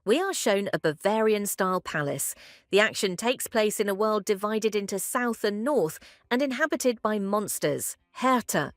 We are shown a Bavarian-style palace. The action takes place in a world divided into south and north and inhabited by monsters, Herta.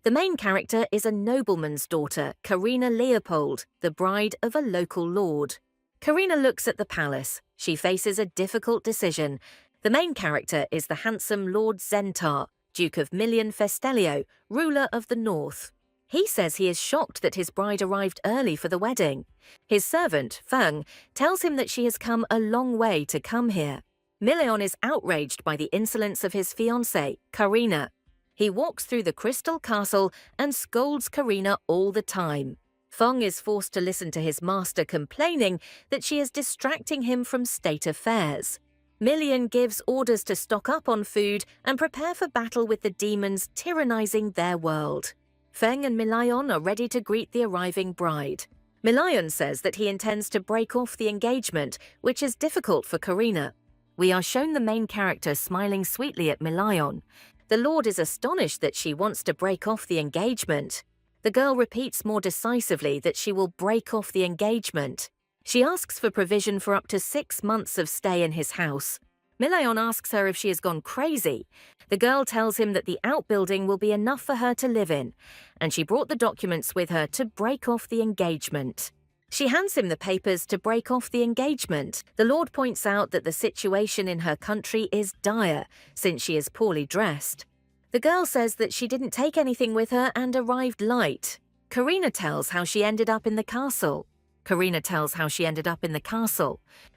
The main character is a nobleman's daughter, Karina Leopold, the bride of a local lord. Karina looks at the palace. She faces a difficult decision. The main character is the handsome Lord Zentar, Duke of Milian Festelio, ruler of the north. He says he is shocked that his bride arrived early for the wedding. His servant, Feng, tells him that she has come a long way to come here. Milion is outraged by the insolence of his fiancée, Karina. He walks through the crystal castle and scolds Karina all the time. Feng is forced to listen to his master complaining that she is distracting him from state affairs. Milion gives orders to stock up on food and prepare for battle with the demons tyrannizing their world. Feng and Milion are ready to greet the arriving bride. Milion says that he intends to break off the engagement, which is difficult for Karina. We are shown the main character smiling sweetly at Milion. The Lord is astonished that she wants to break off the engagement. The girl repeats more decisively that she will break off the engagement. She asks for provision for up to 6 months of stay in his house. Milion asks her if she has gone crazy. The girl tells him that the outbuilding will be enough for her to live in, and she brought the documents with her to break off the engagement. She hands him the papers to break off the engagement. The Lord points out that the situation in her country is dire, since she is poorly dressed. The girl says that she didn't take anything with her and arrived light. Karina tells how she ended up in the castle.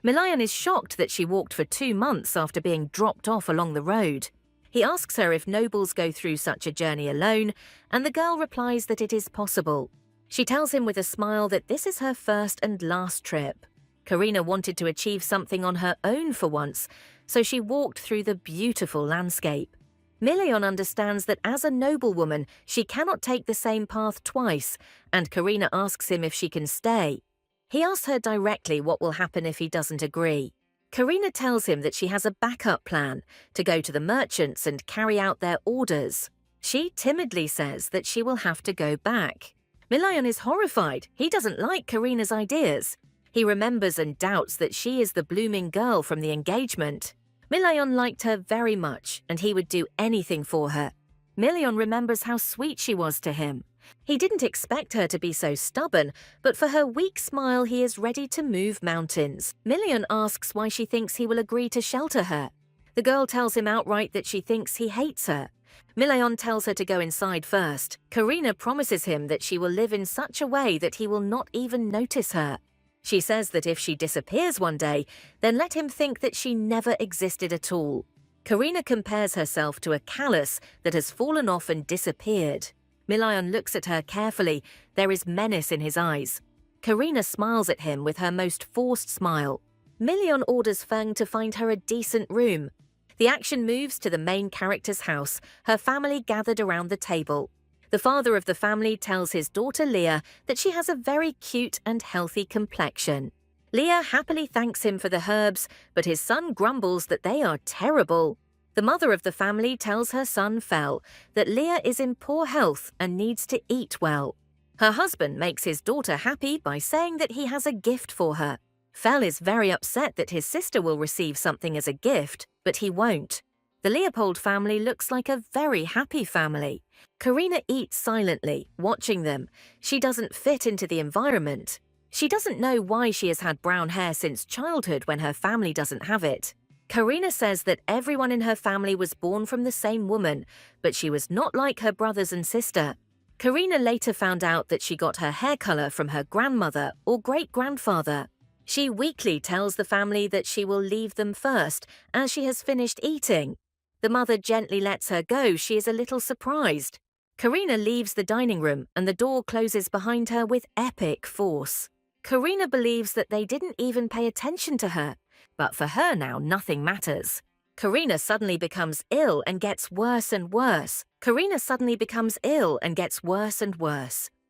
Milion is shocked that she walked for 2 months after being dropped off along the road. He asks her if nobles go through such a journey alone, and the girl replies that it is possible. She tells him with a smile that this is her first and last trip. Karina wanted to achieve something on her own for once, so she walked through the beautiful landscape. Milion understands that as a noblewoman, she cannot take the same path twice, and Karina asks him if she can stay. He asks her directly what will happen if he doesn't agree. Karina tells him that she has a backup plan to go to the merchants and carry out their orders. She timidly says that she will have to go back. Milion is horrified. He doesn't like Karina's ideas. He remembers and doubts that she is the blooming girl from the engagement. Milion liked her very much, and he would do anything for her. Milion remembers how sweet she was to him. He didn't expect her to be so stubborn, but for her weak smile he is ready to move mountains. Milion asks why she thinks he will agree to shelter her. The girl tells him outright that she thinks he hates her. Milion tells her to go inside first. Karina promises him that she will live in such a way that he will not even notice her. She says that if she disappears one day, then let him think that she never existed at all. Karina compares herself to a callus that has fallen off and disappeared. Milion looks at her carefully. There is menace in his eyes. Karina smiles at him with her most forced smile. Milion orders Feng to find her a decent room. The action moves to the main character's house, her family gathered around the table. The father of the family tells his daughter Leah that she has a very cute and healthy complexion. Leah happily thanks him for the herbs, but his son grumbles that they are terrible. The mother of the family tells her son Fel that Leah is in poor health and needs to eat well. Her husband makes his daughter happy by saying that he has a gift for her. Fel is very upset that his sister will receive something as a gift, but he won't. The Leopold family looks like a very happy family. Karina eats silently, watching them. She doesn't fit into the environment. She doesn't know why she has had brown hair since childhood when her family doesn't have it. Karina says that everyone in her family was born from the same woman, but she was not like her brothers and sister. Karina later found out that she got her hair color from her grandmother or great-grandfather. She weakly tells the family that she will leave them first, as she has finished eating. The mother gently lets her go. She is a little surprised. Karina leaves the dining room and the door closes behind her with epic force. Karina believes that they didn't even pay attention to her, but for her now nothing matters. Karina suddenly becomes ill and gets worse and worse.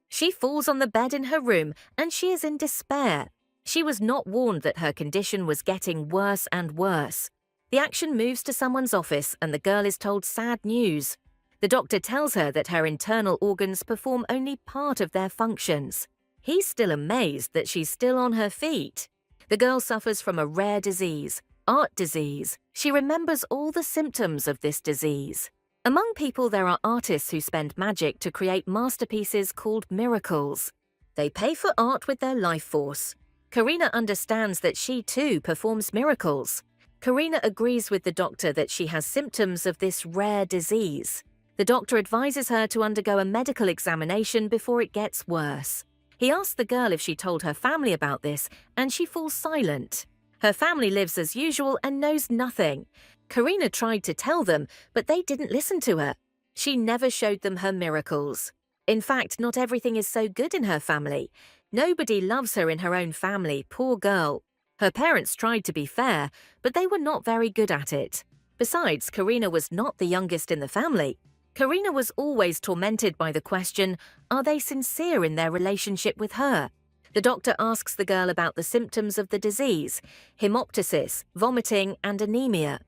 She falls on the bed in her room and she is in despair. She was not warned that her condition was getting worse and worse. The action moves to someone's office and the girl is told sad news. The doctor tells her that her internal organs perform only part of their functions. He's still amazed that she's still on her feet. The girl suffers from a rare disease, art disease. She remembers all the symptoms of this disease. Among people, there are artists who spend magic to create masterpieces called miracles. They pay for art with their life force. Karina understands that she too performs miracles. Karina agrees with the doctor that she has symptoms of this rare disease. The doctor advises her to undergo a medical examination before it gets worse. He asks the girl if she told her family about this, and she falls silent. Her family lives as usual and knows nothing. Karina tried to tell them, but they didn't listen to her. She never showed them her miracles. In fact, not everything is so good in her family. Nobody loves her in her own family, poor girl. Her parents tried to be fair, but they were not very good at it. Besides, Karina was not the youngest in the family. Karina was always tormented by the question, are they sincere in their relationship with her? The doctor asks the girl about the symptoms of the disease, hemoptysis, vomiting, and anemia.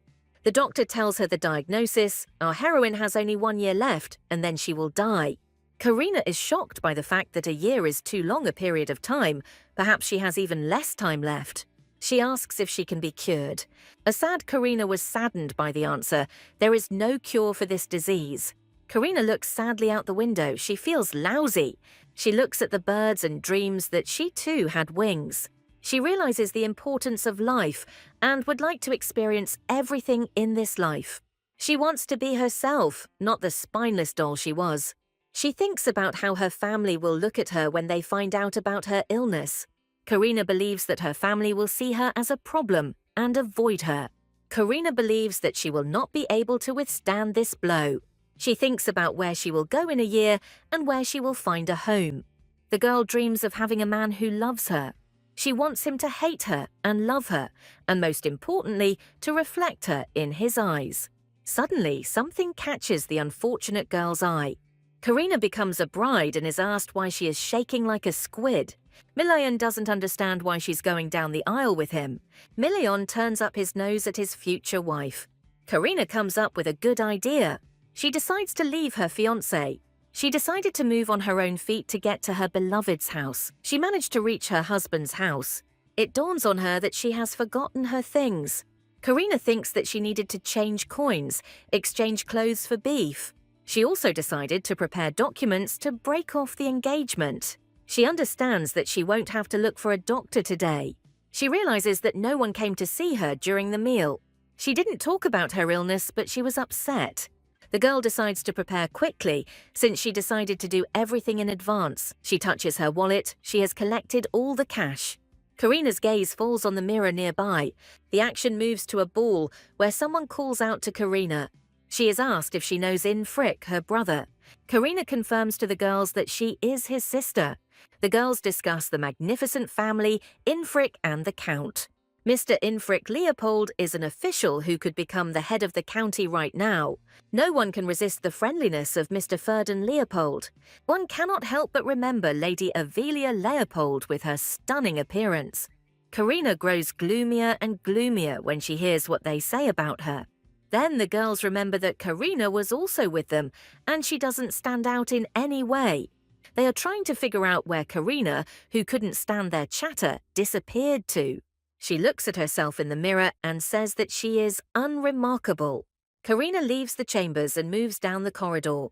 The doctor tells her the diagnosis, our heroine has only 1 year left, and then she will die. Karina is shocked by the fact that a year is too long a period of time. Perhaps she has even less time left. She asks if she can be cured. A sad Karina was saddened by the answer. There is no cure for this disease. Karina looks sadly out the window. She feels lousy. She looks at the birds and dreams that she too had wings. She realizes the importance of life and would like to experience everything in this life. She wants to be herself, not the spineless doll she was. She thinks about how her family will look at her when they find out about her illness. Karina believes that her family will see her as a problem and avoid her. Karina believes that she will not be able to withstand this blow. She thinks about where she will go in a year and where she will find a home. The girl dreams of having a man who loves her. She wants him to hate her and love her, and most importantly, to reflect her in his eyes. Suddenly, something catches the unfortunate girl's eye. Karina becomes a bride and is asked why she is shaking like a squid. Milion doesn't understand why she's going down the aisle with him. Milion turns up his nose at his future wife. Karina comes up with a good idea. She decides to leave her fiancé. She decided to move on her own feet to get to her beloved's house. She managed to reach her husband's house. It dawns on her that she has forgotten her things. Karina thinks that she needed to change coins, exchange clothes for beef. She also decided to prepare documents to break off the engagement. She understands that she won't have to look for a doctor today. She realizes that no one came to see her during the meal. She didn't talk about her illness, but she was upset. The girl decides to prepare quickly, since she decided to do everything in advance. She touches her wallet. She has collected all the cash. Karina's gaze falls on the mirror nearby. The action moves to a ball where someone calls out to Karina. She is asked if she knows Infric, her brother. Karina confirms to the girls that she is his sister. The girls discuss the magnificent family, Infric and the Count. Mr. Infric Leopold is an official who could become the head of the county right now. No one can resist the friendliness of Mr. Ferdinand Leopold. One cannot help but remember Lady Avelia Leopold with her stunning appearance. Karina grows gloomier and gloomier when she hears what they say about her. Then the girls remember that Karina was also with them, and she doesn't stand out in any way. They are trying to figure out where Karina, who couldn't stand their chatter, disappeared to. She looks at herself in the mirror and says that she is unremarkable. Karina leaves the chambers and moves down the corridor.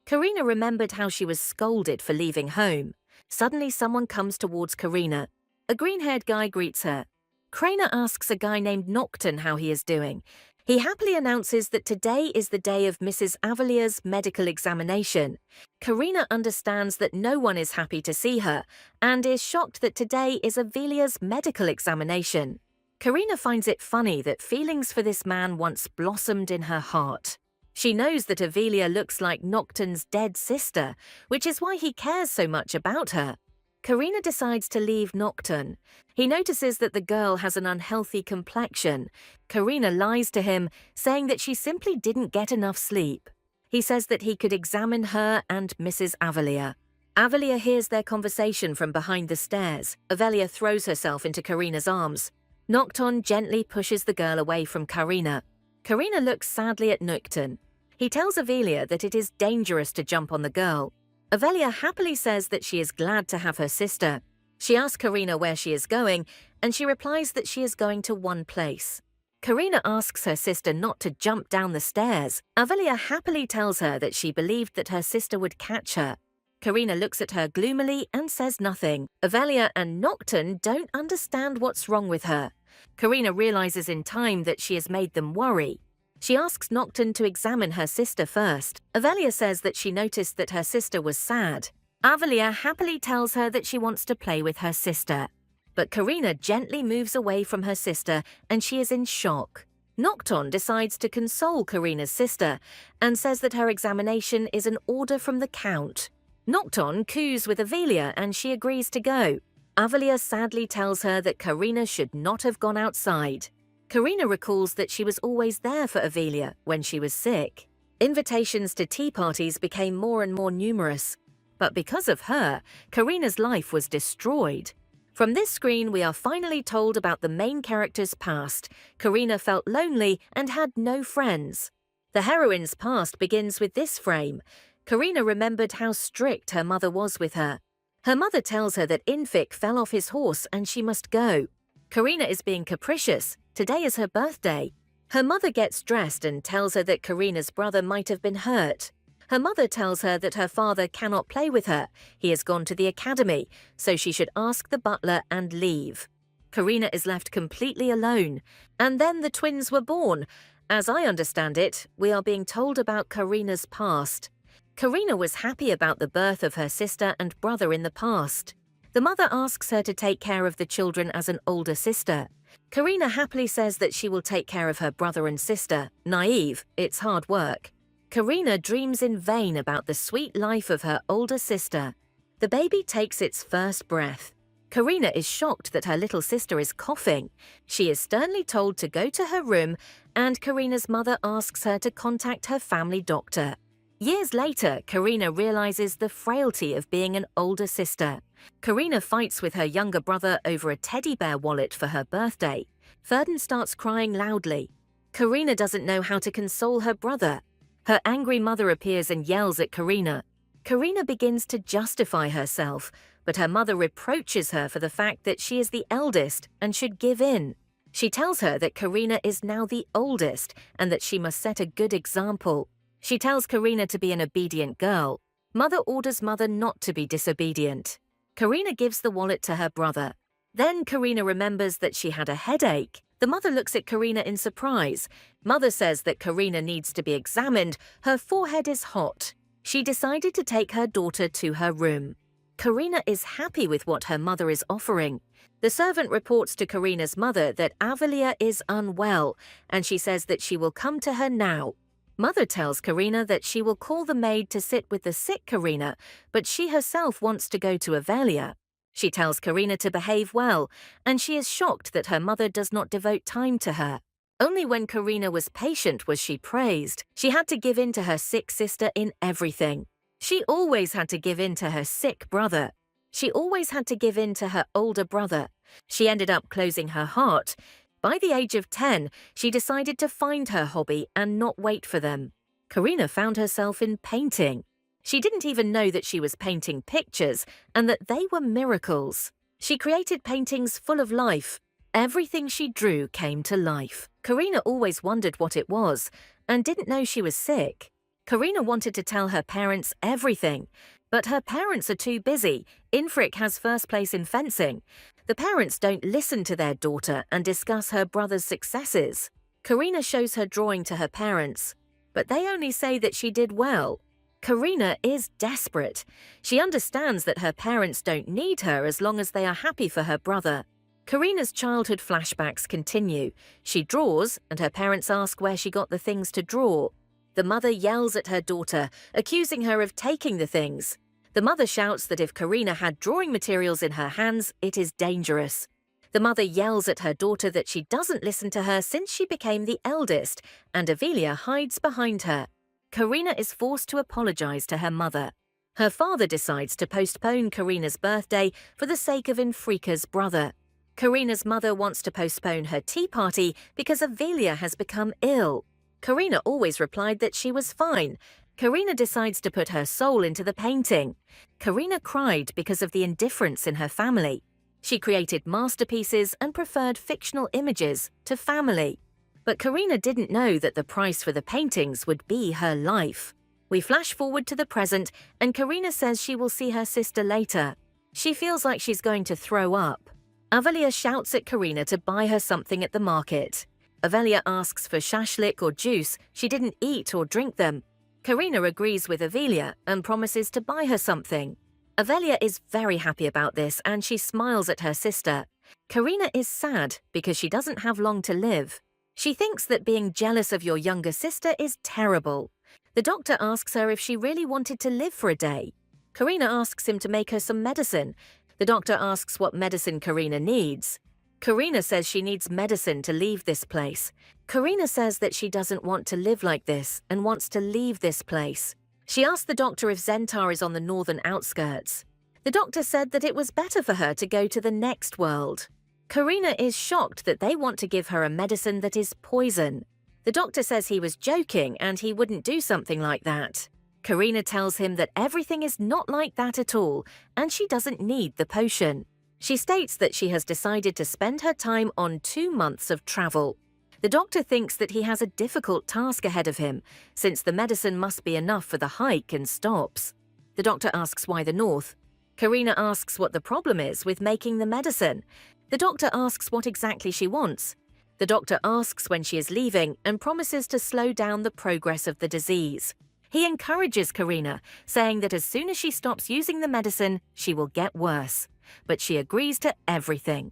Karina remembered how she was scolded for leaving home. Suddenly someone comes towards Karina. A green-haired guy greets her. Karina asks a guy named Nocturne how he is doing. He happily announces that today is the day of Mrs. Avelia's medical examination. Karina understands that no one is happy to see her and is shocked that today is Avelia's medical examination. Karina finds it funny that feelings for this man once blossomed in her heart. She knows that Avelia looks like Nocturne's dead sister, which is why he cares so much about her. Karina decides to leave Nocturne. He notices that the girl has an unhealthy complexion. Karina lies to him, saying that she simply didn't get enough sleep. He says that he could examine her and Mrs. Avelia. Avelia hears their conversation from behind the stairs. Avelia throws herself into Karina's arms. Nocturne gently pushes the girl away from Karina. Karina looks sadly at Nocturne. He tells Avelia that it is dangerous to jump on the girl. Avelia happily says that she is glad to have her sister. She asks Karina where she is going, and she replies that she is going to one place. Karina asks her sister not to jump down the stairs. Avelia happily tells her that she believed that her sister would catch her. Karina looks at her gloomily and says nothing. Avelia and Nocturne don't understand what's wrong with her. Karina realizes in time that she has made them worry. She asks Nocturne to examine her sister first. Avelia says that she noticed that her sister was sad. Avelia happily tells her that she wants to play with her sister. But Karina gently moves away from her sister and she is in shock. Nocturne decides to console Karina's sister and says that her examination is an order from the Count. Nocturne coos with Avelia and she agrees to go. Avelia sadly tells her that Karina should not have gone outside. Karina recalls that she was always there for Avelia when she was sick. Invitations to tea parties became more and more numerous. But because of her, Karina's life was destroyed. From this screen, we are finally told about the main character's past. Karina felt lonely and had no friends. The heroine's past begins with this frame. Karina remembered how strict her mother was with her. Her mother tells her that Infik fell off his horse and she must go. Karina is being capricious. Today is her birthday. Her mother gets dressed and tells her that Karina's brother might have been hurt. Her mother tells her that her father cannot play with her. He has gone to the academy, so she should ask the butler and leave. Karina is left completely alone. And then the twins were born. As I understand it, we are being told about Karina's past. Karina was happy about the birth of her sister and brother in the past. The mother asks her to take care of the children as an older sister. Karina happily says that she will take care of her brother and sister. Naive, it's hard work. Karina dreams in vain about the sweet life of her older sister. The baby takes its first breath. Karina is shocked that her little sister is coughing. She is sternly told to go to her room, and Karina's mother asks her to contact her family doctor. Years later, Karina realizes the frailty of being an older sister. Karina fights with her younger brother over a teddy bear wallet for her birthday. Ferdin starts crying loudly. Karina doesn't know how to console her brother. Her angry mother appears and yells at Karina. Karina begins to justify herself, but her mother reproaches her for the fact that she is the eldest and should give in. She tells her that Karina is now the oldest and that she must set a good example. She tells Karina to be an obedient girl. Mother orders mother not to be disobedient. Karina gives the wallet to her brother. Then Karina remembers that she had a headache. The mother looks at Karina in surprise. Mother says that Karina needs to be examined. Her forehead is hot. She decided to take her daughter to her room. Karina is happy with what her mother is offering. The servant reports to Karina's mother that Avelia is unwell, and she says that she will come to her now. Mother tells Karina that she will call the maid to sit with the sick Karina, but she herself wants to go to Avelia. She tells Karina to behave well, and she is shocked that her mother does not devote time to her. Only when Karina was patient was she praised. She had to give in to her sick sister in everything. She always had to give in to her sick brother. She always had to give in to her older brother. She ended up closing her heart. By the age of 10, she decided to find her hobby and not wait for them. Karina found herself in painting. She didn't even know that she was painting pictures and that they were miracles. She created paintings full of life. Everything she drew came to life. Karina always wondered what it was and didn't know she was sick. Karina wanted to tell her parents everything, but her parents are too busy. Infrik has first place in fencing. The parents don't listen to their daughter and discuss her brother's successes. Karina shows her drawing to her parents, but they only say that she did well. Karina is desperate. She understands that her parents don't need her as long as they are happy for her brother. Karina's childhood flashbacks continue. She draws, and her parents ask where she got the things to draw. The mother yells at her daughter, accusing her of taking the things. The mother shouts that if Karina had drawing materials in her hands, it is dangerous. The mother yells at her daughter that she doesn't listen to her since she became the eldest, and Avelia hides behind her. Karina is forced to apologize to her mother. Her father decides to postpone Karina's birthday for the sake of Infrika's brother. Karina's mother wants to postpone her tea party because Avelia has become ill. Karina always replied that she was fine. Karina decides to put her soul into the painting. Karina cried because of the indifference in her family. She created masterpieces and preferred fictional images to family. But Karina didn't know that the price for the paintings would be her life. We flash forward to the present, and Karina says she will see her sister later. She feels like she's going to throw up. Avelia shouts at Karina to buy her something at the market. Avelia asks for shashlik or juice. She didn't eat or drink them. Karina agrees with Avelia and promises to buy her something. Avelia is very happy about this and she smiles at her sister. Karina is sad because she doesn't have long to live. She thinks that being jealous of your younger sister is terrible. The doctor asks her if she really wanted to live for a day. Karina asks him to make her some medicine. The doctor asks what medicine Karina needs. Karina says she needs medicine to leave this place. Karina says that she doesn't want to live like this and wants to leave this place. She asked the doctor if Zentar is on the northern outskirts. The doctor said that it was better for her to go to the next world. Karina is shocked that they want to give her a medicine that is poison. The doctor says he was joking and he wouldn't do something like that. Karina tells him that everything is not like that at all and she doesn't need the potion. She states that she has decided to spend her time on 2 months of travel. The doctor thinks that he has a difficult task ahead of him, since the medicine must be enough for the hike and stops. The doctor asks why the north. Karina asks what the problem is with making the medicine. The doctor asks what exactly she wants. The doctor asks when she is leaving and promises to slow down the progress of the disease. He encourages Karina, saying that as soon as she stops using the medicine, she will get worse. But she agrees to everything.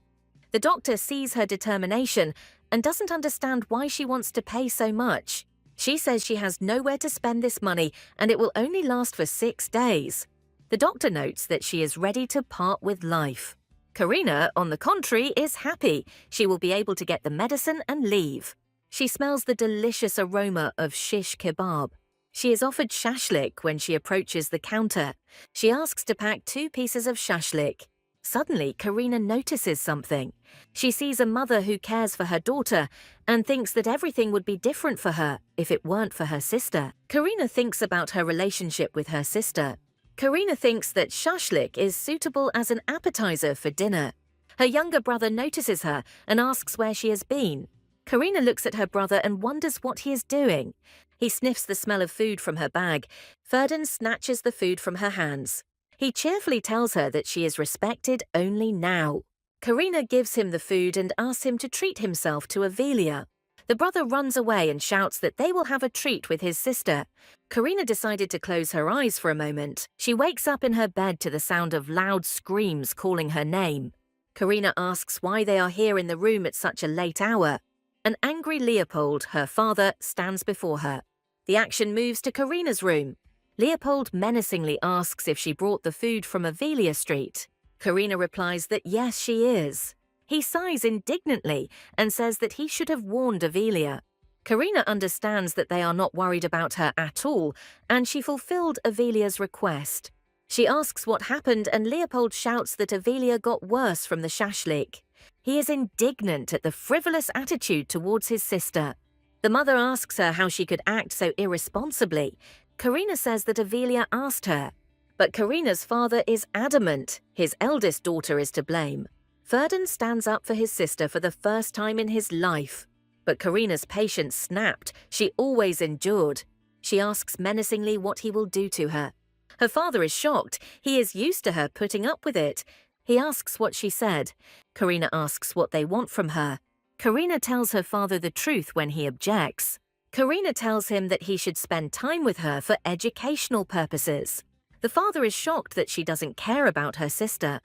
The doctor sees her determination and doesn't understand why she wants to pay so much. She says she has nowhere to spend this money and it will only last for 6 days. The doctor notes that she is ready to part with life. Karina, on the contrary, is happy. She will be able to get the medicine and leave. She smells the delicious aroma of shish kebab. She is offered shashlik when she approaches the counter. She asks to pack 2 pieces of shashlik. Suddenly, Karina notices something. She sees a mother who cares for her daughter and thinks that everything would be different for her if it weren't for her sister. Karina thinks about her relationship with her sister. Karina thinks that shashlik is suitable as an appetizer for dinner. Her younger brother notices her and asks where she has been. Karina looks at her brother and wonders what he is doing. He sniffs the smell of food from her bag. Ferdin snatches the food from her hands. He cheerfully tells her that she is respected only now. Karina gives him the food and asks him to treat himself to Avelia. The brother runs away and shouts that they will have a treat with his sister. Karina decided to close her eyes for a moment. She wakes up in her bed to the sound of loud screams calling her name. Karina asks why they are here in the room at such a late hour. An angry Leopold, her father, stands before her. The action moves to Karina's room. Leopold menacingly asks if she brought the food from Avelia Street. Karina replies that yes, she is. He sighs indignantly and says that he should have warned Avelia. Karina understands that they are not worried about her at all, and she fulfilled Avelia's request. She asks what happened, and Leopold shouts that Avelia got worse from the shashlik. He is indignant at the frivolous attitude towards his sister. The mother asks her how she could act so irresponsibly. Karina says that Avelia asked her. But Karina's father is adamant his eldest daughter is to blame. Ferdin stands up for his sister for the first time in his life. But Karina's patience snapped. She always endured. She asks menacingly what he will do to her. Her father is shocked. He is used to her putting up with it. He asks what she said. Karina asks what they want from her. Karina tells her father the truth when he objects. Karina tells him that he should spend time with her for educational purposes. The father is shocked that she doesn't care about her sister.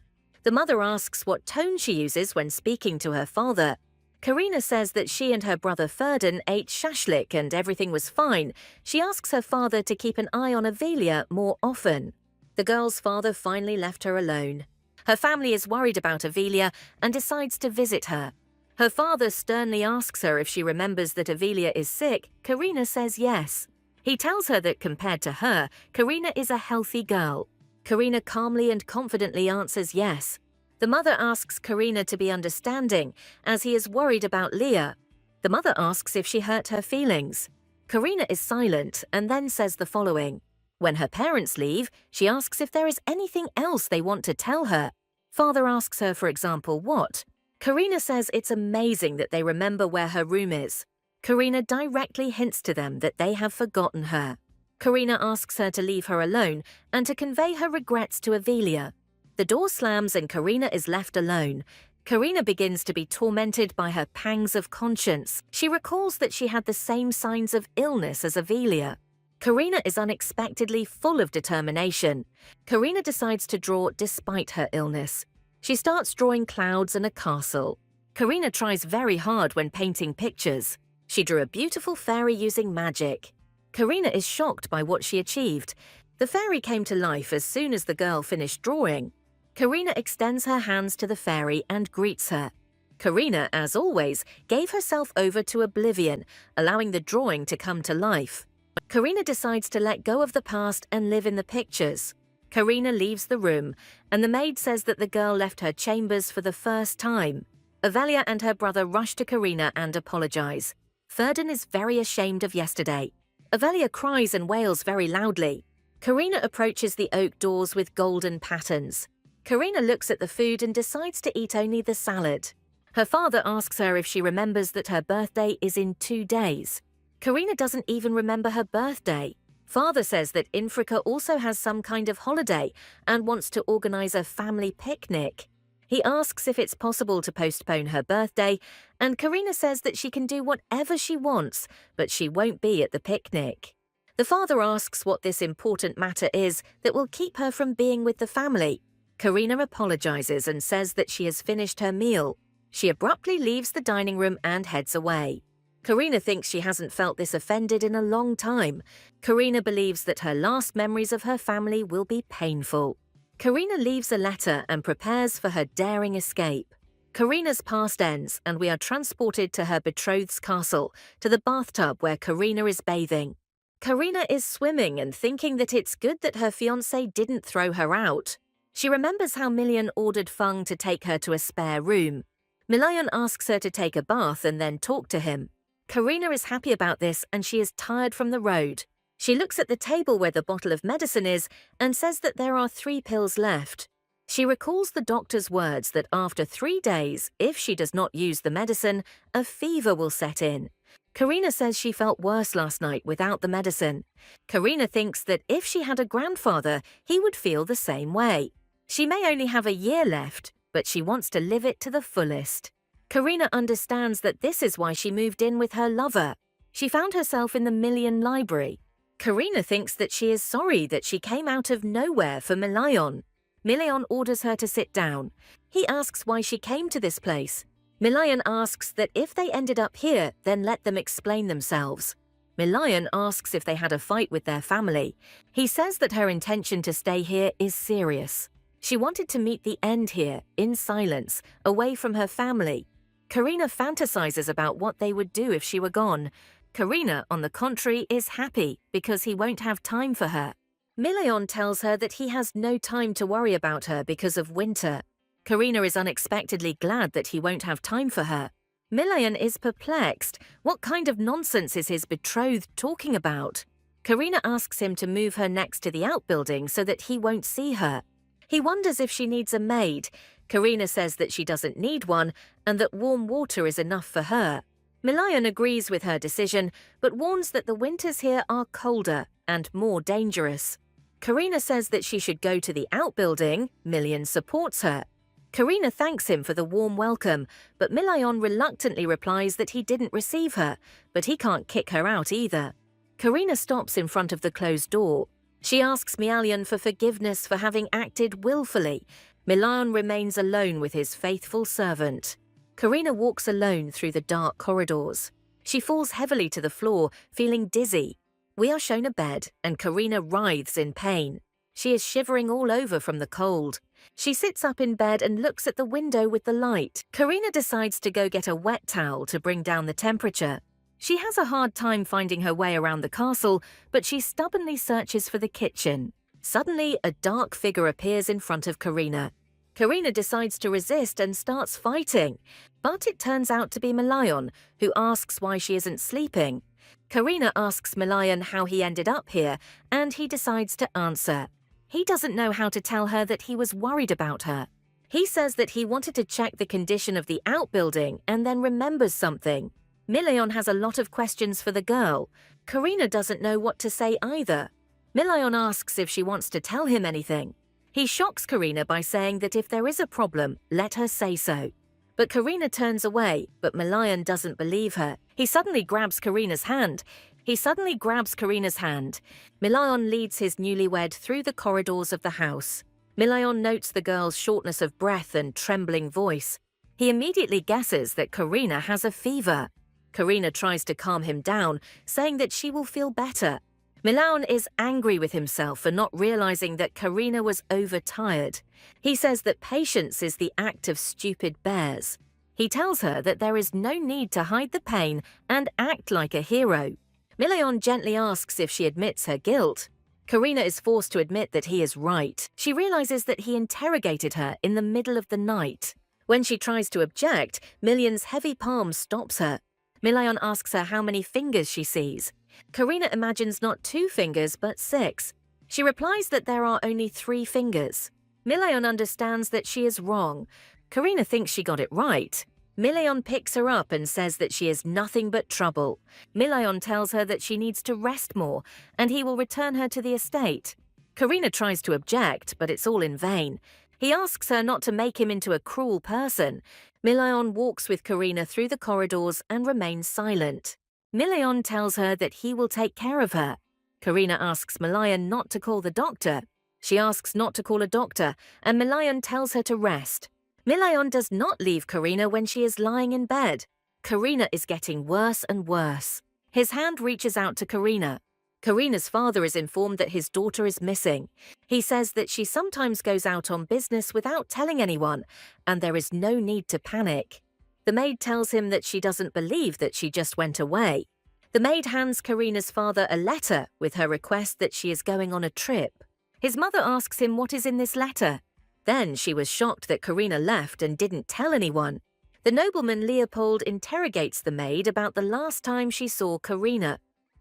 The mother asks what tone she uses when speaking to her father. Karina says that she and her brother Ferdin ate shashlik and everything was fine. She asks her father to keep an eye on Avelia more often. The girl's father finally left her alone. Her family is worried about Avelia and decides to visit her. Her father sternly asks her if she remembers that Avelia is sick. Karina says yes. He tells her that compared to her, Karina is a healthy girl. Karina calmly and confidently answers yes. The mother asks Karina to be understanding, as he is worried about Leah. The mother asks if she hurt her feelings. Karina is silent and then says the following. When her parents leave, she asks if there is anything else they want to tell her. Father asks her, for example, what? Karina says it's amazing that they remember where her room is. Karina directly hints to them that they have forgotten her. Karina asks her to leave her alone and to convey her regrets to Avelia. The door slams and Karina is left alone. Karina begins to be tormented by her pangs of conscience. She recalls that she had the same signs of illness as Avelia. Karina is unexpectedly full of determination. Karina decides to draw despite her illness. She starts drawing clouds and a castle. Karina tries very hard when painting pictures. She drew a beautiful fairy using magic. Karina is shocked by what she achieved. The fairy came to life as soon as the girl finished drawing. Karina extends her hands to the fairy and greets her. Karina, as always, gave herself over to oblivion, allowing the drawing to come to life. Karina decides to let go of the past and live in the pictures. Karina leaves the room, and the maid says that the girl left her chambers for the first time. Avelia and her brother rush to Karina and apologize. Ferdin is very ashamed of yesterday. Avelia cries and wails very loudly. Karina approaches the oak doors with golden patterns. Karina looks at the food and decides to eat only the salad. Her father asks her if she remembers that her birthday is in 2 days. Karina doesn't even remember her birthday. Father says that Infrica also has some kind of holiday and wants to organize a family picnic. He asks if it's possible to postpone her birthday, and Karina says that she can do whatever she wants, but she won't be at the picnic. The father asks what this important matter is that will keep her from being with the family. Karina apologizes and says that she has finished her meal. She abruptly leaves the dining room and heads away. Karina thinks she hasn't felt this offended in a long time. Karina believes that her last memories of her family will be painful. Karina leaves a letter and prepares for her daring escape. Karina's past ends and we are transported to her betrothed's castle, to the bathtub where Karina is bathing. Karina is swimming and thinking that it's good that her fiancé didn't throw her out. She remembers how Milian ordered Feng to take her to a spare room. Milian asks her to take a bath and then talk to him. Karina is happy about this and she is tired from the road. She looks at the table where the bottle of medicine is and says that there are 3 pills left. She recalls the doctor's words that after 3 days, if she does not use the medicine, a fever will set in. Karina says she felt worse last night without the medicine. Karina thinks that if she had a grandfather, he would feel the same way. She may only have a year left, but she wants to live it to the fullest. Karina understands that this is why she moved in with her lover. She found herself in the Milian library. Karina thinks that she is sorry that she came out of nowhere for Milian. Milian orders her to sit down. He asks why she came to this place. Milian asks that if they ended up here, then let them explain themselves. Milian asks if they had a fight with their family. He says that her intention to stay here is serious. She wanted to meet the end here, in silence, away from her family. Karina fantasizes about what they would do if she were gone. Karina, on the contrary, is happy because he won't have time for her. Milian tells her that he has no time to worry about her because of winter. Karina is unexpectedly glad that he won't have time for her. Milian is perplexed. What kind of nonsense is his betrothed talking about? Karina asks him to move her next to the outbuilding so that he won't see her. He wonders if she needs a maid. Karina says that she doesn't need one and that warm water is enough for her. Milian agrees with her decision, but warns that the winters here are colder and more dangerous. Karina says that she should go to the outbuilding. Milian supports her. Karina thanks him for the warm welcome, but Milian reluctantly replies that he didn't receive her, but he can't kick her out either. Karina stops in front of the closed door. She asks Milian for forgiveness for having acted willfully. Milian remains alone with his faithful servant. Karina walks alone through the dark corridors. She falls heavily to the floor, feeling dizzy. We are shown a bed, and Karina writhes in pain. She is shivering all over from the cold. She sits up in bed and looks at the window with the light. Karina decides to go get a wet towel to bring down the temperature. She has a hard time finding her way around the castle, but she stubbornly searches for the kitchen. Suddenly, a dark figure appears in front of Karina. Karina decides to resist and starts fighting, but it turns out to be Milian, who asks why she isn't sleeping. Karina asks Milian how he ended up here, and he decides to answer. He doesn't know how to tell her that he was worried about her. He says that he wanted to check the condition of the outbuilding and then remembers something. Milayon has a lot of questions for the girl. Karina doesn't know what to say either. Milayon asks if she wants to tell him anything. He shocks Karina by saying that if there is a problem, let her say so. But Karina turns away, but Milayon doesn't believe her. He suddenly grabs Karina's hand. Milayon leads his newlywed through the corridors of the house. Milayon notes the girl's shortness of breath and trembling voice. He immediately guesses that Karina has a fever. Karina tries to calm him down, saying that she will feel better. Milayon is angry with himself for not realizing that Karina was overtired. He says that patience is the act of stupid bears. He tells her that there is no need to hide the pain and act like a hero. Milayon gently asks if she admits her guilt. Karina is forced to admit that he is right. She realizes that he interrogated her in the middle of the night. When she tries to object, Milayon's heavy palm stops her. Milayon asks her how many fingers she sees. Karina imagines not 2 fingers but 6. She replies that there are only 3 fingers. Milayon understands that she is wrong. Karina thinks she got it right. Milayon picks her up and says that she is nothing but trouble. Milayon tells her that she needs to rest more and he will return her to the estate. Karina tries to object, but it's all in vain. He asks her not to make him into a cruel person. Milayon walks with Karina through the corridors and remains silent. Milayon tells her that he will take care of her. Karina asks Milayon not to call the doctor. She asks not to call a doctor, and Milayon tells her to rest. Milayon does not leave Karina when she is lying in bed. Karina is getting worse and worse. His hand reaches out to Karina. Karina's father is informed that his daughter is missing. He says that she sometimes goes out on business without telling anyone, and there is no need to panic. The maid tells him that she doesn't believe that she just went away. The maid hands Karina's father a letter with her request that she is going on a trip. His mother asks him what is in this letter. Then she was shocked that Karina left and didn't tell anyone. The nobleman Leopold interrogates the maid about the last time she saw Karina.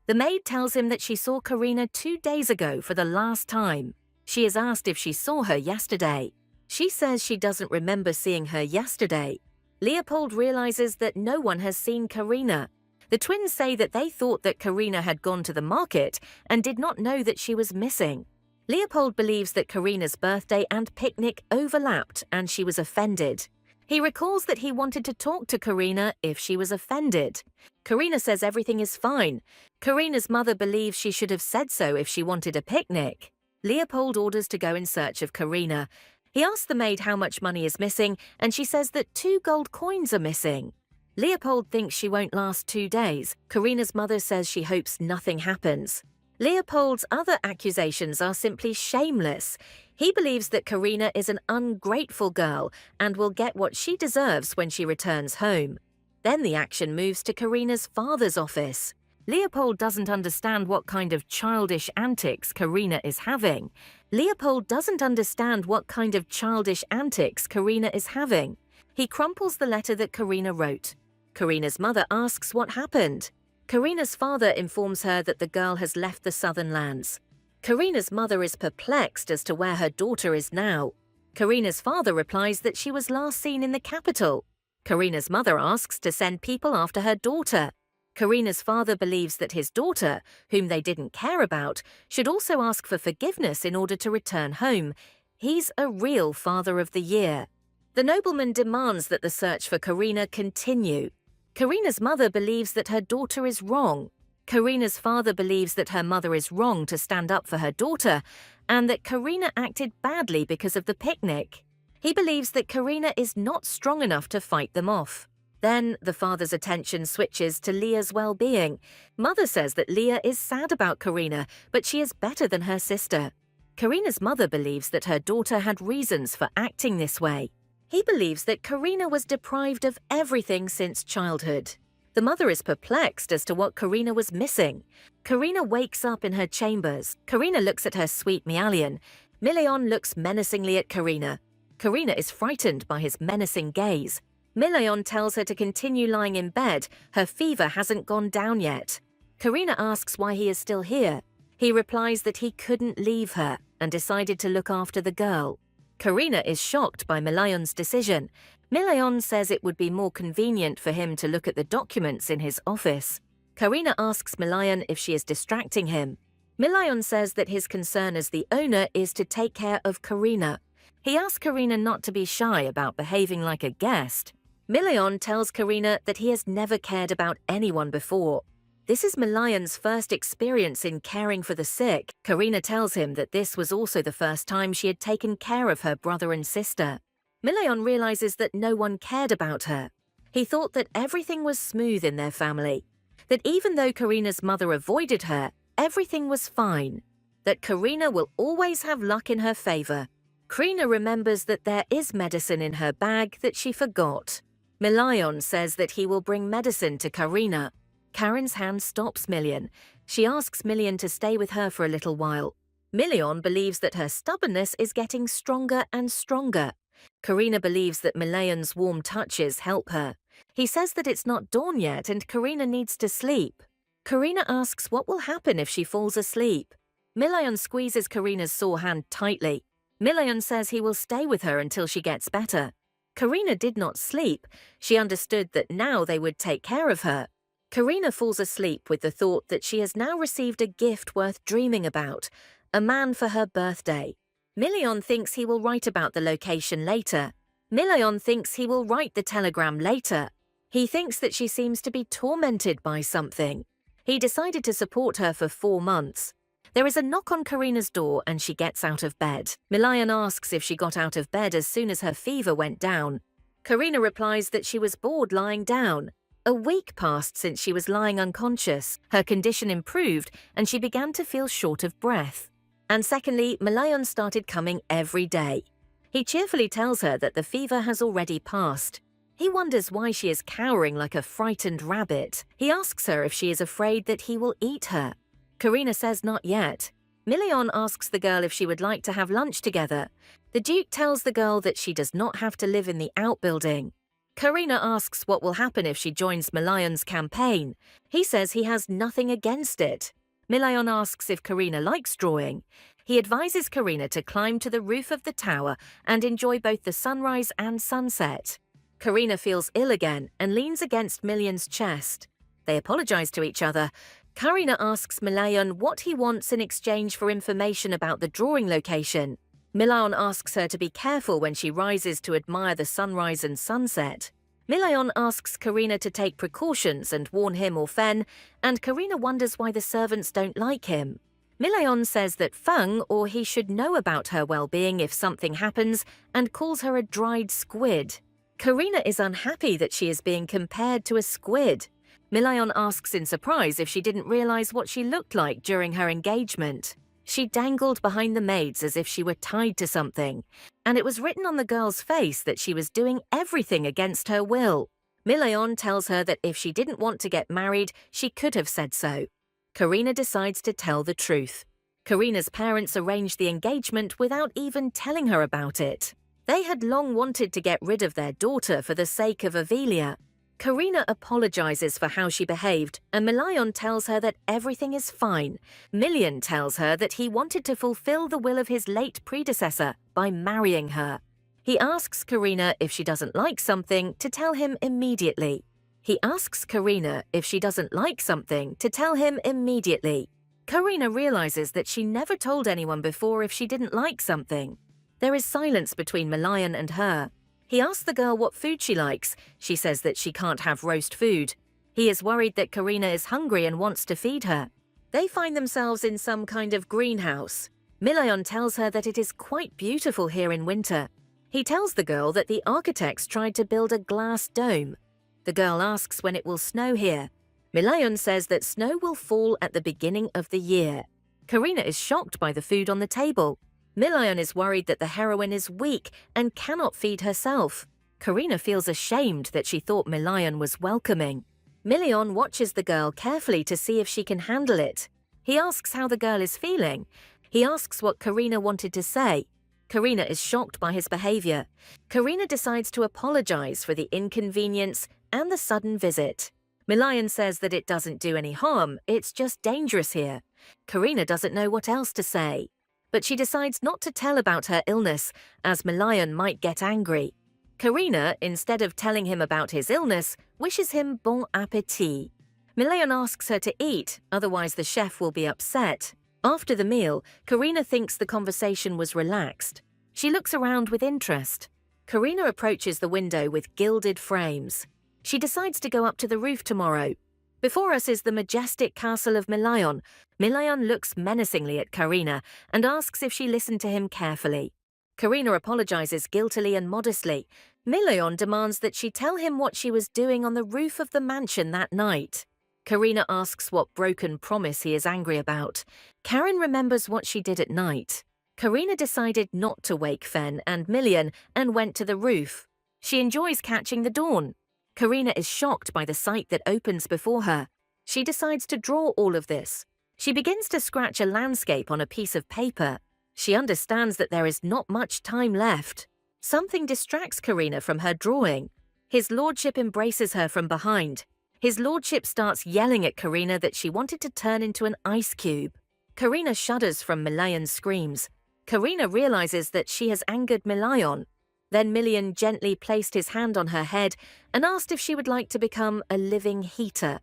The maid tells him that she saw Karina 2 days ago for the last time. She is asked if she saw her yesterday. She says she doesn't remember seeing her yesterday. Leopold realizes that no one has seen Karina. The twins say that they thought that Karina had gone to the market and did not know that she was missing. Leopold believes that Karina's birthday and picnic overlapped and she was offended. He recalls that he wanted to talk to Karina if she was offended. Karina says everything is fine. Karina's mother believes she should have said so if she wanted a picnic. Leopold orders to go in search of Karina. He asks the maid how much money is missing, and she says that 2 gold coins are missing. Leopold thinks she won't last 2 days. Karina's mother says she hopes nothing happens. Leopold's other accusations are simply shameless. He believes that Karina is an ungrateful girl and will get what she deserves when she returns home. Then the action moves to Karina's father's office. Leopold doesn't understand what kind of childish antics Karina is having. He crumples the letter that Karina wrote. Karina's mother asks what happened. Karina's father informs her that the girl has left the southern lands. Karina's mother is perplexed as to where her daughter is now. Karina's father replies that she was last seen in the capital. Karina's mother asks to send people after her daughter. Karina's father believes that his daughter, whom they didn't care about, should also ask for forgiveness in order to return home. He's a real father of the year. The nobleman demands that the search for Karina continue. Karina's mother believes that her daughter is wrong. Karina's father believes that her mother is wrong to stand up for her daughter, and that Karina acted badly because of the picnic. He believes that Karina is not strong enough to fight them off. Then the father's attention switches to Leah's well-being. Mother says that Leah is sad about Karina, but she is better than her sister. Karina's mother believes that her daughter had reasons for acting this way. He believes that Karina was deprived of everything since childhood. The mother is perplexed as to what Karina was missing. Karina wakes up in her chambers. Karina looks at her sweet Mialian. Milayon looks menacingly at Karina. Karina is frightened by his menacing gaze. Milayon tells her to continue lying in bed. Her fever hasn't gone down yet. Karina asks why he is still here. He replies that he couldn't leave her and decided to look after the girl. Karina is shocked by Milayon's decision. Milayon says it would be more convenient for him to look at the documents in his office. Karina asks Milayon if she is distracting him. Milayon says that his concern as the owner is to take care of Karina. He asks Karina not to be shy about behaving like a guest. Milayon tells Karina that he has never cared about anyone before. This is Milayon's first experience in caring for the sick. Karina tells him that this was also the first time she had taken care of her brother and sister. Milayon realizes that no one cared about her. He thought that everything was smooth in their family, that even though Karina's mother avoided her, everything was fine, that Karina will always have luck in her favor. Karina remembers that there is medicine in her bag that she forgot. Milayon says that he will bring medicine to Karina. Karen's hand stops Million. She asks Million to stay with her for a little while. Million believes that her stubbornness is getting stronger and stronger. Karina believes that Milayon's warm touches help her. He says that it's not dawn yet and Karina needs to sleep. Karina asks what will happen if she falls asleep. Milayon squeezes Karina's sore hand tightly. Milayon says he will stay with her until she gets better. Karina did not sleep. She understood that now they would take care of her. Karina falls asleep with the thought that she has now received a gift worth dreaming about, a man for her birthday. Milayon thinks he will write about the location later. Milayon thinks he will write the telegram later. He thinks that she seems to be tormented by something. He decided to support her for 4 months. There is a knock on Karina's door and she gets out of bed. Milayon asks if she got out of bed as soon as her fever went down. Karina replies that she was bored lying down. A week passed since she was lying unconscious. Her condition improved and she began to feel short of breath. And secondly, Milayon started coming every day. He cheerfully tells her that the fever has already passed. He wonders why she is cowering like a frightened rabbit. He asks her if she is afraid that he will eat her. Karina says not yet. Milayon asks the girl if she would like to have lunch together. The Duke tells the girl that she does not have to live in the outbuilding. Karina asks what will happen if she joins Milayon's campaign. He says he has nothing against it. Milayon asks if Karina likes drawing. He advises Karina to climb to the roof of the tower and enjoy both the sunrise and sunset. Karina feels ill again and leans against Milayon's chest. They apologize to each other. Karina asks Milayon what he wants in exchange for information about the drawing location. Milayon asks her to be careful when she rises to admire the sunrise and sunset. Milayon asks Karina to take precautions and warn him or Fen, and Karina wonders why the servants don't like him. Milayon says that Feng or he should know about her well-being if something happens and calls her a dried squid. Karina is unhappy that she is being compared to a squid. Milayon asks in surprise if she didn't realize what she looked like during her engagement. She dangled behind the maids as if she were tied to something, and it was written on the girl's face that she was doing everything against her will. Milayon tells her that if she didn't want to get married, she could have said so. Karina decides to tell the truth. Karina's parents arranged the engagement without even telling her about it. They had long wanted to get rid of their daughter for the sake of Avelia. Karina apologizes for how she behaved, and Milayon tells her that everything is fine. Million tells her that he wanted to fulfill the will of his late predecessor by marrying her. He asks Karina if she doesn't like something to tell him immediately. Karina realizes that she never told anyone before if she didn't like something. There is silence between Milayon and her. He asks the girl what food she likes. She says that she can't have roast food. He is worried that Karina is hungry and wants to feed her. They find themselves in some kind of greenhouse. Milayon tells her that it is quite beautiful here in winter. He tells the girl that the architects tried to build a glass dome. The girl asks when it will snow here. Milayon says that snow will fall at the beginning of the year. Karina is shocked by the food on the table. Milayon is worried that the heroine is weak and cannot feed herself. Karina feels ashamed that she thought Milayon was welcoming. Milayon watches the girl carefully to see if she can handle it. He asks how the girl is feeling. He asks what Karina wanted to say. Karina is shocked by his behavior. Karina decides to apologize for the inconvenience and the sudden visit. Milayon says that it doesn't do any harm, it's just dangerous here. Karina doesn't know what else to say. but she decides not to tell about her illness, as Malayan might get angry. Karina, instead of telling him about his illness, wishes him bon appétit. Malayan asks her to eat, otherwise the chef will be upset. After the meal, Karina thinks the conversation was relaxed. She looks around with interest. Karina approaches the window with gilded frames. She decides to go up to the roof tomorrow. Before us is the majestic castle of Malayan. Malayan looks menacingly at Karina and asks if she listened to him carefully. Karina apologizes guiltily and modestly. Malayan demands that she tell him what she was doing on the roof of the mansion that night. Karina asks what broken promise he is angry about. Karen remembers what she did at night. Karina decided not to wake Fen and Milian and went to the roof. She enjoys catching the dawn. Karina is shocked by the sight that opens before her. She decides to draw all of this. She begins to scratch a landscape on a piece of paper. She understands that there is not much time left. Something distracts Karina from her drawing. His lordship embraces her from behind. His lordship starts yelling at Karina that she wanted to turn into an ice cube. Karina shudders from Malayan's screams. Karina realizes that she has angered Malayan. Then Milian gently placed his hand on her head and asked if she would like to become a living heater.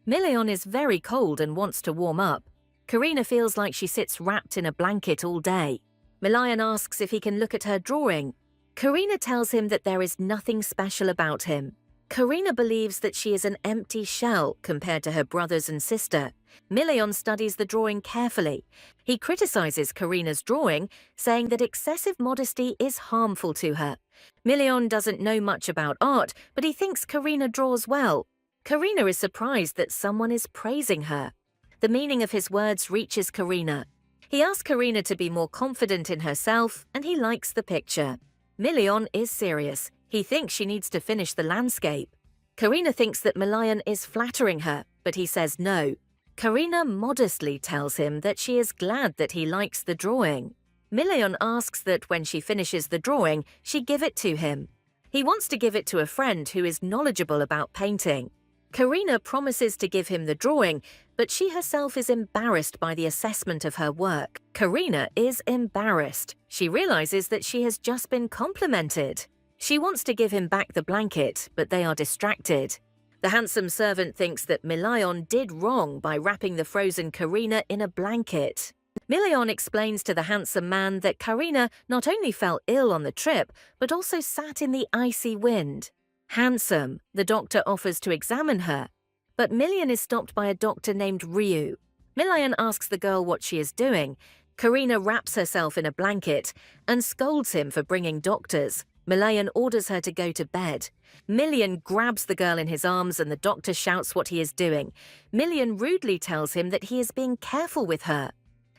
Milian is very cold and wants to warm up. Karina feels like she sits wrapped in a blanket all day. Milian asks if he can look at her drawing. Karina tells him that there is nothing special about him. Karina believes that she is an empty shell compared to her brothers and sister. Milian studies the drawing carefully. He criticizes Karina's drawing, saying that excessive modesty is harmful to her. Milian doesn't know much about art, but he thinks Karina draws well. Karina is surprised that someone is praising her. The meaning of his words reaches Karina. He asks Karina to be more confident in herself, and he likes the picture. Milian is serious. He thinks she needs to finish the landscape. Karina thinks that Malayan is flattering her, but he says no. Karina modestly tells him that she is glad that he likes the drawing. Milian asks that when she finishes the drawing, she give it to him. He wants to give it to a friend who is knowledgeable about painting. Karina promises to give him the drawing, but she herself is embarrassed by the assessment of her work. Karina is embarrassed. She realizes that she has just been complimented. She wants to give him back the blanket, but they are distracted. The handsome servant thinks that Milian did wrong by wrapping the frozen Karina in a blanket. Milian explains to the handsome man that Karina not only fell ill on the trip, but also sat in the icy wind. Handsome, the doctor offers to examine her. But Milian is stopped by a doctor named Ryu. Milian asks the girl what she is doing. Karina wraps herself in a blanket and scolds him for bringing doctors. Milian orders her to go to bed. Milian grabs the girl in his arms and the doctor shouts what he is doing. Milian rudely tells him that he is being careful with her.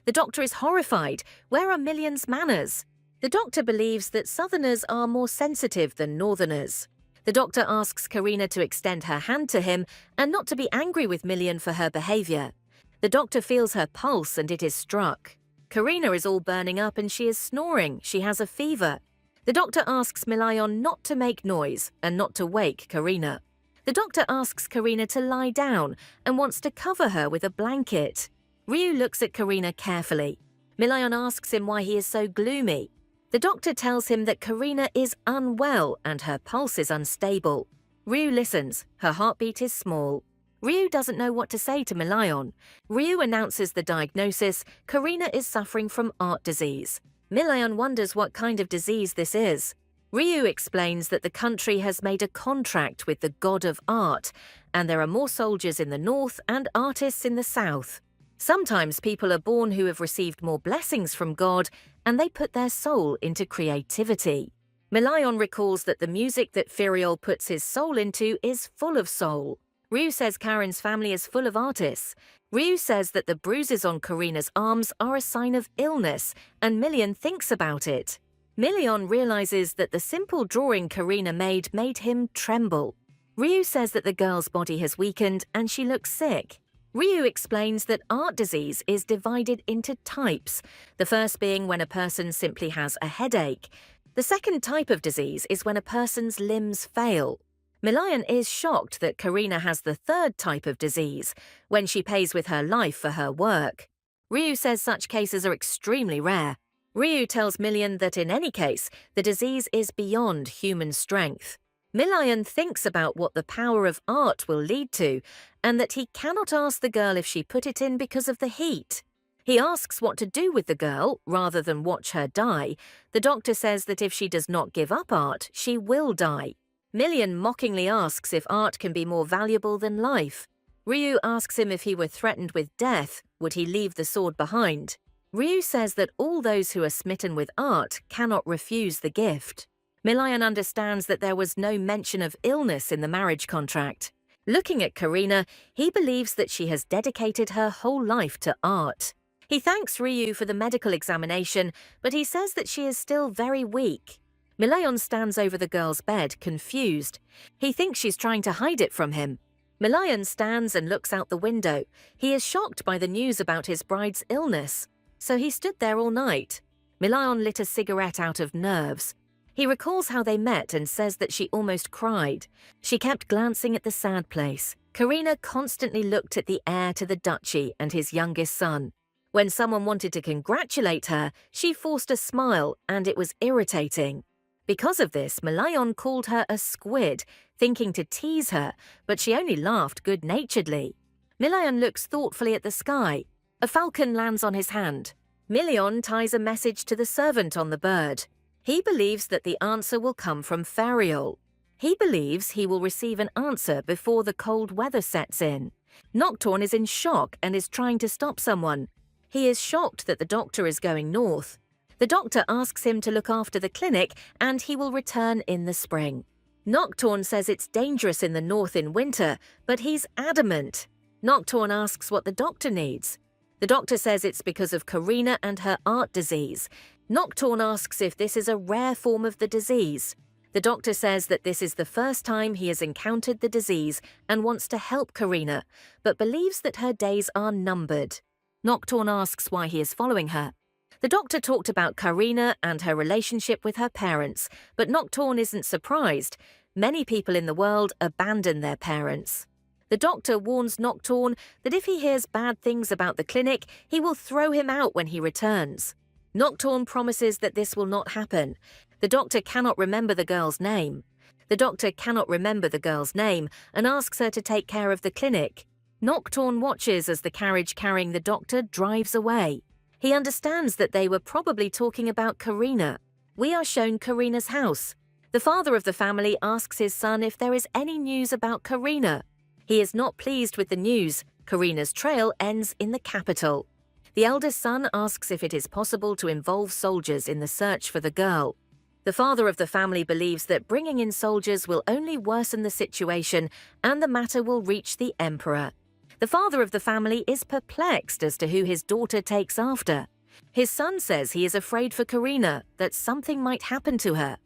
The doctor is horrified. Where are Milian's manners? The doctor believes that Southerners are more sensitive than Northerners. The doctor asks Karina to extend her hand to him and not to be angry with Milian for her behavior. The doctor feels her pulse and it is struck. Karina is all burning up and she is snoring. She has a fever. The doctor asks Milian not to make noise and not to wake Karina. The doctor asks Karina to lie down and wants to cover her with a blanket. Ryu looks at Karina carefully. Milian asks him why he is so gloomy. The doctor tells him that Karina is unwell and her pulse is unstable. Ryu listens. Her heartbeat is small. Ryu doesn't know what to say to Milian. Ryu announces the diagnosis. Karina is suffering from art disease. Milian wonders what kind of disease this is. Ryu explains that the country has made a contract with the god of art, and there are more soldiers in the north and artists in the south. Sometimes people are born who have received more blessings from God, and they put their soul into creativity. Milian recalls that the music that Firiol puts his soul into is full of soul. Ryu says Karen's family is full of artists. Ryu says that the bruises on Karina's arms are a sign of illness, and Milian thinks about it. Milian realizes that the simple drawing Karina made him tremble. Ryu says that the girl's body has weakened and she looks sick. Ryu explains that art disease is divided into types, the first being when a person simply has a headache. The second type of disease is when a person's limbs fail. Milian is shocked that Karina has the third type of disease, when she pays with her life for her work. Ryu says such cases are extremely rare. Ryu tells Million that in any case, the disease is beyond human strength. Million thinks about what the power of art will lead to, and that he cannot ask the girl if she put it in because of the heat. He asks what to do with the girl, rather than watch her die. The doctor says that if she does not give up art, she will die. Million mockingly asks if art can be more valuable than life. Ryu asks him if he were threatened with death, would he leave the sword behind? Ryu says that all those who are smitten with art cannot refuse the gift. Million understands that there was no mention of illness in the marriage contract. Looking at Karina, he believes that she has dedicated her whole life to art. He thanks Ryu for the medical examination, but he says that she is still very weak. Million stands over the girl's bed, confused. He thinks she's trying to hide it from him. Million stands and looks out the window. He is shocked by the news about his bride's illness. So he stood there all night. Million lit a cigarette out of nerves. He recalls how they met and says that she almost cried. She kept glancing at the sad place. Karina constantly looked at the heir to the duchy and his youngest son. When someone wanted to congratulate her, she forced a smile, and it was irritating. Because of this, Million called her a squid, thinking to tease her, but she only laughed good-naturedly. Million looks thoughtfully at the sky. A falcon lands on his hand. Million ties a message to the servant on the bird. He believes that the answer will come from Fariol. He believes he will receive an answer before the cold weather sets in. Nocturne is in shock and is trying to stop someone. He is shocked that the doctor is going north. The doctor asks him to look after the clinic and he will return in the spring. Nocturne says it's dangerous in the north in winter, but he's adamant. Nocturne asks what the doctor needs. The doctor says it's because of Karina and her art disease. Nocturne asks if this is a rare form of the disease. The doctor says that this is the first time he has encountered the disease and wants to help Karina, but believes that her days are numbered. Nocturne asks why he is following her. The doctor talked about Karina and her relationship with her parents, but Nocturne isn't surprised. Many people in the world abandon their parents. The doctor warns Nocturne that if he hears bad things about the clinic, he will throw him out when he returns. Nocturne promises that this will not happen. The doctor cannot remember the girl's name. The doctor cannot remember the girl's name and asks her to take care of the clinic. Nocturne watches as the carriage carrying the doctor drives away. He understands that they were probably talking about Karina. We are shown Karina's house. The father of the family asks his son if there is any news about Karina. He is not pleased with the news. Karina's trail ends in the capital. The eldest son asks if it is possible to involve soldiers in the search for the girl. The father of the family believes that bringing in soldiers will only worsen the situation and the matter will reach the emperor. The father of the family is perplexed as to who his daughter takes after. His son says he is afraid for Karina, that something might happen to her.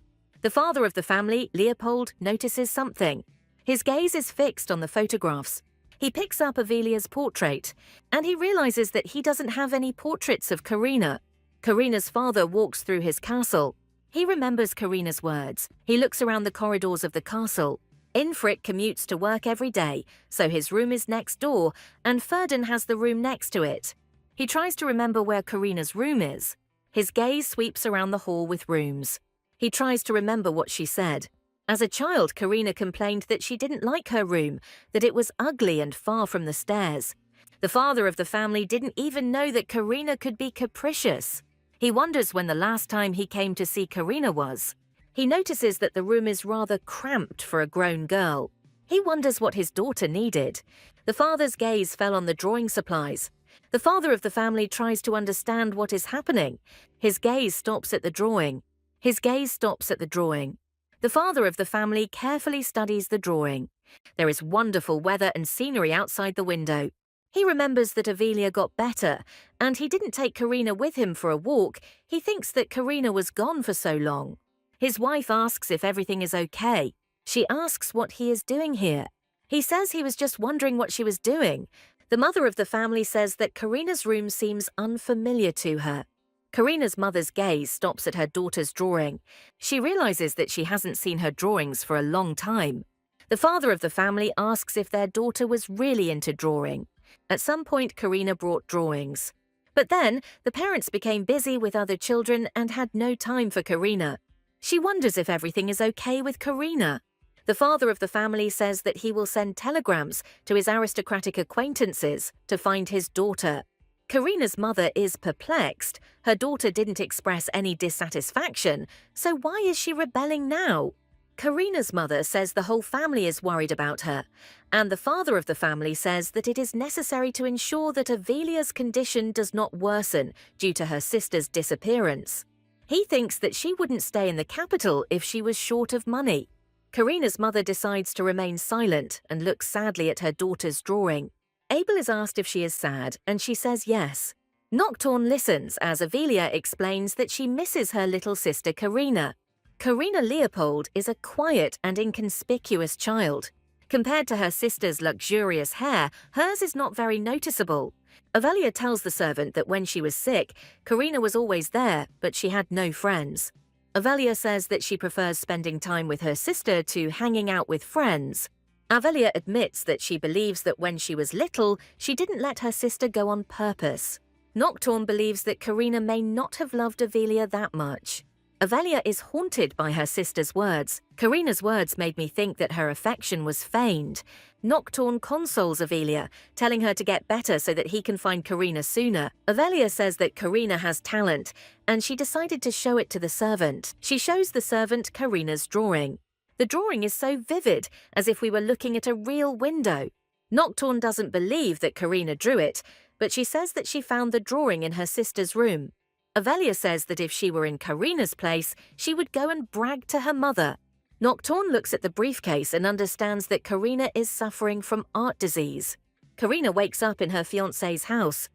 The father of the family, Leopold, notices something. His gaze is fixed on the photographs. He picks up Avelia's portrait, and he realizes that he doesn't have any portraits of Karina. Karina's father walks through his castle. He remembers Karina's words. He looks around the corridors of the castle. Infric commutes to work every day, so his room is next door, and Ferdin has the room next to it. He tries to remember where Karina's room is. His gaze sweeps around the hall with rooms. He tries to remember what she said. As a child, Karina complained that she didn't like her room, that it was ugly and far from the stairs. The father of the family didn't even know that Karina could be capricious. He wonders when the last time he came to see Karina was. He notices that the room is rather cramped for a grown girl. He wonders what his daughter needed. The father's gaze fell on the drawing supplies. The father of the family tries to understand what is happening. His gaze stops at the drawing. His gaze stops at the drawing. The father of the family carefully studies the drawing. There is wonderful weather and scenery outside the window. He remembers that Avelia got better, and he didn't take Karina with him for a walk. He thinks that Karina was gone for so long. His wife asks if everything is okay. She asks what he is doing here. He says he was just wondering what she was doing. The mother of the family says that Karina's room seems unfamiliar to her. Karina's mother's gaze stops at her daughter's drawing. She realizes that she hasn't seen her drawings for a long time. The father of the family asks if their daughter was really into drawing. At some point, Karina brought drawings. But then, the parents became busy with other children and had no time for Karina. She wonders if everything is okay with Karina. The father of the family says that he will send telegrams to his aristocratic acquaintances to find his daughter. Karina's mother is perplexed. Her daughter didn't express any dissatisfaction, so why is she rebelling now? Karina's mother says the whole family is worried about her, and the father of the family says that it is necessary to ensure that Avelia's condition does not worsen due to her sister's disappearance. He thinks that she wouldn't stay in the capital if she was short of money. Karina's mother decides to remain silent and looks sadly at her daughter's drawing. Abel is asked if she is sad, and she says yes. Nocturne listens as Avelia explains that she misses her little sister Karina. Karina Leopold is a quiet and inconspicuous child. Compared to her sister's luxurious hair, hers is not very noticeable. Avelia tells the servant that when she was sick, Karina was always there, but she had no friends. Avelia says that she prefers spending time with her sister to hanging out with friends. Avelia admits that she believes that when she was little, she didn't let her sister go on purpose. Nocturne believes that Karina may not have loved Avelia that much. Avelia is haunted by her sister's words. Karina's words made me think that her affection was feigned. Nocturne consoles Avelia, telling her to get better so that he can find Karina sooner. Avelia says that Karina has talent, and she decided to show it to the servant. She shows the servant Karina's drawing. The drawing is so vivid, as if we were looking at a real window. Nocturne doesn't believe that Karina drew it, but she says that she found the drawing in her sister's room. Avelia says that if she were in Karina's place, she would go and brag to her mother. Nocturne looks at the briefcase and understands that Karina is suffering from art disease. Karina wakes up in her fiancé's house.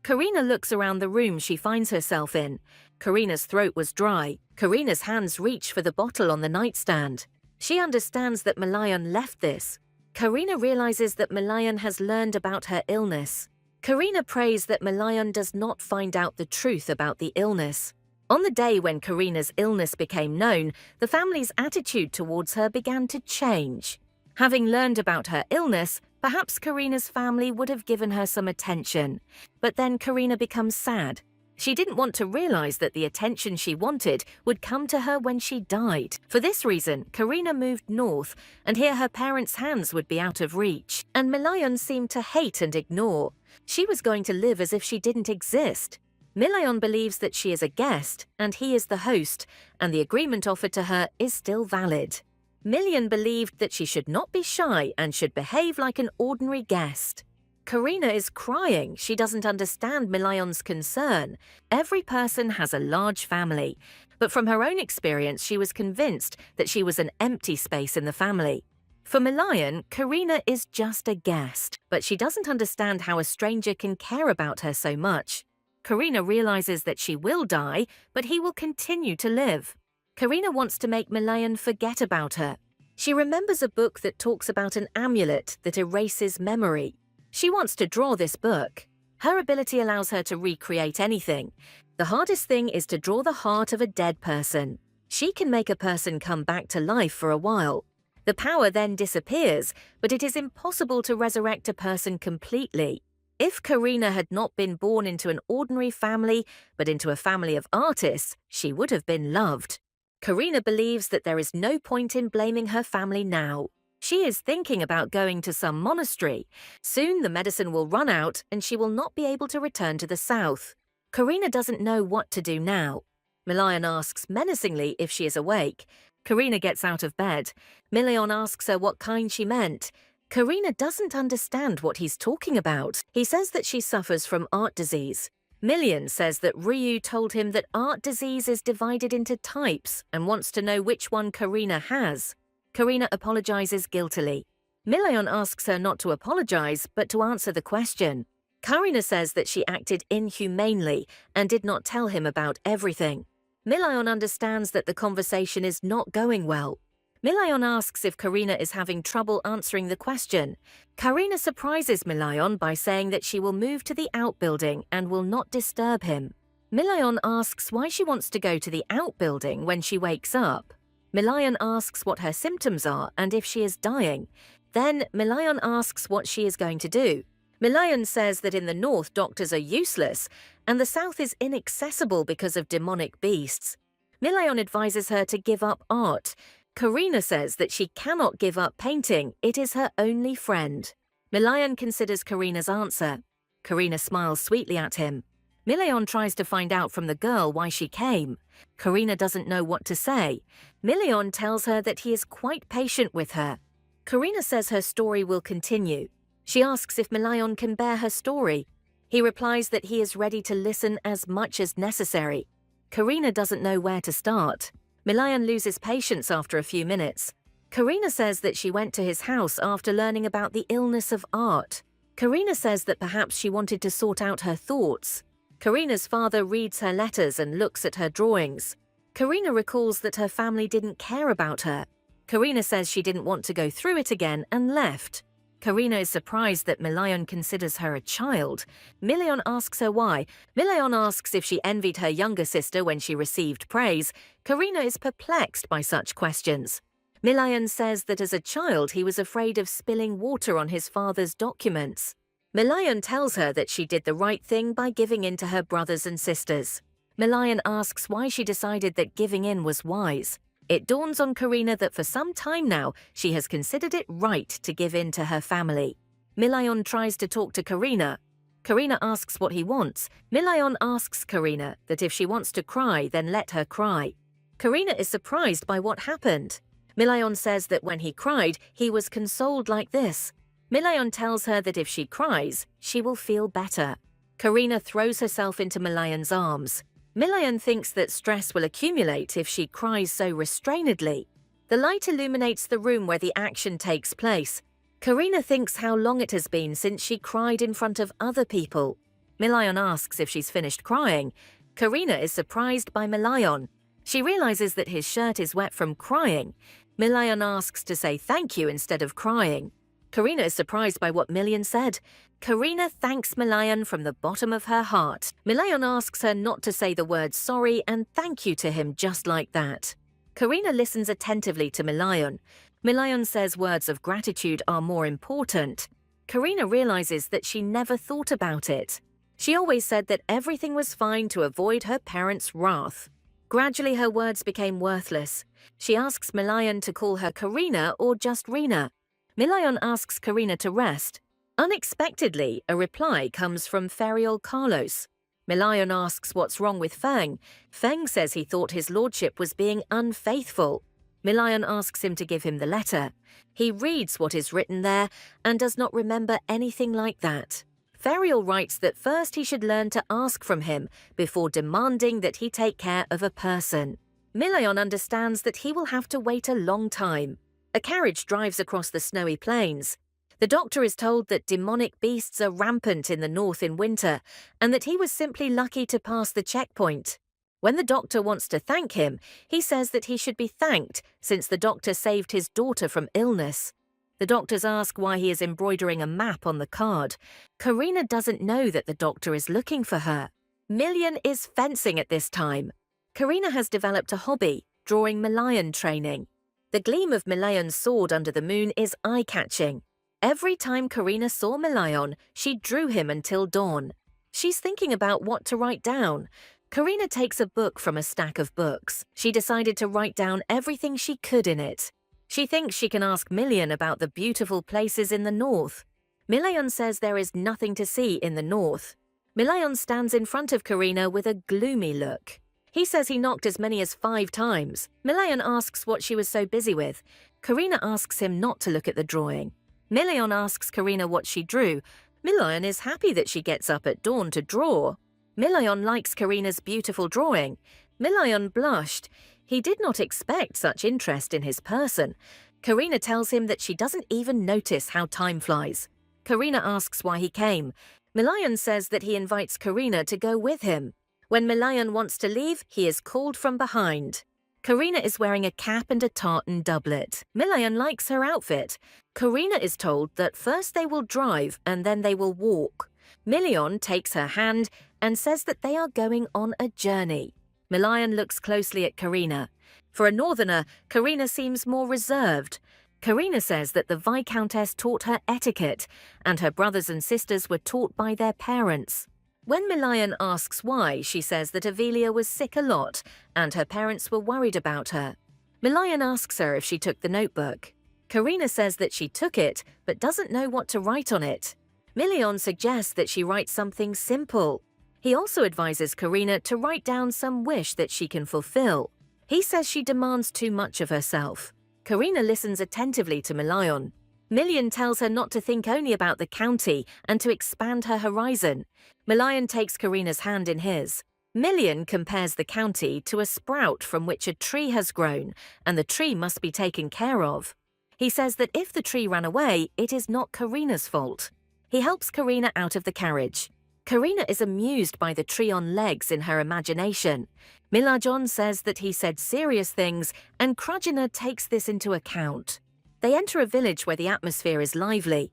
Karina looks around the room she finds herself in. Karina's throat was dry. Karina's hands reach for the bottle on the nightstand. She understands that Malayan left this. Karina realizes that Malayan has learned about her illness. Karina prays that Malayan does not find out the truth about the illness. On the day when Karina's illness became known, the family's attitude towards her began to change. Having learned about her illness, perhaps Karina's family would have given her some attention. But then Karina becomes sad. She didn't want to realize that the attention she wanted would come to her when she died. For this reason, Karina moved north, and here her parents' hands would be out of reach. And Malayan seemed to hate and ignore. She was going to live as if she didn't exist. Malayan believes that she is a guest, and he is the host, and the agreement offered to her is still valid. Milian believed that she should not be shy and should behave like an ordinary guest. Karina is crying. She doesn't understand Malayan's concern. Every person has a large family, but from her own experience, she was convinced that she was an empty space in the family. For Malayan, Karina is just a guest, but she doesn't understand how a stranger can care about her so much. Karina realizes that she will die, but he will continue to live. Karina wants to make Malayan forget about her. She remembers a book that talks about an amulet that erases memory. She wants to draw this book. Her ability allows her to recreate anything. The hardest thing is to draw the heart of a dead person. She can make a person come back to life for a while. The power then disappears, but it is impossible to resurrect a person completely. If Karina had not been born into an ordinary family, but into a family of artists, she would have been loved. Karina believes that there is no point in blaming her family now. She is thinking about going to some monastery. Soon the medicine will run out and she will not be able to return to the south. Karina doesn't know what to do now. Malayan asks menacingly if she is awake. Karina gets out of bed. Milian asks her what kind she meant. Karina doesn't understand what he's talking about. He says that she suffers from art disease. Milian says that Ryu told him that art disease is divided into types and wants to know which one Karina has. Karina apologizes guiltily. Milian asks her not to apologize, but to answer the question. Karina says that she acted inhumanely and did not tell him about everything. Milian understands that the conversation is not going well. Milian asks if Karina is having trouble answering the question. Karina surprises Milian by saying that she will move to the outbuilding and will not disturb him. Milian asks why she wants to go to the outbuilding when she wakes up. Milian asks what her symptoms are and if she is dying. Then Milian asks what she is going to do. Milayon says that in the north doctors are useless and the south is inaccessible because of demonic beasts. Milayon advises her to give up art. Karina says that she cannot give up painting, it is her only friend. Milayon considers Karina's answer. Karina smiles sweetly at him. Milayon tries to find out from the girl why she came. Karina doesn't know what to say. Milayon tells her that he is quite patient with her. Karina says her story will continue. She asks if Milayon can bear her story. He replies that he is ready to listen as much as necessary. Karina doesn't know where to start. Milayon loses patience after a few minutes. Karina says that she went to his house after learning about the illness of art. Karina says that perhaps she wanted to sort out her thoughts. Karina's father reads her letters and looks at her drawings. Karina recalls that her family didn't care about her. Karina says she didn't want to go through it again and left. Karina is surprised that Milayon considers her a child. Milayon asks her why. Milayon asks if she envied her younger sister when she received praise. Karina is perplexed by such questions. Milayon says that as a child he was afraid of spilling water on his father's documents. Milayon tells her that she did the right thing by giving in to her brothers and sisters. Milayon asks why she decided that giving in was wise. It dawns on Karina that for some time now, she has considered it right to give in to her family. Milayon tries to talk to Karina. Karina asks what he wants. Milayon asks Karina that if she wants to cry, then let her cry. Karina is surprised by what happened. Milayon says that when he cried, he was consoled like this. Milayon tells her that if she cries, she will feel better. Karina throws herself into Milayon's arms. Milayon thinks that stress will accumulate if she cries so restrainedly. The light illuminates the room where the action takes place. Karina thinks how long it has been since she cried in front of other people. Milayon asks if she's finished crying. Karina is surprised by Milayon. She realizes that his shirt is wet from crying. Milayon asks to say thank you instead of crying. Karina is surprised by what Milayon said. Karina thanks Milayon from the bottom of her heart. Milayon asks her not to say the words sorry and thank you to him just like that. Karina listens attentively to Milayon. Milayon says words of gratitude are more important. Karina realizes that she never thought about it. She always said that everything was fine to avoid her parents' wrath. Gradually her words became worthless. She asks Milayon to call her Karina or just Rina. Milayon asks Karina to rest. Unexpectedly, a reply comes from Ferial Carlos. Milayon asks what's wrong with Feng. Feng says he thought his lordship was being unfaithful. Milayon asks him to give him the letter. He reads what is written there and does not remember anything like that. Ferial writes that first he should learn to ask from him before demanding that he take care of a person. Milayon understands that he will have to wait a long time. A carriage drives across the snowy plains. The doctor is told that demonic beasts are rampant in the north in winter and that he was simply lucky to pass the checkpoint. When the doctor wants to thank him, he says that he should be thanked since the doctor saved his daughter from illness. The doctors ask why he is embroidering a map on the card. Karina doesn't know that the doctor is looking for her. Milayon is fencing at this time. Karina has developed a hobby, drawing Milayon training. The gleam of Milayon's sword under the moon is eye-catching. Every time Karina saw Milayon, she drew him until dawn. She's thinking about what to write down. Karina takes a book from a stack of books. She decided to write down everything she could in it. She thinks she can ask Milayon about the beautiful places in the north. Milayon says there is nothing to see in the north. Milayon stands in front of Karina with a gloomy look. He says he knocked as many as 5 times. Milayon asks what she was so busy with. Karina asks him not to look at the drawing. Milayon asks Karina what she drew. Milayon is happy that she gets up at dawn to draw. Milayon likes Karina's beautiful drawing. Milayon blushed. He did not expect such interest in his person. Karina tells him that she doesn't even notice how time flies. Karina asks why he came. Milayon says that he invites Karina to go with him. When Milayon wants to leave, he is called from behind. Karina is wearing a cap and a tartan doublet. Milayon likes her outfit. Karina is told that first they will drive and then they will walk. Milayon takes her hand and says that they are going on a journey. Milayon looks closely at Karina. For a northerner, Karina seems more reserved. Karina says that the Viscountess taught her etiquette, and her brothers and sisters were taught by their parents. When Milian asks why, she says that Avelia was sick a lot, and her parents were worried about her. Milian asks her if she took the notebook. Karina says that she took it, but doesn't know what to write on it. Milian suggests that she write something simple. He also advises Karina to write down some wish that she can fulfill. He says she demands too much of herself. Karina listens attentively to Milian. Milian tells her not to think only about the county and to expand her horizon. Milian takes Karina's hand in his. Milian compares the county to a sprout from which a tree has grown, and the tree must be taken care of. He says that if the tree ran away, it is not Karina's fault. He helps Karina out of the carriage. Karina is amused by the tree on legs in her imagination. Milajon says that he said serious things, and Krajina takes this into account. They enter a village where the atmosphere is lively.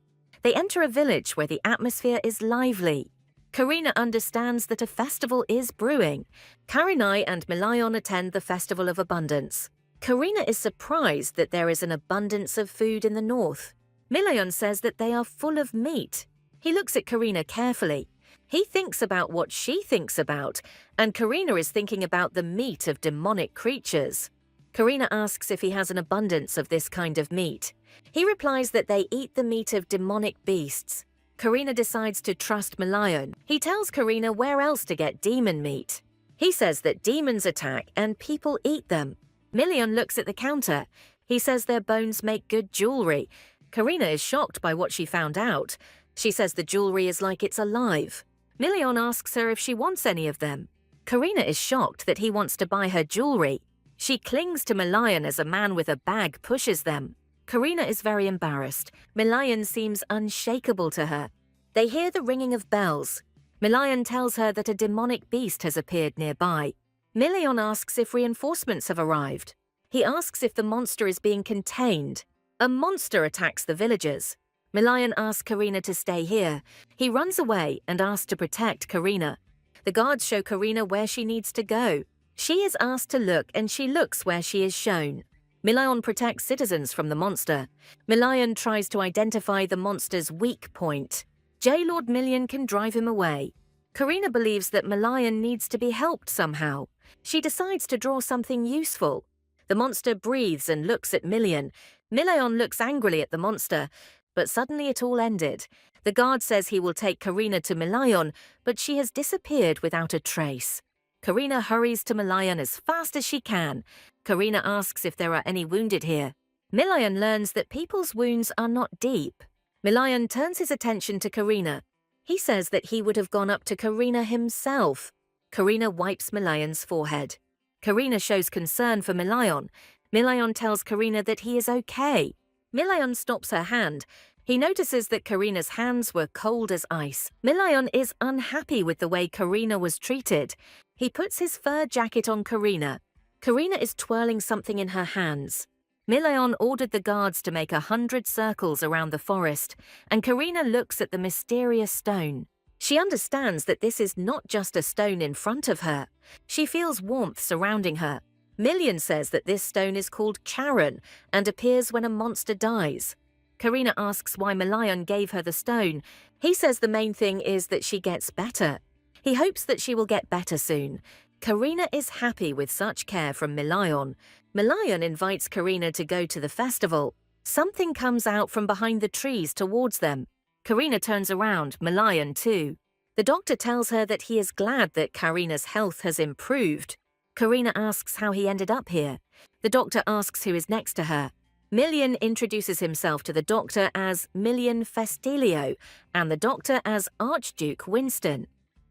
Karina understands that a festival is brewing. Karinai and Milion attend the Festival of Abundance. Karina is surprised that there is an abundance of food in the north. Milion says that they are full of meat. He looks at Karina carefully. He thinks about what she thinks about, and Karina is thinking about the meat of demonic creatures. Karina asks if he has an abundance of this kind of meat. He replies that they eat the meat of demonic beasts. Karina decides to trust Milion. He tells Karina where else to get demon meat. He says that demons attack and people eat them. Milion looks at the counter. He says their bones make good jewelry. Karina is shocked by what she found out. She says the jewelry is like it's alive. Milion asks her if she wants any of them. Karina is shocked that he wants to buy her jewelry. She clings to Milion as a man with a bag pushes them. Karina is very embarrassed. Milion seems unshakable to her. They hear the ringing of bells. Milion tells her that a demonic beast has appeared nearby. Milion asks if reinforcements have arrived. He asks if the monster is being contained. A monster attacks the villagers. Milion asks Karina to stay here. He runs away and asks to protect Karina. The guards show Karina where she needs to go. She is asked to look, and she looks where she is shown. Milion protects citizens from the monster. Milion tries to identify the monster's weak point. J-Lord Milion can drive him away. Karina believes that Milion needs to be helped somehow. She decides to draw something useful. The monster breathes and looks at Milion. Milion looks angrily at the monster, but suddenly it all ended. The guard says he will take Karina to Milion, but she has disappeared without a trace. Karina hurries to Milion as fast as she can. Karina asks if there are any wounded here. Milion learns that people's wounds are not deep. Milion turns his attention to Karina. He says that he would have gone up to Karina himself. Karina wipes Milion's forehead. Karina shows concern for Milion. Milion tells Karina that he is okay. Milion stops her hand. He notices that Karina's hands were cold as ice. Milion is unhappy with the way Karina was treated. He puts his fur jacket on Karina. Karina is twirling something in her hands. Milion ordered the guards to make 100 circles around the forest, and Karina looks at the mysterious stone. She understands that this is not just a stone in front of her. She feels warmth surrounding her. Milion says that this stone is called Charon and appears when a monster dies. Karina asks why Milion gave her the stone. He says the main thing is that she gets better. He hopes that she will get better soon. Karina is happy with such care from Milion. Milion invites Karina to go to the festival. Something comes out from behind the trees towards them. Karina turns around, Milion too. The doctor tells her that he is glad that Karina's health has improved. Karina asks how he ended up here. The doctor asks who is next to her. Milion introduces himself to the doctor as Milion Festilio and the doctor as Archduke Winston.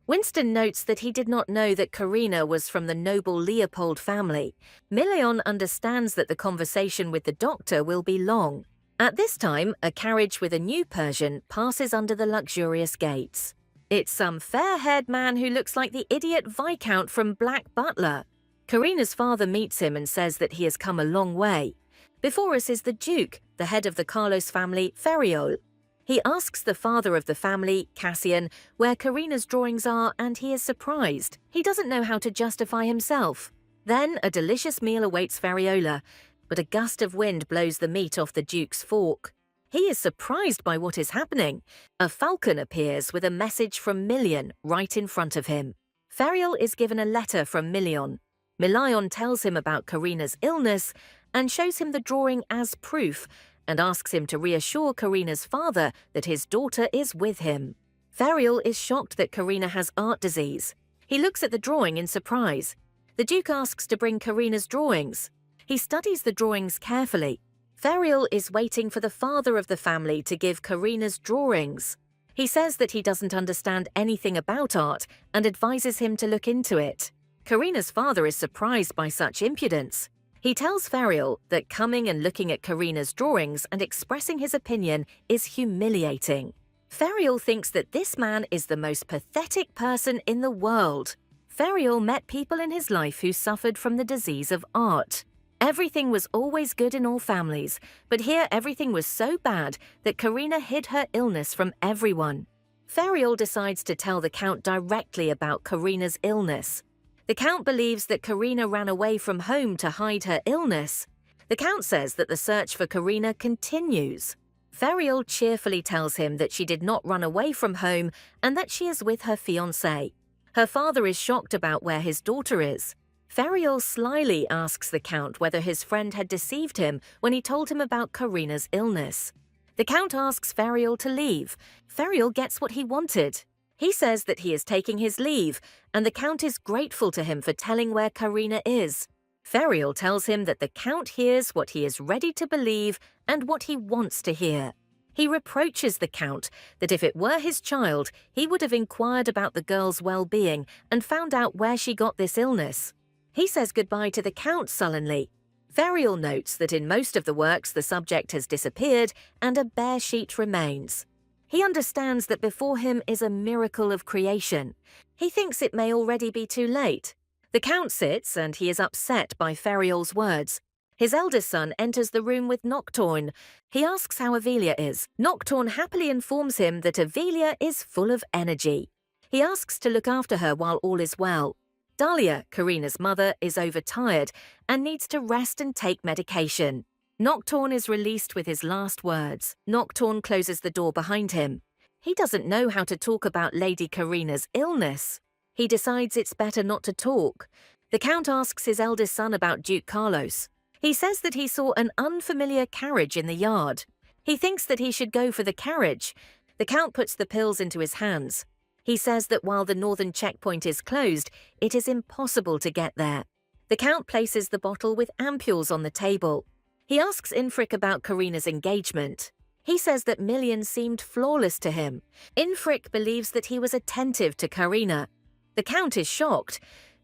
Winston notes that he did not know that Karina was from the noble Leopold family. Milion understands that the conversation with the doctor will be long. At this time, a carriage with a new Persian passes under the luxurious gates. It's some fair-haired man who looks like the idiot Viscount from Black Butler. Karina's father meets him and says that he has come a long way. Before us is the Duke, the head of the Carlos family, Ferriol. He asks the father of the family, Cassian, where Karina's drawings are, and he is surprised. He doesn't know how to justify himself. Then a delicious meal awaits Ferriola. but a gust of wind blows the meat off the Duke's fork. He is surprised by what is happening. A falcon appears with a message from Million right in front of him. Ferial is given a letter from Million. Milion tells him about Karina's illness and shows him the drawing as proof and asks him to reassure Karina's father that his daughter is with him. Ferial is shocked that Karina has art disease. He looks at the drawing in surprise. The Duke asks to bring Karina's drawings. He studies the drawings carefully. Ferial is waiting for the father of the family to give Karina's drawings. He says that he doesn't understand anything about art and advises him to look into it. Karina's father is surprised by such impudence. He tells Ferial that coming and looking at Karina's drawings and expressing his opinion is humiliating. Ferial thinks that this man is the most pathetic person in the world. Ferial met people in his life who suffered from the disease of art. Everything was always good in all families, but here everything was so bad that Karina hid her illness from everyone. Ferial decides to tell the Count directly about Karina's illness. The Count believes that Karina ran away from home to hide her illness. The Count says that the search for Karina continues. Ferial cheerfully tells him that she did not run away from home and that she is with her fiancé. Her father is shocked about where his daughter is. Ferial slyly asks the Count whether his friend had deceived him when he told him about Karina's illness. The Count asks Ferial to leave. Ferial gets what he wanted. He says that he is taking his leave, and the Count is grateful to him for telling where Karina is. Ferial tells him that the Count hears what he is ready to believe and what he wants to hear. He reproaches the Count that if it were his child, he would have inquired about the girl's well-being and found out where she got this illness. He says goodbye to the Count sullenly. Ferial notes that in most of the works the subject has disappeared and a bare sheet remains. He understands that before him is a miracle of creation. He thinks it may already be too late. The Count sits and he is upset by Ferial's words. His eldest son enters the room with Nocturne. He asks how Avelia is. Nocturne happily informs him that Avelia is full of energy. He asks to look after her while all is well. Dahlia, Karina's mother, is overtired and needs to rest and take medication. Nocturne is released with his last words. Nocturne closes the door behind him. He doesn't know how to talk about Lady Karina's illness. He decides it's better not to talk. The Count asks his eldest son about Duke Carlos. He says that he saw an unfamiliar carriage in the yard. He thinks that he should go for the carriage. The Count puts the pills into his hands. He says that while the northern checkpoint is closed, it is impossible to get there. The Count places the bottle with ampules on the table. He asks Infric about Karina's engagement. He says that Million seemed flawless to him. Infric believes that he was attentive to Karina. The Count is shocked.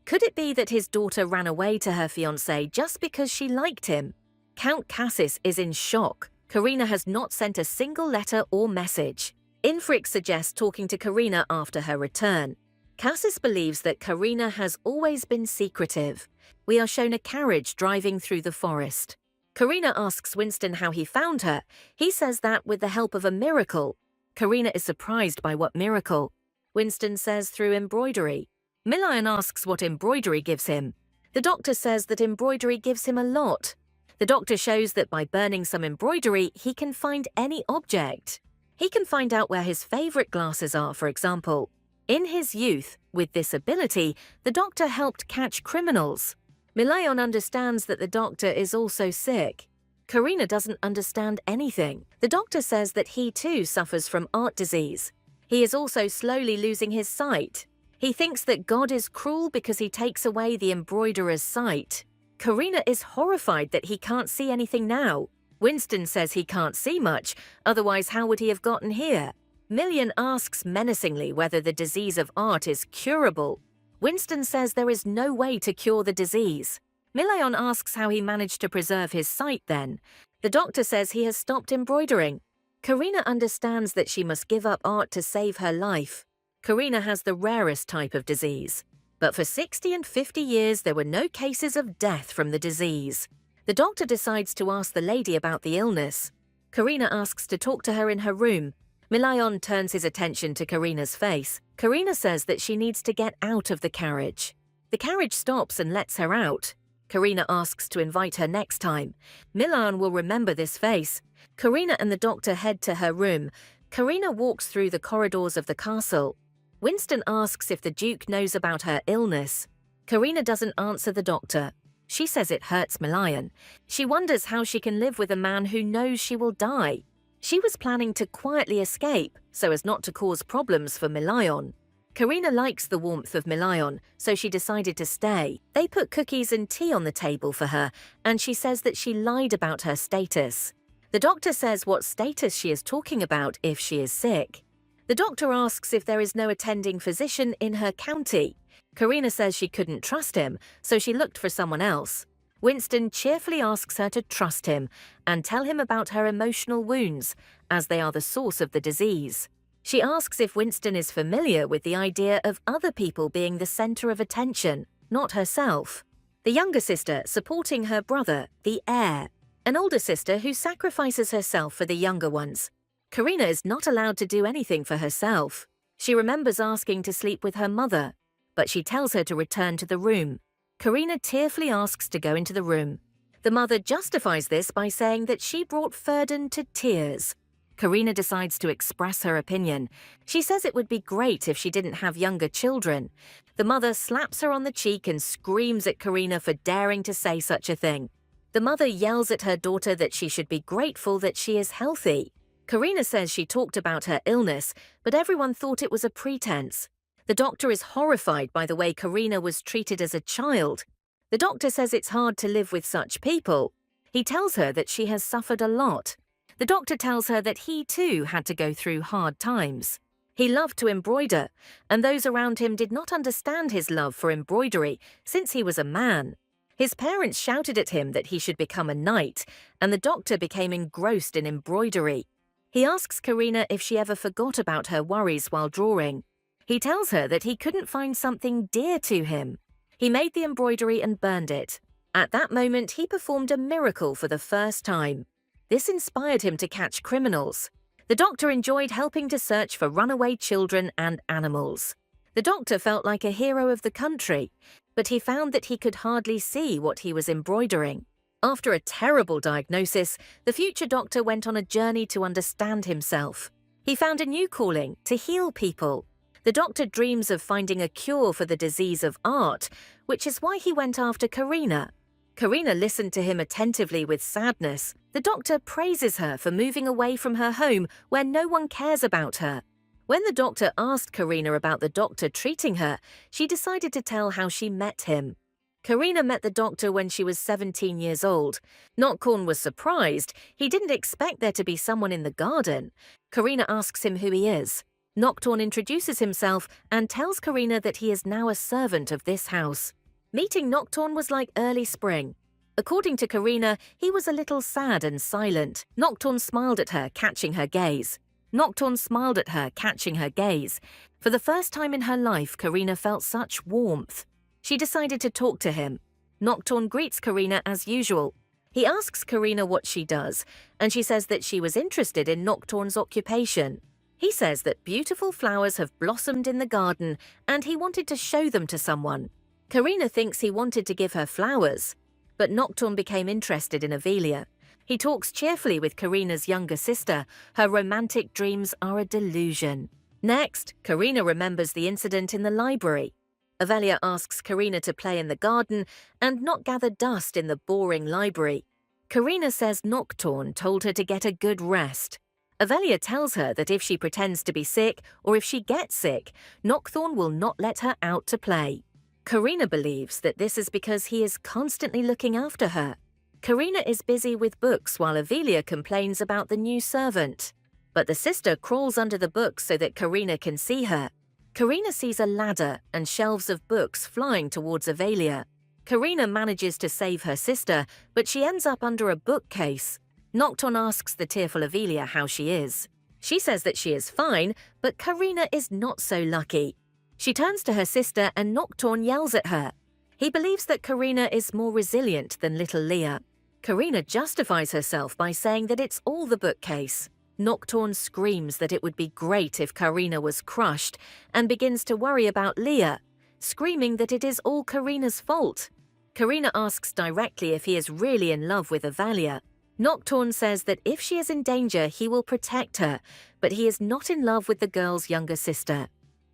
Could it be that his daughter ran away to her fiancé just because she liked him? Count Cassis is in shock. Karina has not sent a single letter or message. Infric suggests talking to Karina after her return. Cassis believes that Karina has always been secretive. We are shown a carriage driving through the forest. Karina asks Winston how he found her. He says that with the help of a miracle. Karina is surprised by what miracle. Winston says through embroidery. Million asks what embroidery gives him. The doctor says that embroidery gives him a lot. The doctor shows that by burning some embroidery, he can find any object. He can find out where his favorite glasses are, for example. In his youth, with this ability, the doctor helped catch criminals. Million understands that the doctor is also sick. Karina doesn't understand anything. The doctor says that he too suffers from art disease. He is also slowly losing his sight. He thinks that God is cruel because he takes away the embroiderer's sight. Karina is horrified that he can't see anything now. Winston says he can't see much, otherwise how would he have gotten here? Million asks menacingly whether the disease of art is curable. Winston says there is no way to cure the disease. Million asks how he managed to preserve his sight then. The doctor says he has stopped embroidering. Karina understands that she must give up art to save her life. Karina has the rarest type of disease. But for 60 and 50 years there were no cases of death from the disease. The doctor decides to ask the lady about the illness. Karina asks to talk to her in her room. Million turns his attention to Karina's face. Karina says that she needs to get out of the carriage. The carriage stops and lets her out. Karina asks to invite her next time. Milan will remember this face. Karina and the doctor head to her room. Karina walks through the corridors of the castle. Winston asks if the Duke knows about her illness. Karina doesn't answer the doctor. She says it hurts Milan. She wonders how she can live with a man who knows she will die. She was planning to quietly escape so as not to cause problems for Milan. Karina likes the warmth of Milan, so she decided to stay. They put cookies and tea on the table for her, and she says that she lied about her status. The doctor says what status she is talking about if she is sick. The doctor asks if there is no attending physician in her county. Karina says she couldn't trust him, so she looked for someone else. Winston cheerfully asks her to trust him and tell him about her emotional wounds, as they are the source of the disease. She asks if Winston is familiar with the idea of other people being the center of attention, not herself. The younger sister supporting her brother, the heir. An older sister who sacrifices herself for the younger ones. Karina is not allowed to do anything for herself. She remembers asking to sleep with her mother, but she tells her to return to the room. Karina tearfully asks to go into the room. The mother justifies this by saying that she brought Ferdinand to tears. Karina decides to express her opinion. She says it would be great if she didn't have younger children. The mother slaps her on the cheek and screams at Karina for daring to say such a thing. The mother yells at her daughter that she should be grateful that she is healthy. Karina says she talked about her illness, but everyone thought it was a pretense. The doctor is horrified by the way Karina was treated as a child. The doctor says it's hard to live with such people. He tells her that she has suffered a lot. The doctor tells her that he too had to go through hard times. He loved to embroider, and those around him did not understand his love for embroidery since he was a man. His parents shouted at him that he should become a knight, and the doctor became engrossed in embroidery. He asks Karina if she ever forgot about her worries while drawing. He tells her that he couldn't find something dear to him. He made the embroidery and burned it. At that moment, he performed a miracle for the first time. This inspired him to catch criminals. The doctor enjoyed helping to search for runaway children and animals. The doctor felt like a hero of the country, but he found that he could hardly see what he was embroidering. After a terrible diagnosis, the future doctor went on a journey to understand himself. He found a new calling, to heal people. The doctor dreams of finding a cure for the disease of art, which is why he went after Karina. Karina listened to him attentively with sadness. The doctor praises her for moving away from her home where no one cares about her. When the doctor asked Karina about the doctor treating her, she decided to tell how she met him. Karina met the doctor when she was 17 years old. Nocturne was surprised. He didn't expect there to be someone in the garden. Karina asks him who he is. Nocturne introduces himself and tells Karina that he is now a servant of this house. Meeting Nocturne was like early spring. According to Karina, he was a little sad and silent. Nocturne smiled at her, catching her gaze. Nocturne smiled at her, catching her gaze. For the first time in her life, Karina felt such warmth. She decided to talk to him. Nocturne greets Karina as usual. He asks Karina what she does, and she says that she was interested in Nocturne's occupation. He says that beautiful flowers have blossomed in the garden, and he wanted to show them to someone. Karina thinks he wanted to give her flowers, but Nocturne became interested in Avelia. He talks cheerfully with Karina's younger sister. Her romantic dreams are a delusion. Next, Karina remembers the incident in the library. Avelia asks Karina to play in the garden and not gather dust in the boring library. Karina says Nocturne told her to get a good rest. Avelia tells her that if she pretends to be sick or if she gets sick, Nocturne will not let her out to play. Karina believes that this is because he is constantly looking after her. Karina is busy with books while Avelia complains about the new servant. But the sister crawls under the books so that Karina can see her. Karina sees a ladder and shelves of books flying towards Avelia. Karina manages to save her sister, but she ends up under a bookcase. Nocturne asks the tearful Avelia how she is. She says that she is fine, but Karina is not so lucky. She turns to her sister and Nocturne yells at her. He believes that Karina is more resilient than little Leah. Karina justifies herself by saying that it's all the bookcase. Nocturne screams that it would be great if Karina was crushed and begins to worry about Leah, screaming that it is all Karina's fault. Karina asks directly if he is really in love with Avalia. Nocturne says that if she is in danger, he will protect her, but he is not in love with the girl's younger sister.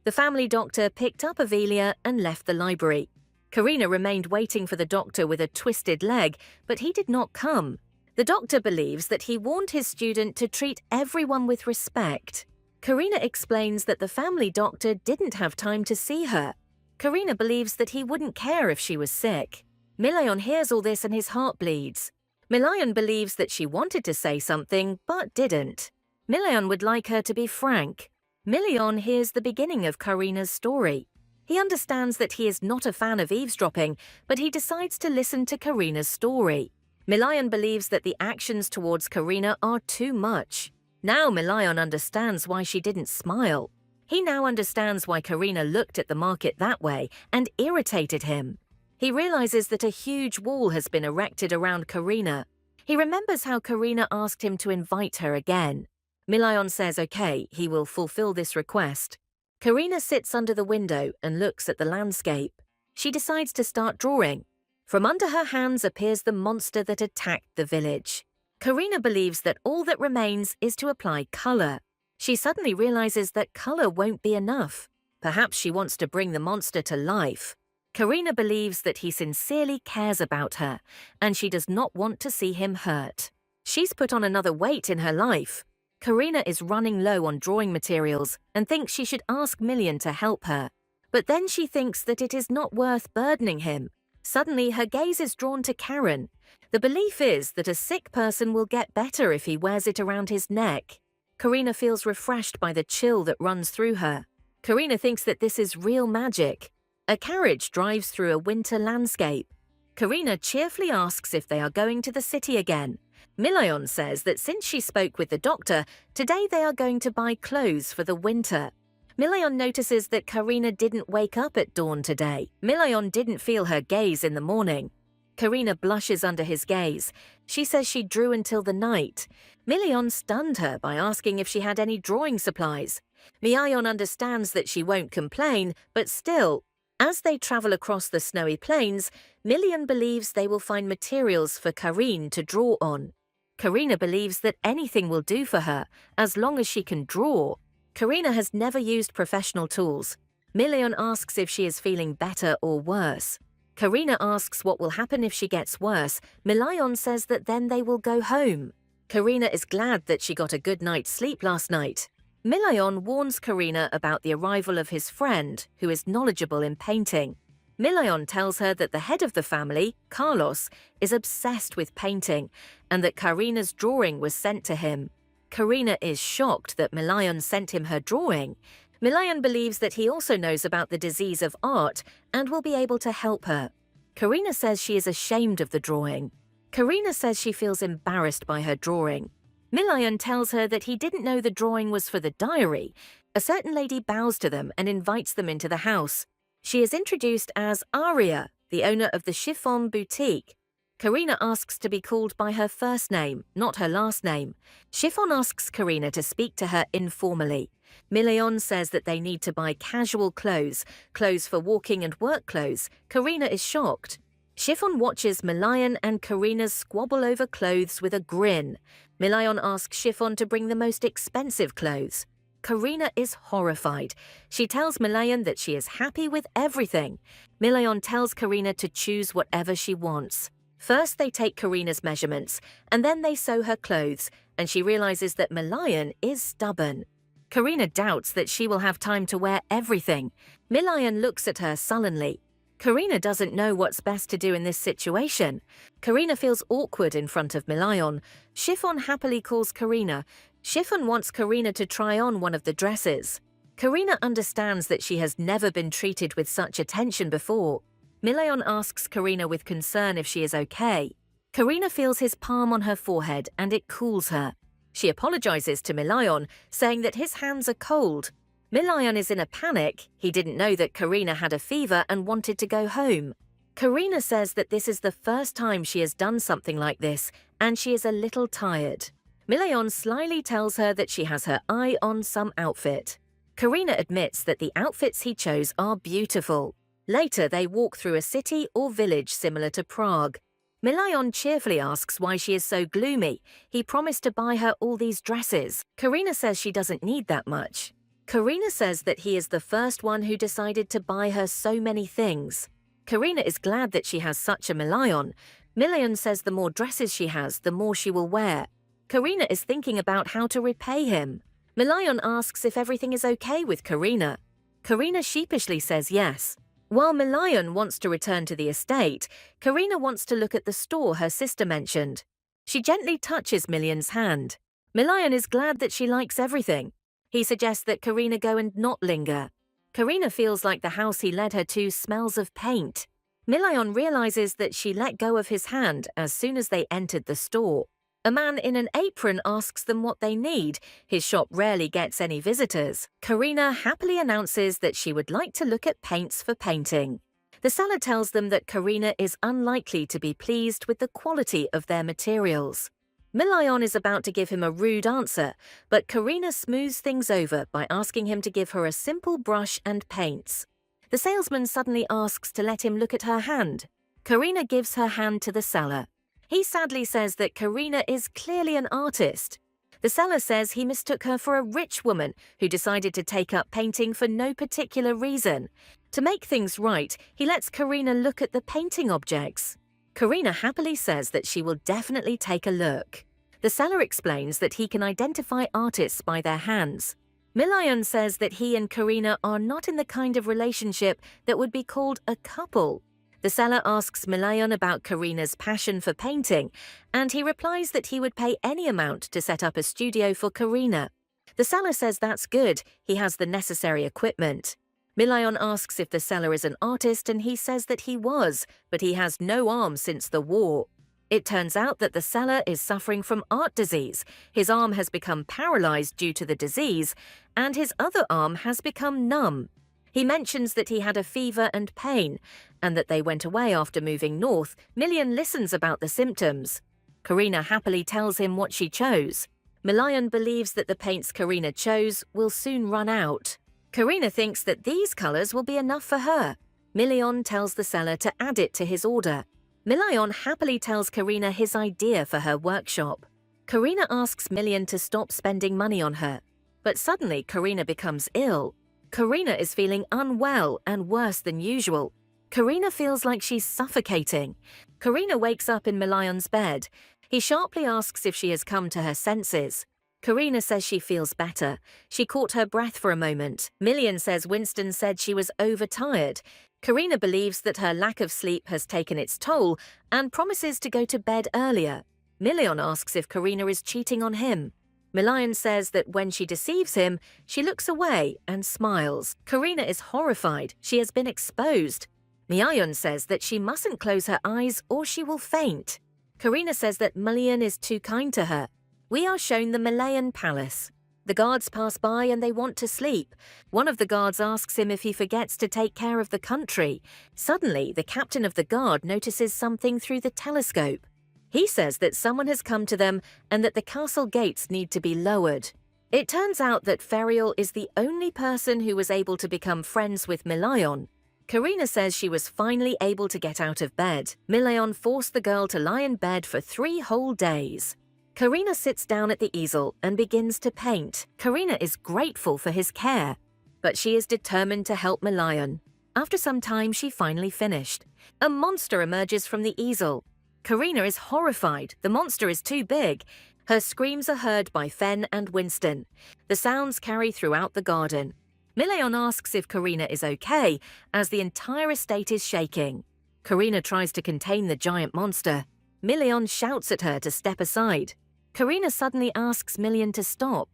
The family doctor picked up Avalia and left the library. Karina remained waiting for the doctor with a twisted leg, but he did not come. The doctor believes that he warned his student to treat everyone with respect. Karina explains that the family doctor didn't have time to see her. Karina believes that he wouldn't care if she was sick. Milayon hears all this and his heart bleeds. Milayon believes that she wanted to say something, but didn't. Milayon would like her to be frank. Milayon hears the beginning of Karina's story. He understands that he is not a fan of eavesdropping, but he decides to listen to Karina's story. Milayon believes that the actions towards Karina are too much. Now Milayon understands why she didn't smile. He now understands why Karina looked at the market that way and irritated him. He realizes that a huge wall has been erected around Karina. He remembers how Karina asked him to invite her again. Milayon says okay, he will fulfill this request. Karina sits under the window and looks at the landscape. She decides to start drawing. From under her hands appears the monster that attacked the village. Karina believes that all that remains is to apply color. She suddenly realizes that color won't be enough. Perhaps she wants to bring the monster to life. Karina believes that he sincerely cares about her, and she does not want to see him hurt. She's put on another weight in her life. Karina is running low on drawing materials and thinks she should ask Million to help her. But then she thinks that it is not worth burdening him. Suddenly, her gaze is drawn to Karen. The belief is that a sick person will get better if he wears it around his neck. Karina feels refreshed by the chill that runs through her. Karina thinks that this is real magic. A carriage drives through a winter landscape. Karina cheerfully asks if they are going to the city again. Milayon says that since she spoke with the doctor, today they are going to buy clothes for the winter. Milayon notices that Karina didn't wake up at dawn today. Milayon didn't feel her gaze in the morning. Karina blushes under his gaze. She says she drew until the night. Milayon stunned her by asking if she had any drawing supplies. Milayon understands that she won't complain, but still, as they travel across the snowy plains, Milayon believes they will find materials for Karine to draw on. Karina believes that anything will do for her, as long as she can draw. Karina has never used professional tools. Milayon asks if she is feeling better or worse. Karina asks what will happen if she gets worse. Milayon says that then they will go home. Karina is glad that she got a good night's sleep last night. Milayon warns Karina about the arrival of his friend, who is knowledgeable in painting. Milayon tells her that the head of the family, Carlos, is obsessed with painting and that Karina's drawing was sent to him. Karina is shocked that Milayon sent him her drawing. Milayon believes that he also knows about the disease of art and will be able to help her. Karina says she is ashamed of the drawing. Karina says she feels embarrassed by her drawing. Milayon tells her that he didn't know the drawing was for the diary. A certain lady bows to them and invites them into the house. She is introduced as Aria, the owner of the chiffon boutique. Karina asks to be called by her first name, not her last name. Chiffon asks Karina to speak to her informally. Milayon says that they need to buy casual clothes, clothes for walking and work clothes. Karina is shocked. Chiffon watches Milayon and Karina squabble over clothes with a grin. Milayon asks Chiffon to bring the most expensive clothes. Karina is horrified. She tells Milayon that she is happy with everything. Milayon tells Karina to choose whatever she wants. First, they take Karina's measurements, and then they sew her clothes, and she realizes that Milayon is stubborn. Karina doubts that she will have time to wear everything. Milayon looks at her sullenly. Karina doesn't know what's best to do in this situation. Karina feels awkward in front of Milayon. Chiffon happily calls Karina. Chiffon wants Karina to try on one of the dresses. Karina understands that she has never been treated with such attention before. Milayon asks Karina with concern if she is okay. Karina feels his palm on her forehead and it cools her. She apologizes to Milayon, saying that his hands are cold. Milayon is in a panic. He didn't know that Karina had a fever and wanted to go home. Karina says that this is the first time she has done something like this, and she is a little tired. Milayon slyly tells her that she has her eye on some outfit. Karina admits that the outfits he chose are beautiful. Later, they walk through a city or village similar to Prague. Milion cheerfully asks why she is so gloomy. He promised to buy her all these dresses. Karina says she doesn't need that much. Karina says that he is the first one who decided to buy her so many things. Karina is glad that she has such a Milion. Milion says the more dresses she has, the more she will wear. Karina is thinking about how to repay him. Milion asks if everything is okay with Karina. Karina sheepishly says yes. While Milion wants to return to the estate, Karina wants to look at the store her sister mentioned. She gently touches Milion's hand. Milion is glad that she likes everything. He suggests that Karina go and not linger. Karina feels like the house he led her to smells of paint. Milion realizes that she let go of his hand as soon as they entered the store. A man in an apron asks them what they need. His shop rarely gets any visitors. Karina happily announces that she would like to look at paints for painting. The seller tells them that Karina is unlikely to be pleased with the quality of their materials. Milion is about to give him a rude answer, but Karina smooths things over by asking him to give her a simple brush and paints. The salesman suddenly asks to let him look at her hand. Karina gives her hand to the seller. He sadly says that Karina is clearly an artist. The seller says he mistook her for a rich woman who decided to take up painting for no particular reason. To make things right, he lets Karina look at the painting objects. Karina happily says that she will definitely take a look. The seller explains that he can identify artists by their hands. Milion says that he and Karina are not in the kind of relationship that would be called a couple. The seller asks Milion about Karina's passion for painting, and he replies that he would pay any amount to set up a studio for Karina. The seller says that's good, he has the necessary equipment. Milion asks if the seller is an artist, and he says that he was, but he has no arm since the war. It turns out that the seller is suffering from art disease. His arm has become paralyzed due to the disease, and his other arm has become numb. He mentions that he had a fever and pain, and that they went away after moving north. Milion listens about the symptoms. Karina happily tells him what she chose. Milion believes that the paints Karina chose will soon run out. Karina thinks that these colors will be enough for her. Milion tells the seller to add it to his order. Milion happily tells Karina his idea for her workshop. Karina asks Milion to stop spending money on her. But suddenly Karina becomes ill. Karina is feeling unwell and worse than usual. Karina feels like she's suffocating. Karina wakes up in Milion's bed. He sharply asks if she has come to her senses. Karina says she feels better. She caught her breath for a moment. Milion says Winston said she was overtired. Karina believes that her lack of sleep has taken its toll and promises to go to bed earlier. Milion asks if Karina is cheating on him. Milion says that when she deceives him, she looks away and smiles. Karina is horrified. She has been exposed. Milion says that she mustn't close her eyes or she will faint. Karina says that Milion is too kind to her. We are shown the Malayan palace. The guards pass by and they want to sleep. One of the guards asks him if he forgets to take care of the country. Suddenly, the captain of the guard notices something through the telescope. He says that someone has come to them and that the castle gates need to be lowered. It turns out that Ferial is the only person who was able to become friends with Milion. Karina says she was finally able to get out of bed. Milion forced the girl to lie in bed for 3 whole days. Karina sits down at the easel and begins to paint. Karina is grateful for his care, but she is determined to help Milion. After some time, she finally finished. A monster emerges from the easel. Karina is horrified. The monster is too big. Her screams are heard by Fen and Winston. The sounds carry throughout the garden. Milion asks if Karina is okay, as the entire estate is shaking. Karina tries to contain the giant monster. Milion shouts at her to step aside. Karina suddenly asks Milion to stop.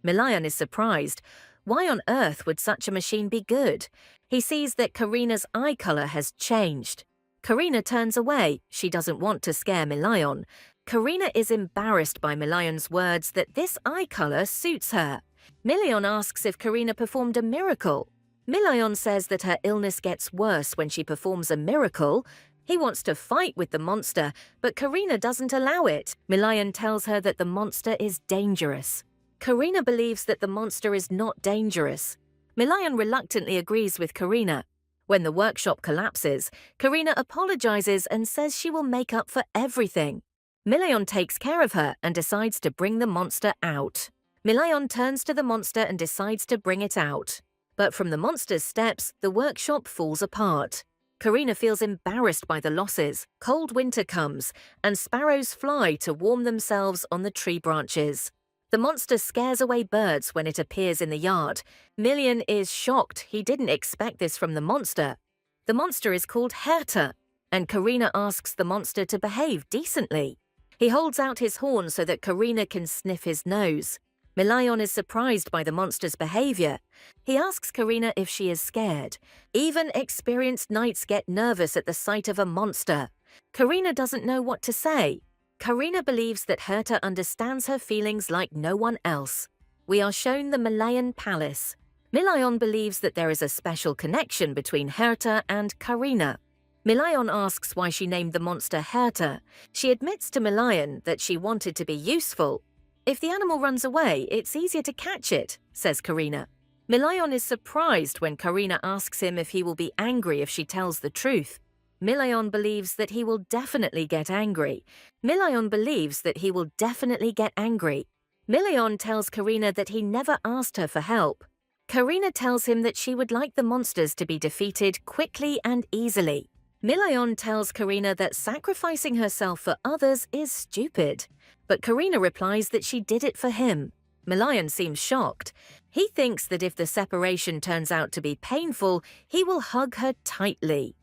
Milion is surprised. Why on earth would such a machine be good? He sees that Karina's eye color has changed. Karina turns away. She doesn't want to scare Milion. Karina is embarrassed by Milion's words that this eye color suits her. Milion asks if Karina performed a miracle. Milion says that her illness gets worse when she performs a miracle. He wants to fight with the monster, but Karina doesn't allow it. Milion tells her that the monster is dangerous. Karina believes that the monster is not dangerous. Milion reluctantly agrees with Karina. When the workshop collapses, Karina apologizes and says she will make up for everything. Milayon takes care of her and decides to bring the monster out. Milayon turns to the monster and decides to bring it out. But from the monster's steps, the workshop falls apart. Karina feels embarrassed by the losses. Cold winter comes, and sparrows fly to warm themselves on the tree branches. The monster scares away birds when it appears in the yard. Milayon is shocked. He didn't expect this from the monster. The monster is called Herta, and Karina asks the monster to behave decently. He holds out his horn so that Karina can sniff his nose. Milayon is surprised by the monster's behavior. He asks Karina if she is scared. Even experienced knights get nervous at the sight of a monster. Karina doesn't know what to say. Karina believes that Herta understands her feelings like no one else. We are shown the Malayan palace. Milayon believes that there is a special connection between Herta and Karina. Milayon asks why she named the monster Herta. She admits to Milayon that she wanted to be useful. If the animal runs away, it's easier to catch it, says Karina. Milayon is surprised when Karina asks him if he will be angry if she tells the truth. Milayon believes that he will definitely get angry. Milayon tells Karina that he never asked her for help. Karina tells him that she would like the monsters to be defeated quickly and easily. Milayon tells Karina that sacrificing herself for others is stupid. But Karina replies that she did it for him. Milayon seems shocked. He thinks that if the separation turns out to be painful, he will hug her tightly.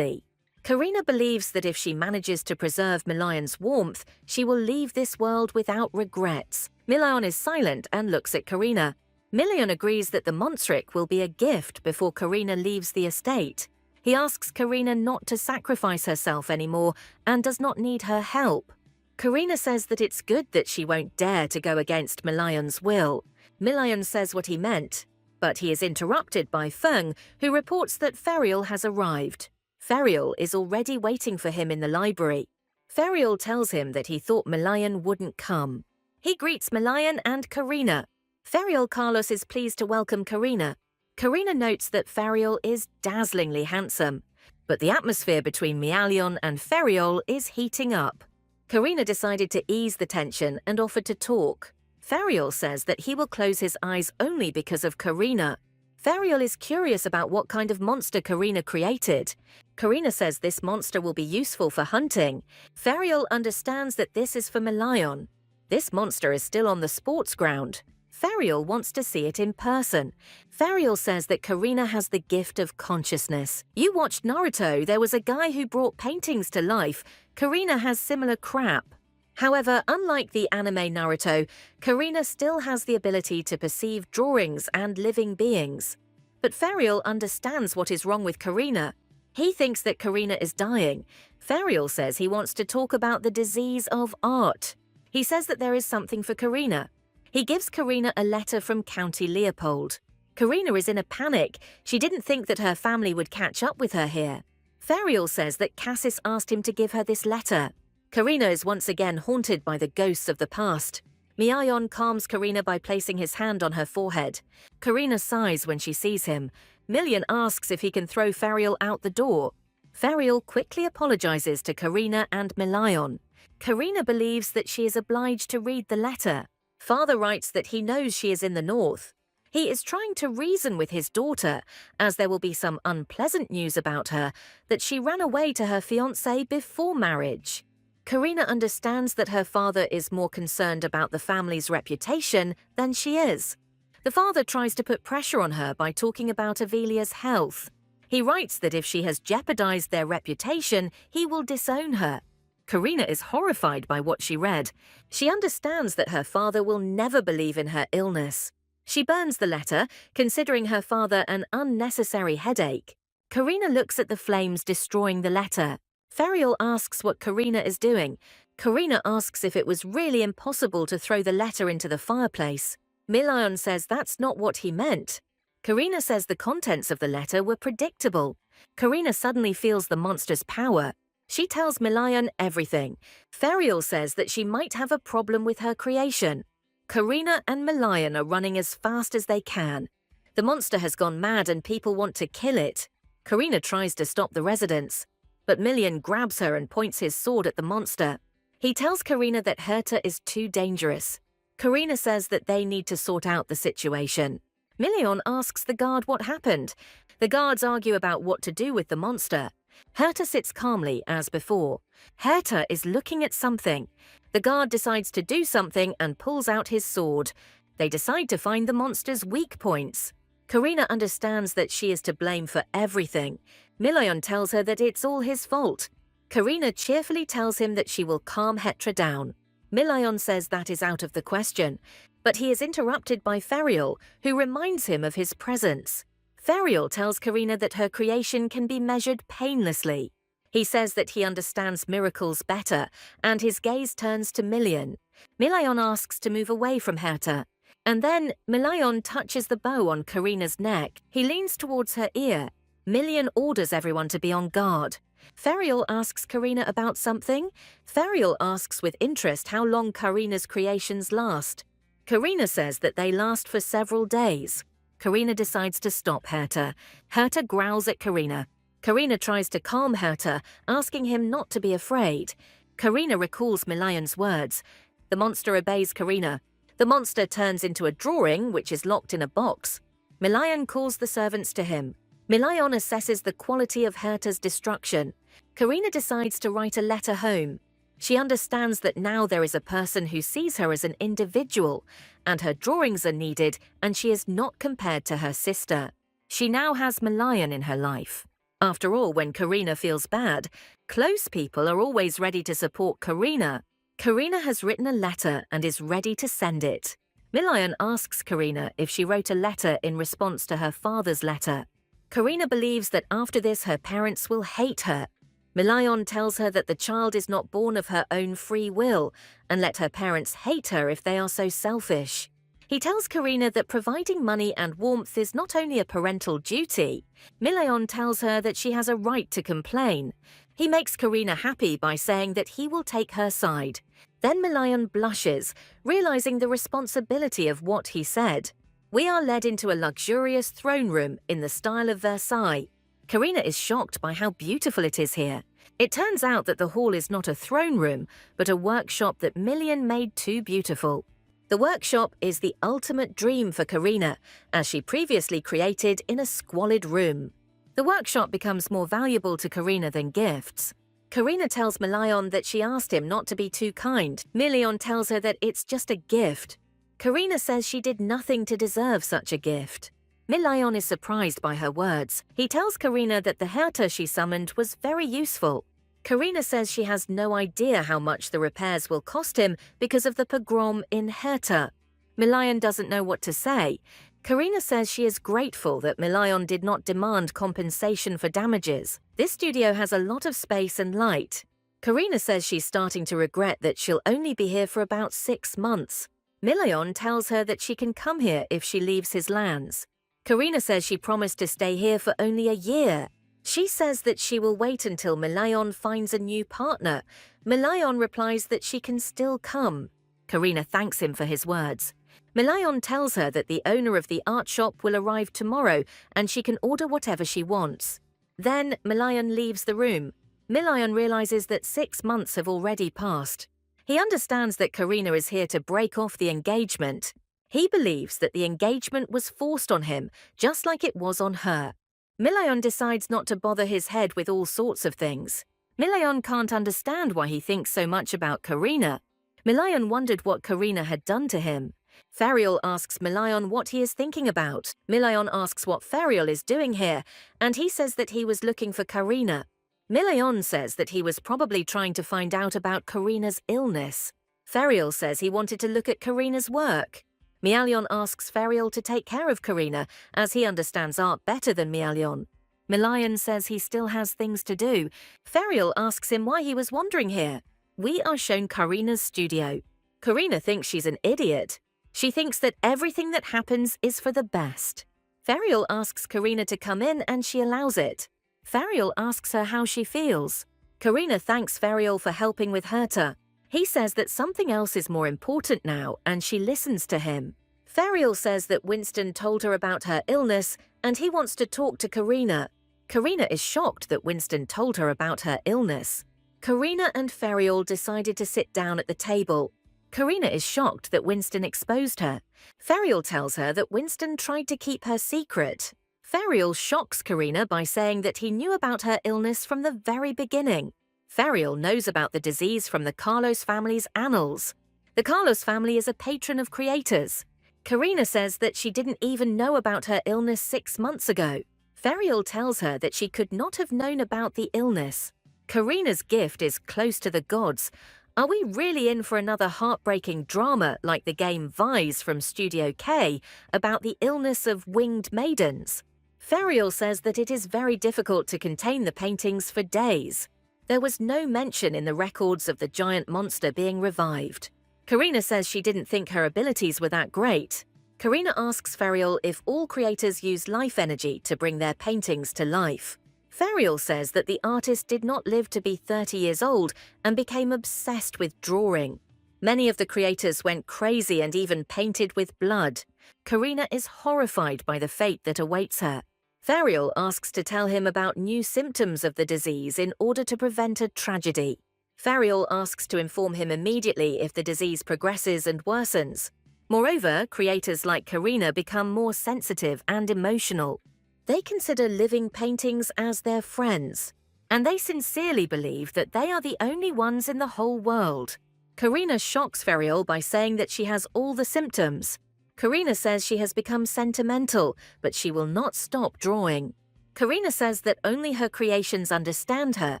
Karina believes that if she manages to preserve Milayon's warmth, she will leave this world without regrets. Milayon is silent and looks at Karina. Milayon agrees that the Monsric will be a gift before Karina leaves the estate. He asks Karina not to sacrifice herself anymore and does not need her help. Karina says that it's good that she won't dare to go against Milayon's will. Milayon says what he meant, but he is interrupted by Feng, who reports that Ferial has arrived. Ferial is already waiting for him in the library. Ferial tells him that he thought Milayon wouldn't come. He greets Milayon and Karina. Ferial Carlos is pleased to welcome Karina. Karina notes that Ferial is dazzlingly handsome, but the atmosphere between Mialion and Ferial is heating up. Karina decided to ease the tension and offered to talk. Ferial says that he will close his eyes only because of Karina. Ferial is curious about what kind of monster Karina created. Karina says this monster will be useful for hunting. Ferial understands that this is for Milayon. This monster is still on the sports ground. Ferial wants to see it in person. Ferial says that Karina has the gift of consciousness. You watched Naruto, there was a guy who brought paintings to life. Karina has similar crap. However, unlike the anime Naruto, Karina still has the ability to perceive drawings and living beings. But Ferial understands what is wrong with Karina. He thinks that Karina is dying. Ferial says he wants to talk about the disease of art. He says that there is something for Karina. He gives Karina a letter from County Leopold. Karina is in a panic. She didn't think that her family would catch up with her here. Ferial says that Cassis asked him to give her this letter. Karina is once again haunted by the ghosts of the past. Mialion calms Karina by placing his hand on her forehead. Karina sighs when she sees him. Mialion asks if he can throw Ferial out the door. Ferial quickly apologizes to Karina and Mialion. Karina believes that she is obliged to read the letter. Father writes that he knows she is in the north. He is trying to reason with his daughter, as there will be some unpleasant news about her, that she ran away to her fiancé before marriage. Karina understands that her father is more concerned about the family's reputation than she is. The father tries to put pressure on her by talking about Avelia's health. He writes that if she has jeopardized their reputation, he will disown her. Karina is horrified by what she read. She understands that her father will never believe in her illness. She burns the letter, considering her father an unnecessary headache. Karina looks at the flames destroying the letter. Ferial asks what Karina is doing. Karina asks if it was really impossible to throw the letter into the fireplace. Milayon says that's not what he meant. Karina says the contents of the letter were predictable. Karina suddenly feels the monster's power. She tells Milayon everything. Ferial says that she might have a problem with her creation. Karina and Milayon are running as fast as they can. The monster has gone mad and people want to kill it. Karina tries to stop the residents, but Million grabs her and points his sword at the monster. He tells Karina that Herta is too dangerous. Karina says that they need to sort out the situation. Million asks the guard what happened. The guards argue about what to do with the monster. Herta sits calmly as before. Herta is looking at something. The guard decides to do something and pulls out his sword. They decide to find the monster's weak points. Karina understands that she is to blame for everything. Million tells her that it's all his fault. Karina cheerfully tells him that she will calm Hetra down. Million says that is out of the question, but he is interrupted by Ferial, who reminds him of his presence. Ferial tells Karina that her creation can be measured painlessly. He says that he understands miracles better, and his gaze turns to Million. Million asks to move away from Herta. And then Million touches the bow on Karina's neck. He leans towards her ear. Million orders everyone to be on guard. Ferial asks Karina about something. Ferial asks with interest how long Karina's creations last. Karina says that they last for several days. Karina decides to stop Herta. Herta growls at Karina. Karina tries to calm Herta, asking him not to be afraid. Karina recalls Million's words. The monster obeys Karina. The monster turns into a drawing, which is locked in a box. Million calls the servants to him. Million assesses the quality of Herta's destruction. Karina decides to write a letter home. She understands that now there is a person who sees her as an individual, and her drawings are needed, and she is not compared to her sister. She now has Million in her life. After all, when Karina feels bad, close people are always ready to support Karina. Karina has written a letter and is ready to send it. Million asks Karina if she wrote a letter in response to her father's letter. Karina believes that after this her parents will hate her. Million tells her that the child is not born of her own free will, and let her parents hate her if they are so selfish. He tells Karina that providing money and warmth is not only a parental duty. Million tells her that she has a right to complain. He makes Karina happy by saying that he will take her side. Then Million blushes, realizing the responsibility of what he said. We are led into a luxurious throne room in the style of Versailles. Karina is shocked by how beautiful it is here. It turns out that the hall is not a throne room, but a workshop that Million made too beautiful. The workshop is the ultimate dream for Karina, as she previously created in a squalid room. The workshop becomes more valuable to Karina than gifts. Karina tells Million that she asked him not to be too kind. Million tells her that it's just a gift. Karina says she did nothing to deserve such a gift. Million is surprised by her words. He tells Karina that the Herta she summoned was very useful. Karina says she has no idea how much the repairs will cost him because of the pogrom in Herta. Million doesn't know what to say. Karina says she is grateful that Million did not demand compensation for damages. This studio has a lot of space and light. Karina says she's starting to regret that she'll only be here for about 6 months. Million tells her that she can come here if she leaves his lands. Karina says she promised to stay here for only a year. She says that she will wait until Million finds a new partner. Million replies that she can still come. Karina thanks him for his words. Million tells her that the owner of the art shop will arrive tomorrow and she can order whatever she wants. Then Million leaves the room. Million realizes that 6 months have already passed. He understands that Karina is here to break off the engagement. He believes that the engagement was forced on him, just like it was on her. Million decides not to bother his head with all sorts of things. Million can't understand why he thinks so much about Karina. Million wondered what Karina had done to him. Ferial asks Million what he is thinking about. Million asks what Ferial is doing here, and he says that he was looking for Karina. Million says that he was probably trying to find out about Karina's illness. Ferial says he wanted to look at Karina's work. Million asks Ferial to take care of Karina, as he understands art better than Million. Million says he still has things to do. Ferial asks him why he was wandering here. We are shown Karina's studio. Karina thinks she's an idiot. She thinks that everything that happens is for the best. Ferial asks Karina to come in and she allows it. Ferial asks her how she feels. Karina thanks Ferial for helping with Herta. He says that something else is more important now and she listens to him. Ferial says that Winston told her about her illness and he wants to talk to Karina. Karina is shocked that Winston told her about her illness. Karina and Ferial decided to sit down at the table. Karina is shocked that Winston exposed her. Ferial tells her that Winston tried to keep her secret. Ferial shocks Karina by saying that he knew about her illness from the very beginning. Ferial knows about the disease from the Carlos family's annals. The Carlos family is a patron of creators. Karina says that she didn't even know about her illness 6 months ago. Ferial tells her that she could not have known about the illness. Karina's gift is close to the gods. Are we really in for another heartbreaking drama like the game Vise from Studio K about the illness of winged maidens? Ferial says that it is very difficult to contain the paintings for days. There was no mention in the records of the giant monster being revived. Karina says she didn't think her abilities were that great. Karina asks Ferial if all creators use life energy to bring their paintings to life. Ferial says that the artist did not live to be 30 years old and became obsessed with drawing. Many of the creators went crazy and even painted with blood. Karina is horrified by the fate that awaits her. Ferial asks to tell him about new symptoms of the disease in order to prevent a tragedy. Ferial asks to inform him immediately if the disease progresses and worsens. Moreover, creators like Karina become more sensitive and emotional. They consider living paintings as their friends, and they sincerely believe that they are the only ones in the whole world. Karina shocks Ferial by saying that she has all the symptoms. Karina says she has become sentimental, but she will not stop drawing. Karina says that only her creations understand her.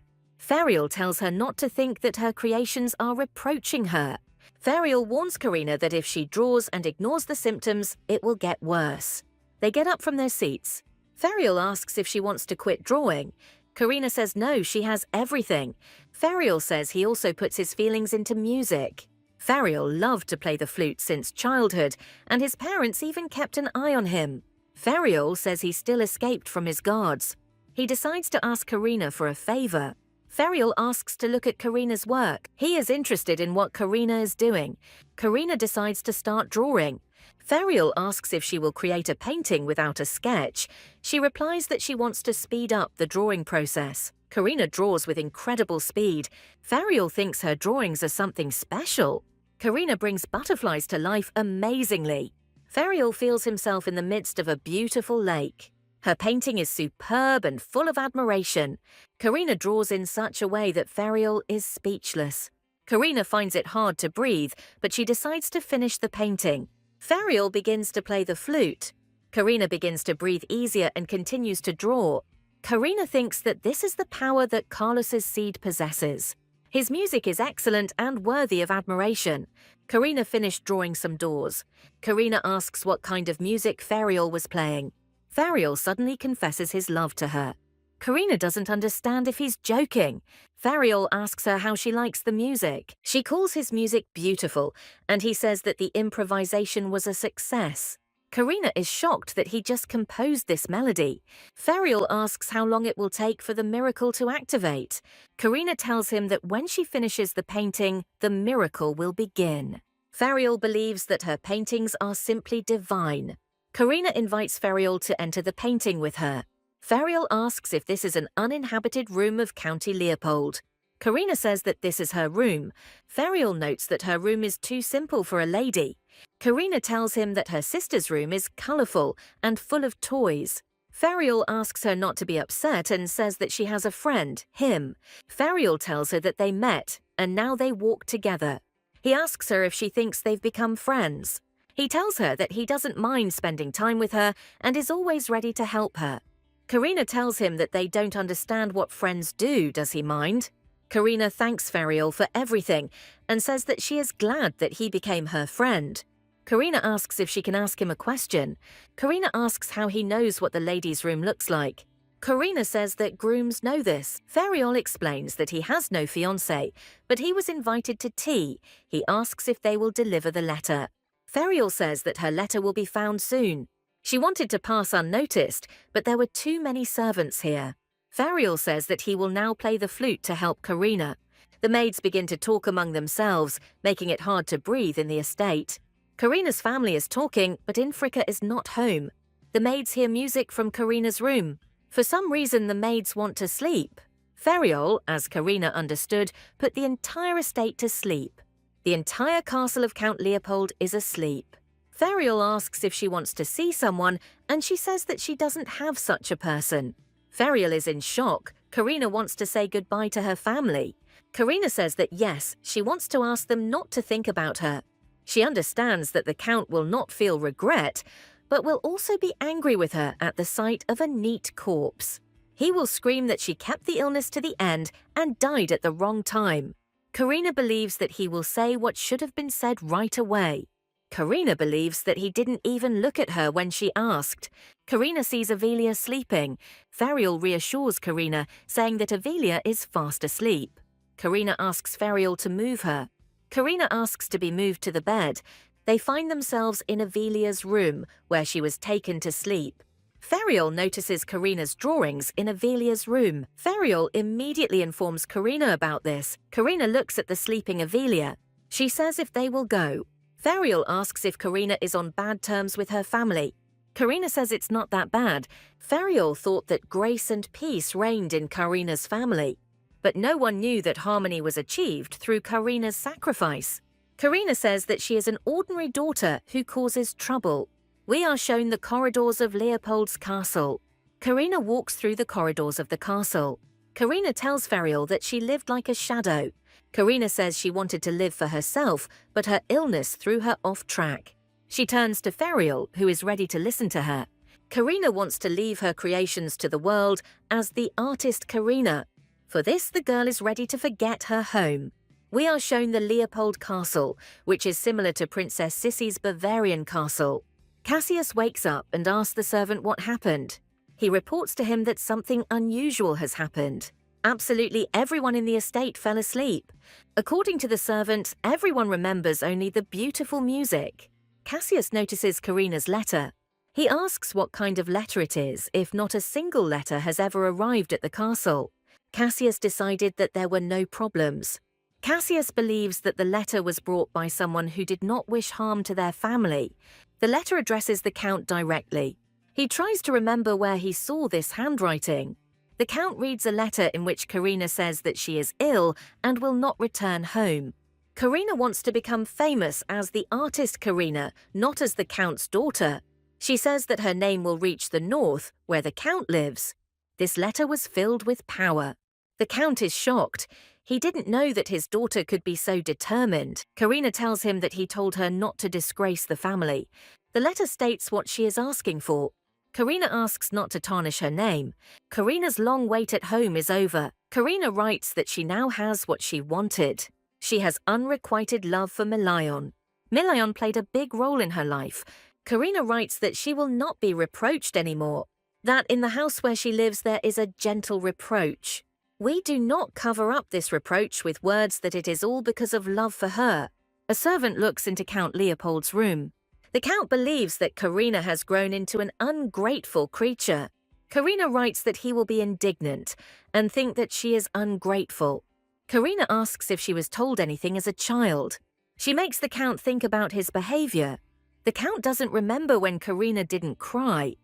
Ferial tells her not to think that her creations are reproaching her. Ferial warns Karina that if she draws and ignores the symptoms, it will get worse. They get up from their seats. Ferial asks if she wants to quit drawing. Karina says no, she has everything. Ferial says he also puts his feelings into music. Ferial loved to play the flute since childhood, and his parents even kept an eye on him. Ferial says he still escaped from his guards. He decides to ask Karina for a favor. Ferial asks to look at Karina's work. He is interested in what Karina is doing. Karina decides to start drawing. Ferial asks if she will create a painting without a sketch. She replies that she wants to speed up the drawing process. Karina draws with incredible speed. Ferial thinks her drawings are something special. Karina brings butterflies to life amazingly. Ferial feels himself in the midst of a beautiful lake. Her painting is superb and full of admiration. Karina draws in such a way that Ferial is speechless. Karina finds it hard to breathe, but she decides to finish the painting. Ferial begins to play the flute. Karina begins to breathe easier and continues to draw. Karina thinks that this is the power that Carlos's seed possesses. His music is excellent and worthy of admiration. Karina finished drawing some doors. Karina asks what kind of music Ferial was playing. Ferial suddenly confesses his love to her. Karina doesn't understand if he's joking. Ferial asks her how she likes the music. She calls his music beautiful, and he says that the improvisation was a success. Karina is shocked that he just composed this melody. Ferial asks how long it will take for the miracle to activate. Karina tells him that when she finishes the painting, the miracle will begin. Ferial believes that her paintings are simply divine. Karina invites Ferial to enter the painting with her. Ferial asks if this is an uninhabited room of County Leopold. Karina says that this is her room. Ferial notes that her room is too simple for a lady. Karina tells him that her sister's room is colourful and full of toys. Ferial asks her not to be upset and says that she has a friend, him. Ferial tells her that they met and now they walk together. He asks her if she thinks they've become friends. He tells her that he doesn't mind spending time with her and is always ready to help her. Karina tells him that they don't understand what friends do, does he mind? Karina thanks Ferial for everything and says that she is glad that he became her friend. Karina asks if she can ask him a question. Karina asks how he knows what the ladies' room looks like. Karina says that grooms know this. Ferial explains that he has no fiancée, but he was invited to tea. He asks if they will deliver the letter. Ferial says that her letter will be found soon. She wanted to pass unnoticed, but there were too many servants here. Ferial says that he will now play the flute to help Karina. The maids begin to talk among themselves, making it hard to breathe in the estate. Karina's family is talking, but Infrika is not home. The maids hear music from Karina's room. For some reason, the maids want to sleep. Feriol, as Karina understood, put the entire estate to sleep. The entire castle of Count Leopold is asleep. Feriol asks if she wants to see someone, and she says that she doesn't have such a person. Feriol is in shock. Karina wants to say goodbye to her family. Karina says that yes, she wants to ask them not to think about her. She understands that the Count will not feel regret, but will also be angry with her at the sight of a neat corpse. He will scream that she kept the illness to the end and died at the wrong time. Karina believes that he will say what should have been said right away. Karina believes that he didn't even look at her when she asked. Karina sees Avelia sleeping. Feriol reassures Karina, saying that Avelia is fast asleep. Karina asks Feriol to move her. Karina asks to be moved to the bed. They find themselves in Avelia's room, where she was taken to sleep. Feriol notices Karina's drawings in Avelia's room. Feriol immediately informs Karina about this. Karina looks at the sleeping Avelia. She says if they will go. Feriol asks if Karina is on bad terms with her family. Karina says it's not that bad. Feriol thought that grace and peace reigned in Karina's family. But no one knew that harmony was achieved through Karina's sacrifice. Karina says that she is an ordinary daughter who causes trouble. We are shown the corridors of Leopold's castle. Karina walks through the corridors of the castle. Karina tells Feriol that she lived like a shadow. Karina says she wanted to live for herself, but her illness threw her off track. She turns to Feriol, who is ready to listen to her. Karina wants to leave her creations to the world as the artist Karina. For this, the girl is ready to forget her home. We are shown the Leopold Castle, which is similar to Princess Sissy's Bavarian castle. Cassius wakes up and asks the servant what happened. He reports to him that something unusual has happened. Absolutely everyone in the estate fell asleep. According to the servant, everyone remembers only the beautiful music. Cassius notices Karina's letter. He asks what kind of letter it is, if not a single letter has ever arrived at the castle. Cassius decided that there were no problems. Cassius believes that the letter was brought by someone who did not wish harm to their family. The letter addresses the Count directly. He tries to remember where he saw this handwriting. The Count reads a letter in which Karina says that she is ill and will not return home. Karina wants to become famous as the artist Karina, not as the Count's daughter. She says that her name will reach the north, where the Count lives. This letter was filled with power. The Count is shocked. He didn't know that his daughter could be so determined. Karina tells him that he told her not to disgrace the family. The letter states what she is asking for. Karina asks not to tarnish her name. Karina's long wait at home is over. Karina writes that she now has what she wanted. She has unrequited love for Milion. Milion played a big role in her life. Karina writes that she will not be reproached anymore. That in the house where she lives there is a gentle reproach. We do not cover up this reproach with words that it is all because of love for her. A servant looks into Count Leopold's room. The Count believes that Karina has grown into an ungrateful creature. Karina writes that he will be indignant and think that she is ungrateful. Karina asks if she was told anything as a child. She makes the Count think about his behavior. The Count doesn't remember when Karina didn't cry.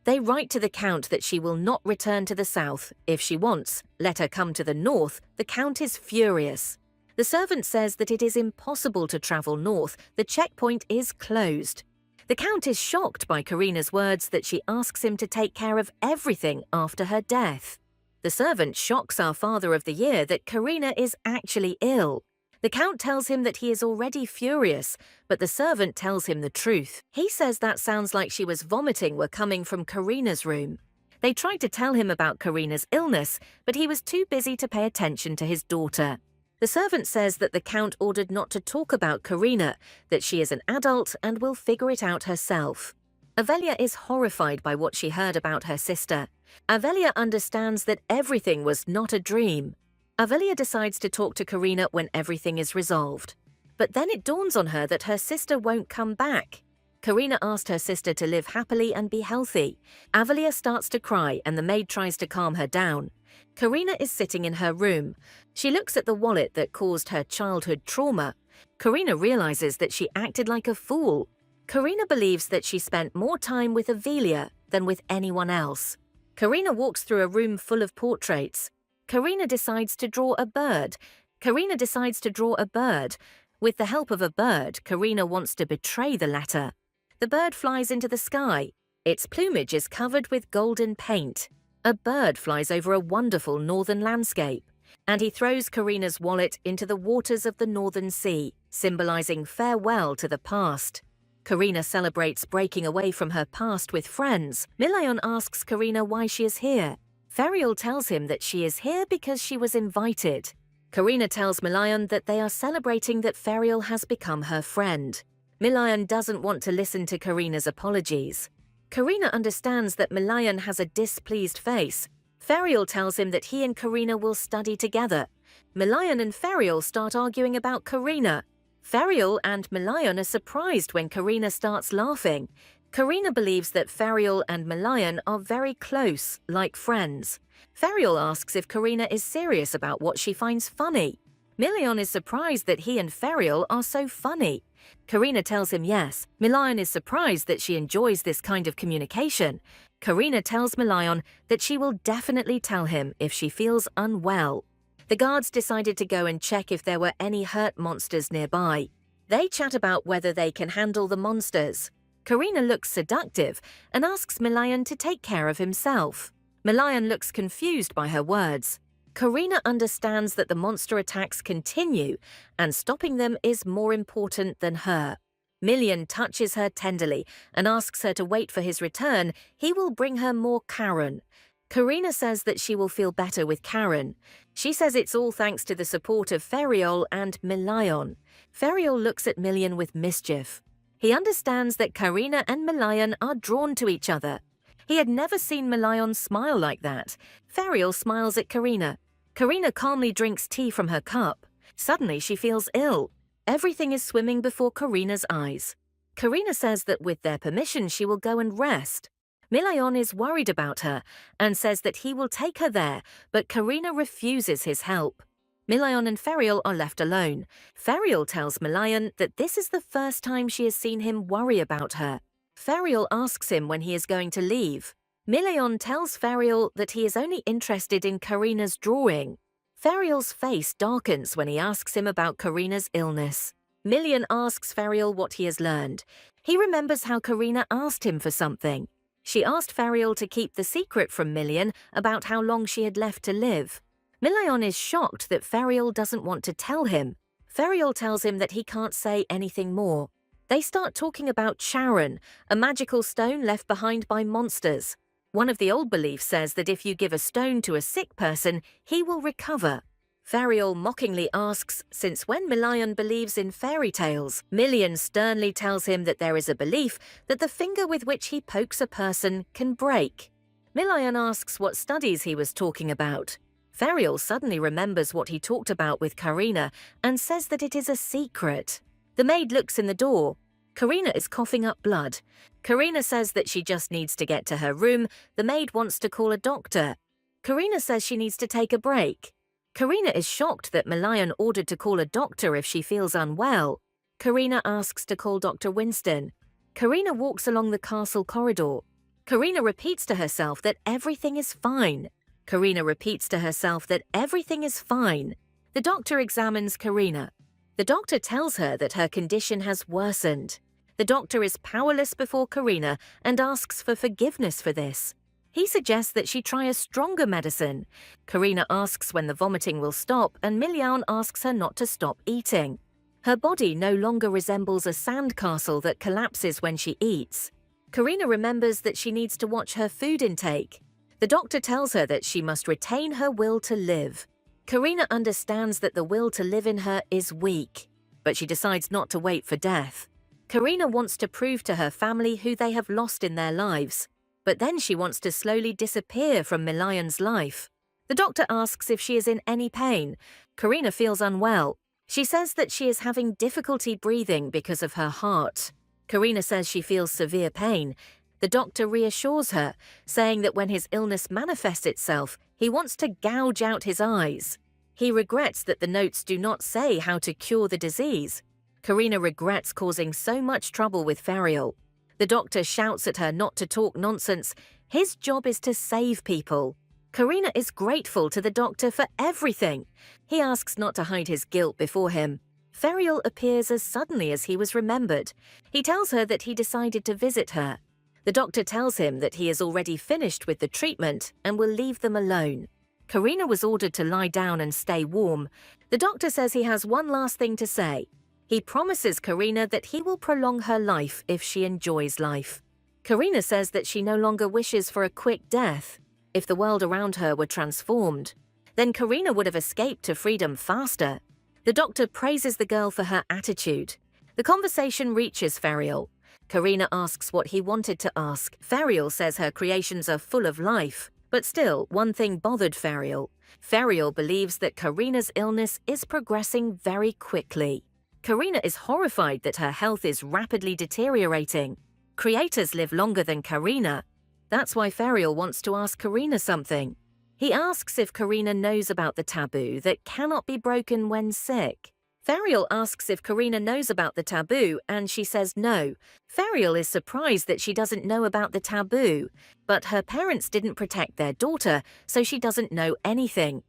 They write to the Count that she will not return to the south. If she wants, let her come to the north. The Count is furious. The servant says that it is impossible to travel north. The checkpoint is closed. The Count is shocked by Karina's words that she asks him to take care of everything after her death. The servant shocks our Father of the Year that Karina is actually ill. The Count tells him that he is already furious, but the servant tells him the truth. He says that sounds like she was vomiting were coming from Karina's room. They tried to tell him about Karina's illness, but he was too busy to pay attention to his daughter. The servant says that the Count ordered not to talk about Karina, that she is an adult and will figure it out herself. Avelia is horrified by what she heard about her sister. Avelia understands that everything was not a dream. Avelia decides to talk to Karina when everything is resolved. But then it dawns on her that her sister won't come back. Karina asked her sister to live happily and be healthy. Avelia starts to cry and the maid tries to calm her down. Karina is sitting in her room. She looks at the wallet that caused her childhood trauma. Karina realizes that she acted like a fool. Karina believes that she spent more time with Avelia than with anyone else. Karina walks through a room full of portraits. Karina decides to draw a bird. With the help of a bird, Karina wants to betray the latter. The bird flies into the sky. Its plumage is covered with golden paint. A bird flies over a wonderful northern landscape, and he throws Karina's wallet into the waters of the Northern Sea, symbolizing farewell to the past. Karina celebrates breaking away from her past with friends. Milayon asks Karina why she is here. Ferial tells him that she is here because she was invited. Karina tells Milayon that they are celebrating that Ferial has become her friend. Milayon doesn't want to listen to Karina's apologies. Karina understands that Milayon has a displeased face. Ferial tells him that he and Karina will study together. Milayon and Ferial start arguing about Karina. Ferial and Milayon are surprised when Karina starts laughing. Karina believes that Ferial and Milayon are very close, like friends. Ferial asks if Karina is serious about what she finds funny. Milayon is surprised that he and Ferial are so funny. Karina tells him yes. Milayon is surprised that she enjoys this kind of communication. Karina tells Milayon that she will definitely tell him if she feels unwell. The guards decided to go and check if there were any hurt monsters nearby. They chat about whether they can handle the monsters. Karina looks seductive and asks Milayon to take care of himself. Milayon looks confused by her words. Karina understands that the monster attacks continue and stopping them is more important than her. Milayon touches her tenderly and asks her to wait for his return. He will bring her more Karen. Karina says that she will feel better with Karen. She says it's all thanks to the support of Ferial and Milayon. Ferial looks at Milayon with mischief. He understands that Karina and Milayon are drawn to each other. He had never seen Milayon smile like that. Ferial smiles at Karina. Karina calmly drinks tea from her cup. Suddenly she feels ill. Everything is swimming before Karina's eyes. Karina says that with their permission she will go and rest. Milayon is worried about her and says that he will take her there, but Karina refuses his help. Milayon and Ferial are left alone. Ferial tells Milayon that this is the first time she has seen him worry about her. Ferial asks him when he is going to leave. Milayon tells Ferial that he is only interested in Karina's drawing. Ferial's face darkens when he asks him about Karina's illness. Milayon asks Ferial what he has learned. He remembers how Karina asked him for something. She asked Ferial to keep the secret from Milayon about how long she had left to live. Milayon is shocked that Ferial doesn't want to tell him. Ferial tells him that he can't say anything more. They start talking about Charon, a magical stone left behind by monsters. One of the old beliefs says that if you give a stone to a sick person, he will recover. Ferial mockingly asks, since when Milayon believes in fairy tales, Milayon sternly tells him that there is a belief that the finger with which he pokes a person can break. Milayon asks what studies he was talking about. Ferial suddenly remembers what he talked about with Karina and says that it is a secret. The maid looks in the door. Karina is coughing up blood. Karina says that she just needs to get to her room. The maid wants to call a doctor. Karina says she needs to take a break. Karina is shocked that Milayon ordered to call a doctor if she feels unwell. Karina asks to call Dr. Winston. Karina walks along the castle corridor. Karina repeats to herself that everything is fine. Karina repeats to herself that everything is fine. The doctor examines Karina. The doctor tells her that her condition has worsened. The doctor is powerless before Karina and asks for forgiveness for this. He suggests that she try a stronger medicine. Karina asks when the vomiting will stop, and Milayon asks her not to stop eating. Her body no longer resembles a sandcastle that collapses when she eats. Karina remembers that she needs to watch her food intake. The doctor tells her that she must retain her will to live. Karina understands that the will to live in her is weak, but she decides not to wait for death. Karina wants to prove to her family who they have lost in their lives, but then she wants to slowly disappear from Milayon's life. The doctor asks if she is in any pain. Karina feels unwell. She says that she is having difficulty breathing because of her heart. Karina says she feels severe pain. The doctor reassures her, saying that when his illness manifests itself, he wants to gouge out his eyes. He regrets that the notes do not say how to cure the disease. Karina regrets causing so much trouble with Ferial. The doctor shouts at her not to talk nonsense. His job is to save people. Karina is grateful to the doctor for everything. He asks not to hide his guilt before him. Ferial appears as suddenly as he was remembered. He tells her that he decided to visit her. The doctor tells him that he is already finished with the treatment and will leave them alone. Karina was ordered to lie down and stay warm. The doctor says he has one last thing to say. He promises Karina that he will prolong her life if she enjoys life. Karina says that she no longer wishes for a quick death. If the world around her were transformed, then Karina would have escaped to freedom faster. The doctor praises the girl for her attitude. The conversation reaches Ferial. Karina asks what he wanted to ask. Ferial says her creations are full of life. But still, one thing bothered Ferial. Ferial believes that Karina's illness is progressing very quickly. Karina is horrified that her health is rapidly deteriorating. Creators live longer than Karina. That's why Ferial wants to ask Karina something. He asks if Karina knows about the taboo that cannot be broken when sick. Ferial asks if Karina knows about the taboo, and she says no. Ferial is surprised that she doesn't know about the taboo, but her parents didn't protect their daughter, so she doesn't know anything.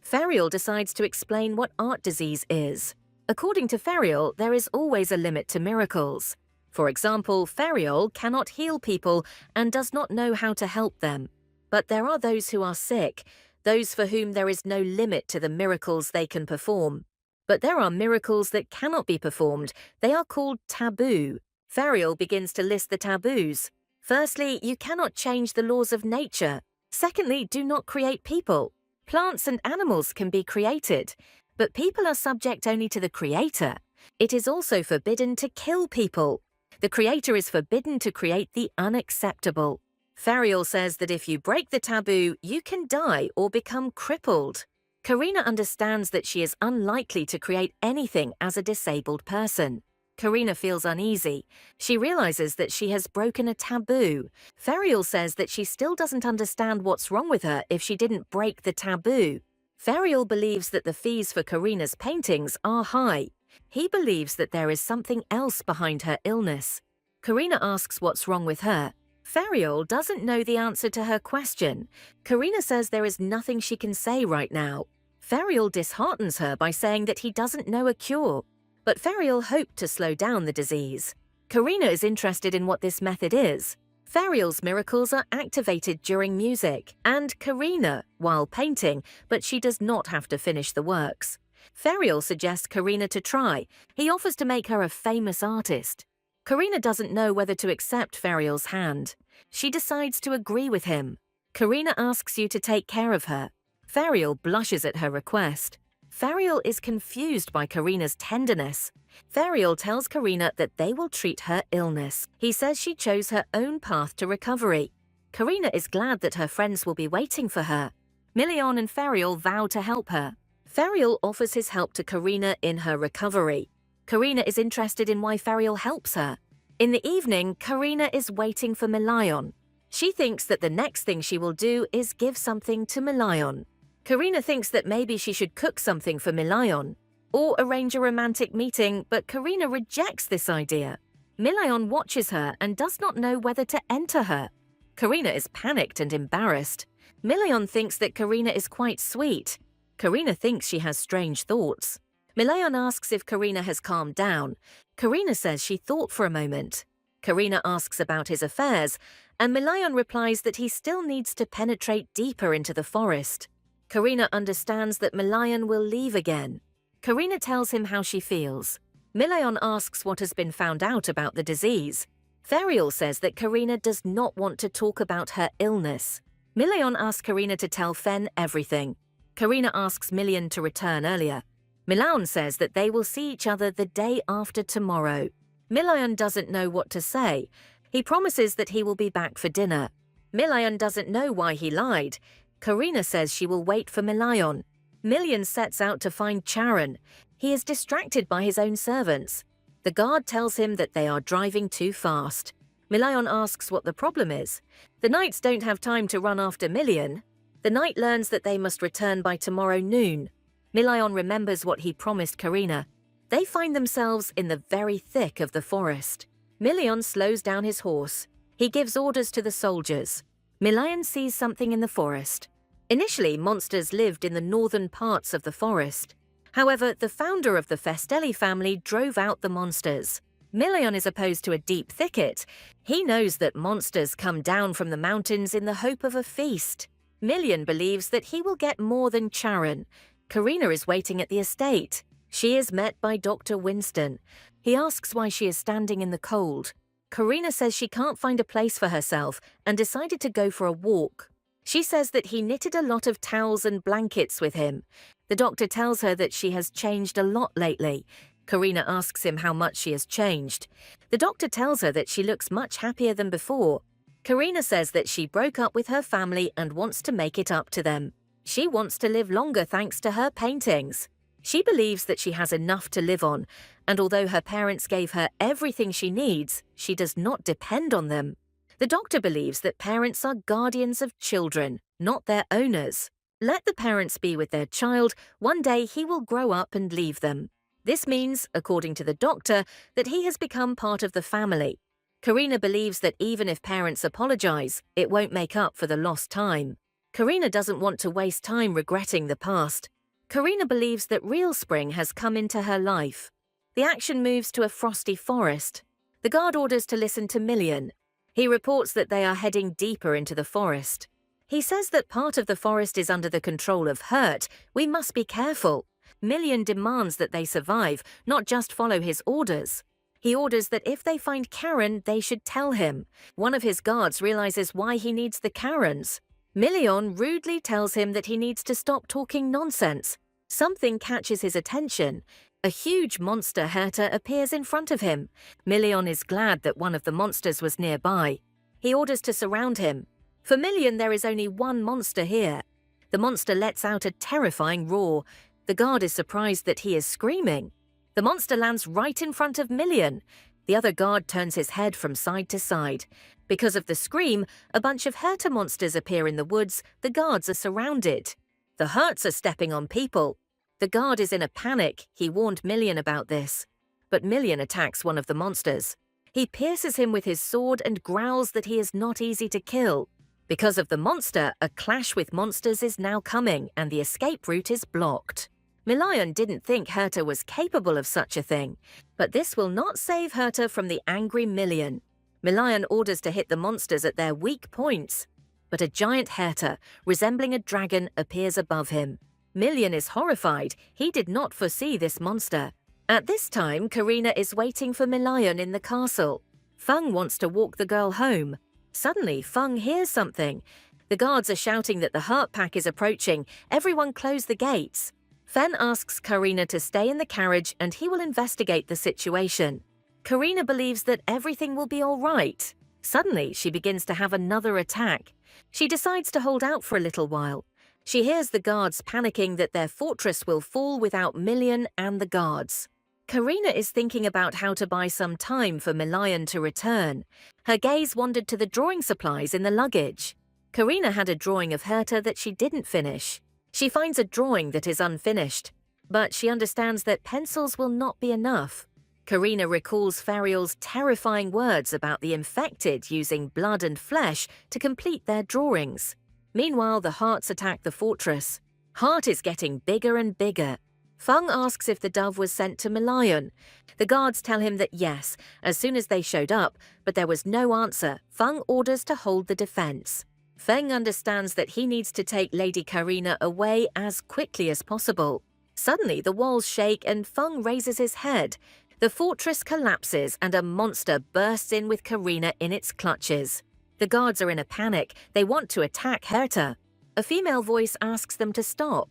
Ferial decides to explain what art disease is. According to Ferial, there is always a limit to miracles. For example, Ferial cannot heal people and does not know how to help them. But there are those who are sick, those for whom there is no limit to the miracles they can perform. But there are miracles that cannot be performed. They are called taboo. Ferial begins to list the taboos. Firstly, you cannot change the laws of nature. Secondly, do not create people. Plants and animals can be created, but people are subject only to the Creator. It is also forbidden to kill people. The Creator is forbidden to create the unacceptable. Ferial says that if you break the taboo, you can die or become crippled. Karina understands that she is unlikely to create anything as a disabled person. Karina feels uneasy. She realizes that she has broken a taboo. Ferial says that she still doesn't understand what's wrong with her if she didn't break the taboo. Ferial believes that the fees for Karina's paintings are high. He believes that there is something else behind her illness. Karina asks what's wrong with her. Ferial doesn't know the answer to her question. Karina says there is nothing she can say right now. Ferial disheartens her by saying that he doesn't know a cure. But Ferial hoped to slow down the disease. Karina is interested in what this method is. Ferial's miracles are activated during music, and Karina while painting, but she does not have to finish the works. Ferial suggests Karina to try. He offers to make her a famous artist. Karina doesn't know whether to accept Ferial's hand. She decides to agree with him. Karina asks you to take care of her. Ferial blushes at her request. Ferial is confused by Karina's tenderness. Ferial tells Karina that they will treat her illness. He says she chose her own path to recovery. Karina is glad that her friends will be waiting for her. Milion and Ferial vow to help her. Ferial offers his help to Karina in her recovery. Karina is interested in why Ferial helps her. In the evening, Karina is waiting for Milion. She thinks that the next thing she will do is give something to Milion. Karina thinks that maybe she should cook something for Milion or arrange a romantic meeting, but Karina rejects this idea. Milion watches her and does not know whether to enter her. Karina is panicked and embarrassed. Milion thinks that Karina is quite sweet. Karina thinks she has strange thoughts. Milion asks if Karina has calmed down. Karina says she thought for a moment. Karina asks about his affairs, and Milion replies that he still needs to penetrate deeper into the forest. Karina understands that Milion will leave again. Karina tells him how she feels. Milion asks what has been found out about the disease. Ferial says that Karina does not want to talk about her illness. Milion asks Karina to tell Fen everything. Karina asks Milion to return earlier. Milion says that they will see each other the day after tomorrow. Milion doesn't know what to say. He promises that he will be back for dinner. Milion doesn't know why he lied. Karina says she will wait for Milion. Milion sets out to find Charon. He is distracted by his own servants. The guard tells him that they are driving too fast. Milion asks what the problem is. The knights don't have time to run after Milion. The knight learns that they must return by tomorrow noon. Milion remembers what he promised Karina. They find themselves in the very thick of the forest. Million slows down his horse. He gives orders to the soldiers. Milion sees something in the forest. Initially, monsters lived in the northern parts of the forest. However, the founder of the Festelli family drove out the monsters. Milion is opposed to a deep thicket. He knows that monsters come down from the mountains in the hope of a feast. Milion believes that he will get more than Charon. Karina is waiting at the estate. She is met by Dr. Winston. He asks why she is standing in the cold. Karina says she can't find a place for herself and decided to go for a walk. She says that he knitted a lot of towels and blankets with him. The doctor tells her that she has changed a lot lately. Karina asks him how much she has changed. The doctor tells her that she looks much happier than before. Karina says that she broke up with her family and wants to make it up to them. She wants to live longer thanks to her paintings. She believes that she has enough to live on, and although her parents gave her everything she needs, she does not depend on them. The doctor believes that parents are guardians of children, not their owners. Let the parents be with their child. One day he will grow up and leave them. This means, according to the doctor, that he has become part of the family. Karina believes that even if parents apologize, it won't make up for the lost time. Karina doesn't want to waste time regretting the past. Karina believes that real spring has come into her life. The action moves to a frosty forest. The guard orders to listen to Million. He reports that they are heading deeper into the forest. He says that part of the forest is under the control of Hurt. We must be careful. Million demands that they survive, not just follow his orders. He orders that if they find Karen, they should tell him. One of his guards realizes why he needs the Karens. Million rudely tells him that he needs to stop talking nonsense. Something catches his attention. A huge monster Herta appears in front of him. Million is glad that one of the monsters was nearby. He orders to surround him. For Million, there is only one monster here. The monster lets out a terrifying roar. The guard is surprised that he is screaming. The monster lands right in front of Million. The other guard turns his head from side to side. Because of the scream, a bunch of Herta monsters appear in the woods. The guards are surrounded. The Hurts are stepping on people. The guard is in a panic. He warned Million about this. But Million attacks one of the monsters. He pierces him with his sword and growls that he is not easy to kill. Because of the monster, a clash with monsters is now coming and the escape route is blocked. Milion didn't think Herta was capable of such a thing, but this will not save Herta from the angry Million. Milion orders to hit the monsters at their weak points, but a giant Herta, resembling a dragon, appears above him. Million is horrified. He did not foresee this monster. At this time, Karina is waiting for Milion in the castle. Feng wants to walk the girl home. Suddenly, Feng hears something. The guards are shouting that the Hurt Pack is approaching. Everyone close the gates. Fen asks Karina to stay in the carriage and he will investigate the situation. Karina believes that everything will be all right. Suddenly, she begins to have another attack. She decides to hold out for a little while. She hears the guards panicking that their fortress will fall without Million and the guards. Karina is thinking about how to buy some time for Milion to return. Her gaze wandered to the drawing supplies in the luggage. Karina had a drawing of Herta that she didn't finish. She finds a drawing that is unfinished, but she understands that pencils will not be enough. Karina recalls Fariel's terrifying words about the infected using blood and flesh to complete their drawings. Meanwhile, the Hearts attack the fortress. Heart is getting bigger and bigger. Feng asks if the dove was sent to Milion. The guards tell him that yes, as soon as they showed up, but there was no answer. Feng orders to hold the defense. Feng understands that he needs to take Lady Karina away as quickly as possible. Suddenly, the walls shake and Feng raises his head. The fortress collapses and a monster bursts in with Karina in its clutches. The guards are in a panic. They want to attack Herta. A female voice asks them to stop.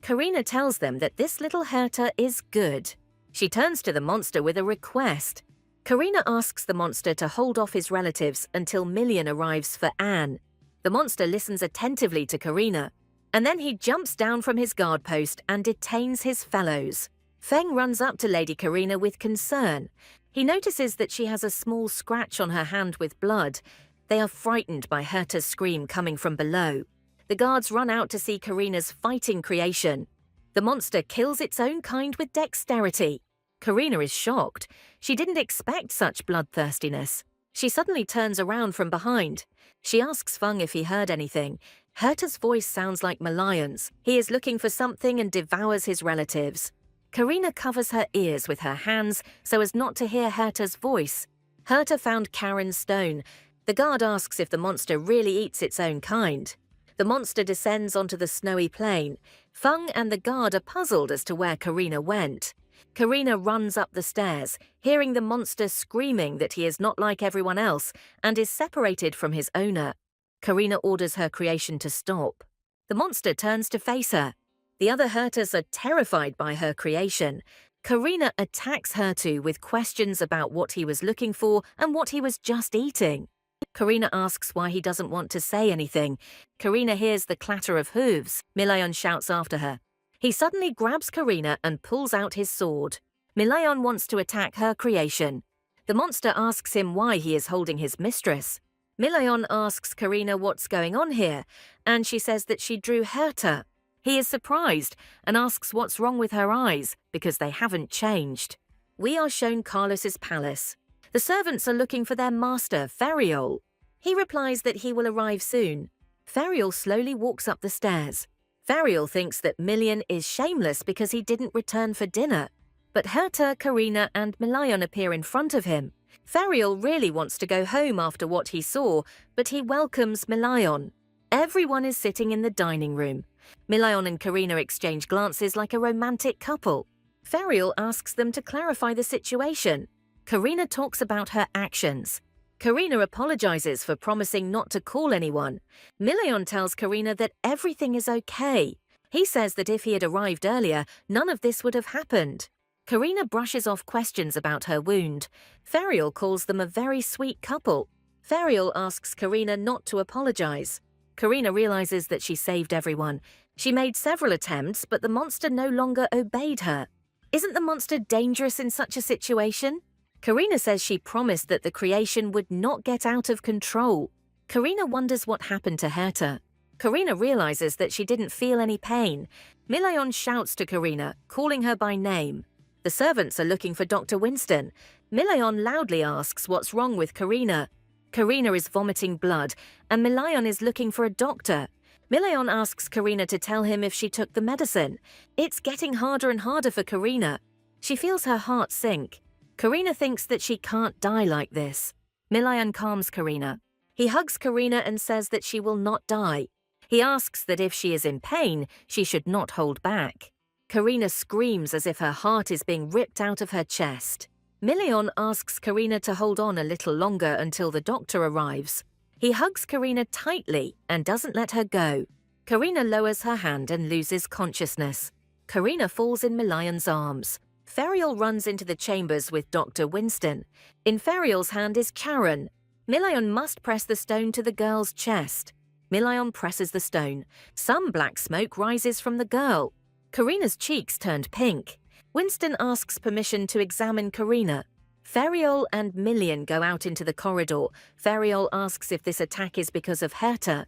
Karina tells them that this little Herta is good. She turns to the monster with a request. Karina asks the monster to hold off his relatives until Million arrives for Anne. The monster listens attentively to Karina, and then he jumps down from his guard post and detains his fellows. Feng runs up to Lady Karina with concern. He notices that she has a small scratch on her hand with blood. They are frightened by Herta's scream coming from below. The guards run out to see Karina's fighting creation. The monster kills its own kind with dexterity. Karina is shocked. She didn't expect such bloodthirstiness. She suddenly turns around from behind. She asks Feng if he heard anything. Herta's voice sounds like Malayan's. He is looking for something and devours his relatives. Karina covers her ears with her hands so as not to hear Herta's voice. Herta found Karen's stone. The guard asks if the monster really eats its own kind. The monster descends onto the snowy plain. Feng and the guard are puzzled as to where Karina went. Karina runs up the stairs, hearing the monster screaming that he is not like everyone else and is separated from his owner. Karina orders her creation to stop. The monster turns to face her. The other Hertas are terrified by her creation. Karina attacks Hertu with questions about what he was looking for and what he was just eating. Karina asks why he doesn't want to say anything. Karina hears the clatter of hooves. Milayon shouts after her. He suddenly grabs Karina and pulls out his sword. Milayon wants to attack her creation. The monster asks him why he is holding his mistress. Milayon asks Karina what's going on here, and she says that she drew Herta. He is surprised and asks what's wrong with her eyes, because they haven't changed. We are shown Carlos's palace. The servants are looking for their master, Fariol. He replies that he will arrive soon. Fariol slowly walks up the stairs. Fariol thinks that Milian is shameless because he didn't return for dinner. But Herta, Karina, and Milayon appear in front of him. Fariol really wants to go home after what he saw, but he welcomes Milayon. Everyone is sitting in the dining room. Milayon and Karina exchange glances like a romantic couple. Fariol asks them to clarify the situation. Karina talks about her actions. Karina apologizes for promising not to call anyone. Milayon tells Karina that everything is okay. He says that if he had arrived earlier, none of this would have happened. Karina brushes off questions about her wound. Fariol calls them a very sweet couple. Fariol asks Karina not to apologize. Karina realizes that she saved everyone. She made several attempts, but the monster no longer obeyed her. Isn't the monster dangerous in such a situation? Karina says she promised that the creation would not get out of control. Karina wonders what happened to Herta. Karina realizes that she didn't feel any pain. Milayon shouts to Karina, calling her by name. The servants are looking for Dr. Winston. Milayon loudly asks what's wrong with Karina. Karina is vomiting blood, and Milayon is looking for a doctor. Milayon asks Karina to tell him if she took the medicine. It's getting harder and harder for Karina. She feels her heart sink. Karina thinks that she can't die like this. Milayon calms Karina. He hugs Karina and says that she will not die. He asks that if she is in pain, she should not hold back. Karina screams as if her heart is being ripped out of her chest. Milayon asks Karina to hold on a little longer until the doctor arrives. He hugs Karina tightly and doesn't let her go. Karina lowers her hand and loses consciousness. Karina falls in Milayon's arms. Fariol runs into the chambers with Dr. Winston. In Fariol's hand is Karen. Milayon must press the stone to the girl's chest. Milayon presses the stone. Some black smoke rises from the girl. Karina's cheeks turned pink. Winston asks permission to examine Karina. Fariol and Milian go out into the corridor. Fariol asks if this attack is because of Herta.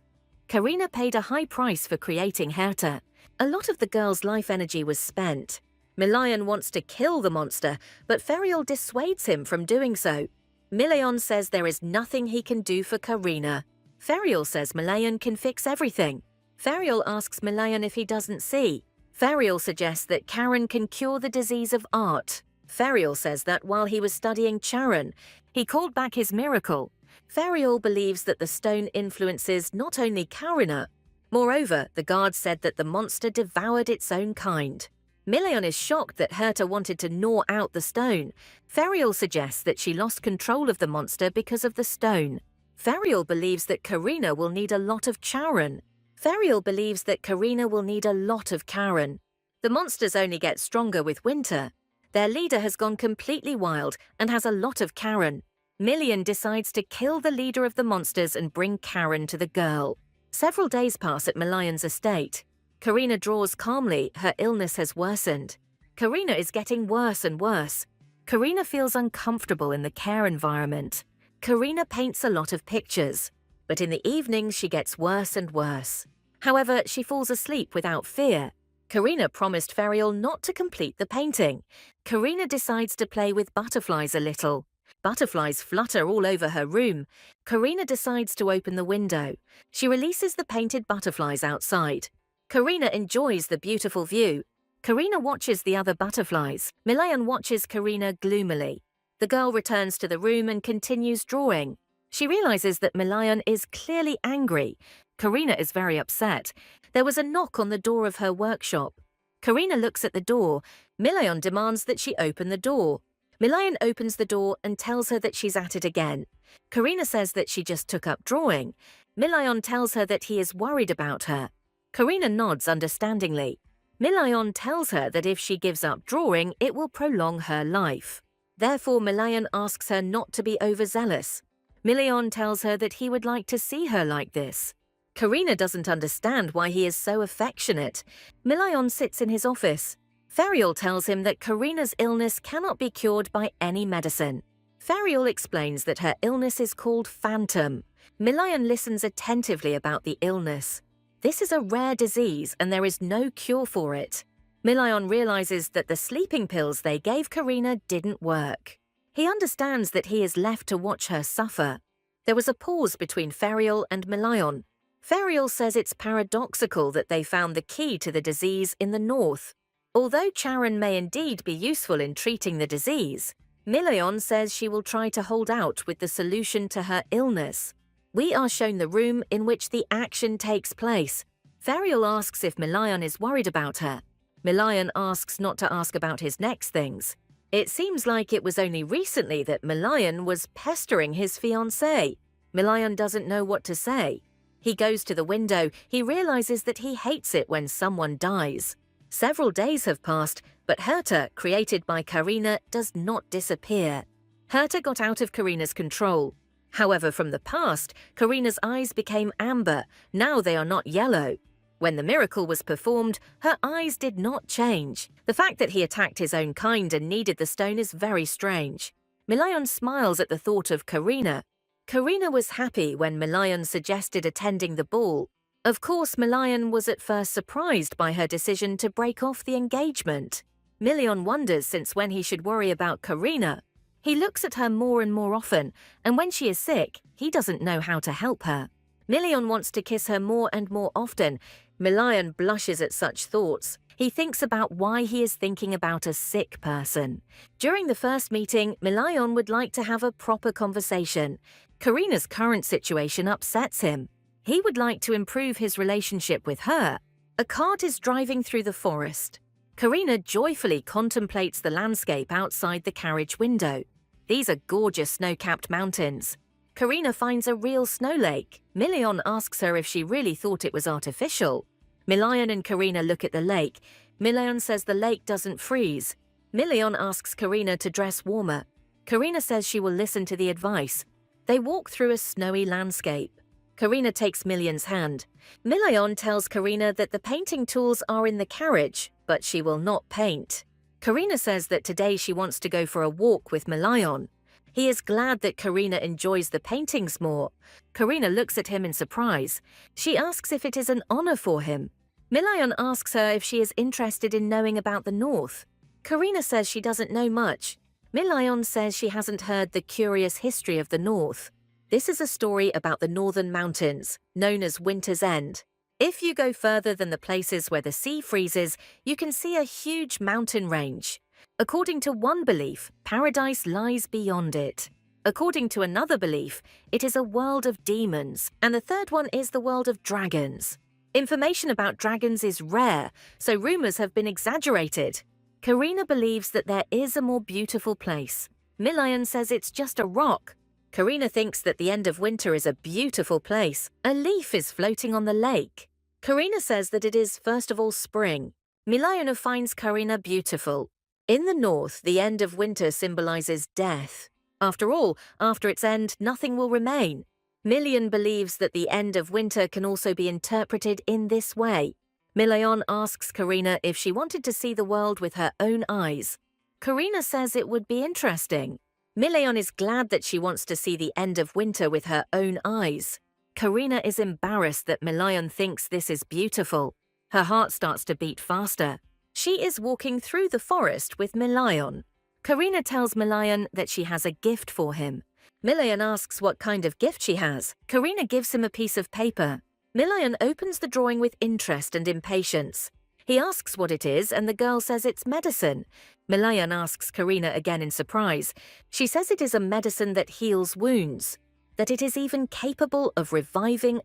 Karina paid a high price for creating Herta. A lot of the girl's life energy was spent. Milayon wants to kill the monster, but Fariol dissuades him from doing so. Milayon says there is nothing he can do for Karina. Fariol says Milayon can fix everything. Fariol asks Milayon if he doesn't see. Fariol suggests that Karen can cure the disease of art. Fariol says that while he was studying Charon, he called back his miracle. Fariol believes that the stone influences not only Karina. Moreover, the guard said that the monster devoured its own kind. Milayon is shocked that Herta wanted to gnaw out the stone. Fariol suggests that she lost control of the monster because of the stone. Fariol believes that Karina will need a lot of Charon. Fariol believes that Karina will need a lot of Karen. The monsters only get stronger with winter. Their leader has gone completely wild and has a lot of Karen. Milian decides to kill the leader of the monsters and bring Karen to the girl. Several days pass at Milayon's estate. Karina draws calmly. Her illness has worsened. Karina is getting worse and worse. Karina feels uncomfortable in the care environment. Karina paints a lot of pictures, but in the evenings she gets worse and worse. However, she falls asleep without fear. Karina promised Ferial not to complete the painting. Karina decides to play with butterflies a little. Butterflies flutter all over her room. Karina decides to open the window. She releases the painted butterflies outside. Karina enjoys the beautiful view. Karina watches the other butterflies. Milayon watches Karina gloomily. The girl returns to the room and continues drawing. She realizes that Milayon is clearly angry. Karina is very upset. There was a knock on the door of her workshop. Karina looks at the door. Milayon demands that she open the door. Milayon opens the door and tells her that she's at it again. Karina says that she just took up drawing. Milayon tells her that he is worried about her. Karina nods understandingly. Milayon tells her that if she gives up drawing, it will prolong her life. Therefore, Milayon asks her not to be overzealous. Milayon tells her that he would like to see her like this. Karina doesn't understand why he is so affectionate. Milayon sits in his office. Ferial tells him that Karina's illness cannot be cured by any medicine. Ferial explains that her illness is called phantom. Milayon listens attentively about the illness. This is a rare disease and there is no cure for it. Milayon realizes that the sleeping pills they gave Karina didn't work. He understands that he is left to watch her suffer. There was a pause between Ferial and Milayon. Ferial says it's paradoxical that they found the key to the disease in the north. Although Charon may indeed be useful in treating the disease, Milayon says she will try to hold out with the solution to her illness. We are shown the room in which the action takes place. Ferial asks if Milayon is worried about her. Milayon asks not to ask about his next things. It seems like it was only recently that Milayon was pestering his fiancée. Milayon doesn't know what to say. He goes to the window. He realizes that he hates it when someone dies. Several days have passed, but Herta, created by Karina, does not disappear. Herta got out of Karina's control. However, from the past, Karina's eyes became amber. Now they are not yellow. When the miracle was performed, her eyes did not change. The fact that he attacked his own kind and needed the stone is very strange. Milayon smiles at the thought of Karina. Karina was happy when Milayon suggested attending the ball. Of course, Milayon was at first surprised by her decision to break off the engagement. Milayon wonders since when he should worry about Karina. He looks at her more and more often, and when she is sick, he doesn't know how to help her. Milayon wants to kiss her more and more often. Milayon blushes at such thoughts. He thinks about why he is thinking about a sick person. During the first meeting, Milayon would like to have a proper conversation. Karina's current situation upsets him. He would like to improve his relationship with her. A cart is driving through the forest. Karina joyfully contemplates the landscape outside the carriage window. These are gorgeous snow-capped mountains. Karina finds a real snow lake. Milayon asks her if she really thought it was artificial. Milayon and Karina look at the lake. Milayon says the lake doesn't freeze. Milayon asks Karina to dress warmer. Karina says she will listen to the advice. They walk through a snowy landscape. Karina takes Milayon's hand. Milayon tells Karina that the painting tools are in the carriage, but she will not paint. Karina says that today she wants to go for a walk with Milayon. He is glad that Karina enjoys the paintings more. Karina looks at him in surprise. She asks if it is an honor for him. Milayon asks her if she is interested in knowing about the north. Karina says she doesn't know much. Milayon says she hasn't heard the curious history of the north. This is a story about the northern mountains, known as Winter's End. If you go further than the places where the sea freezes, you can see a huge mountain range. According to one belief, paradise lies beyond it. According to another belief, it is a world of demons, and the third one is the world of dragons. Information about dragons is rare, so rumors have been exaggerated. Karina believes that there is a more beautiful place. Milayon says it's just a rock. Karina thinks that the end of winter is a beautiful place. A leaf is floating on the lake. Karina says that it is first of all spring. Milayon finds Karina beautiful. In the north, the end of winter symbolizes death. After all, after its end, nothing will remain. Milayon believes that the end of winter can also be interpreted in this way. Milayon asks Karina if she wanted to see the world with her own eyes. Karina says it would be interesting. Milayon is glad that she wants to see the end of winter with her own eyes. Karina is embarrassed that Milayon thinks this is beautiful. Her heart starts to beat faster. She is walking through the forest with Milayon. Karina tells Milayon that she has a gift for him. Milayon asks what kind of gift she has. Karina gives him a piece of paper. Milayon opens the drawing with interest and impatience. He asks what it is, and the girl says it's medicine. Milayon asks Karina again in surprise. She says it is a medicine that heals wounds, that it is even capable of reviving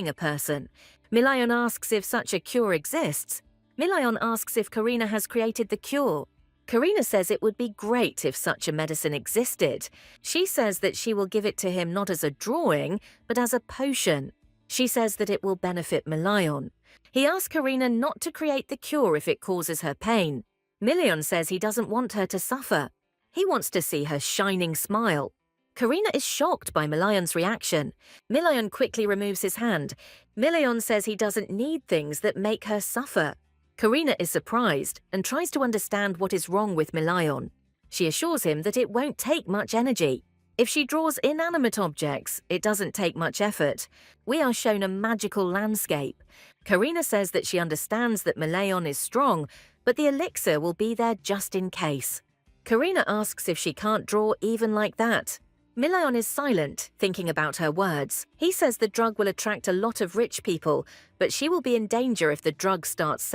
a person. Milayon asks if such a cure exists. Milayon asks if Karina has created the cure. Karina says it would be great if such a medicine existed. She says that she will give it to him not as a drawing, but as a potion. She says that it will benefit Milayon. He asks Karina not to create the cure if it causes her pain. Milayon says he doesn't want her to suffer. He wants to see her shining smile. Karina is shocked by Milayon's reaction. Milayon quickly removes his hand. Milayon says he doesn't need things that make her suffer. Karina is surprised and tries to understand what is wrong with Milayon. She assures him that it won't take much energy. If she draws inanimate objects, it doesn't take much effort. We are shown a magical landscape. Karina says that she understands that Milayon is strong, but the elixir will be there just in case. Karina asks if she can't draw even like that. Milayon is silent, thinking about her words. He says the drug will attract a lot of rich people, but she will be in danger if the drug starts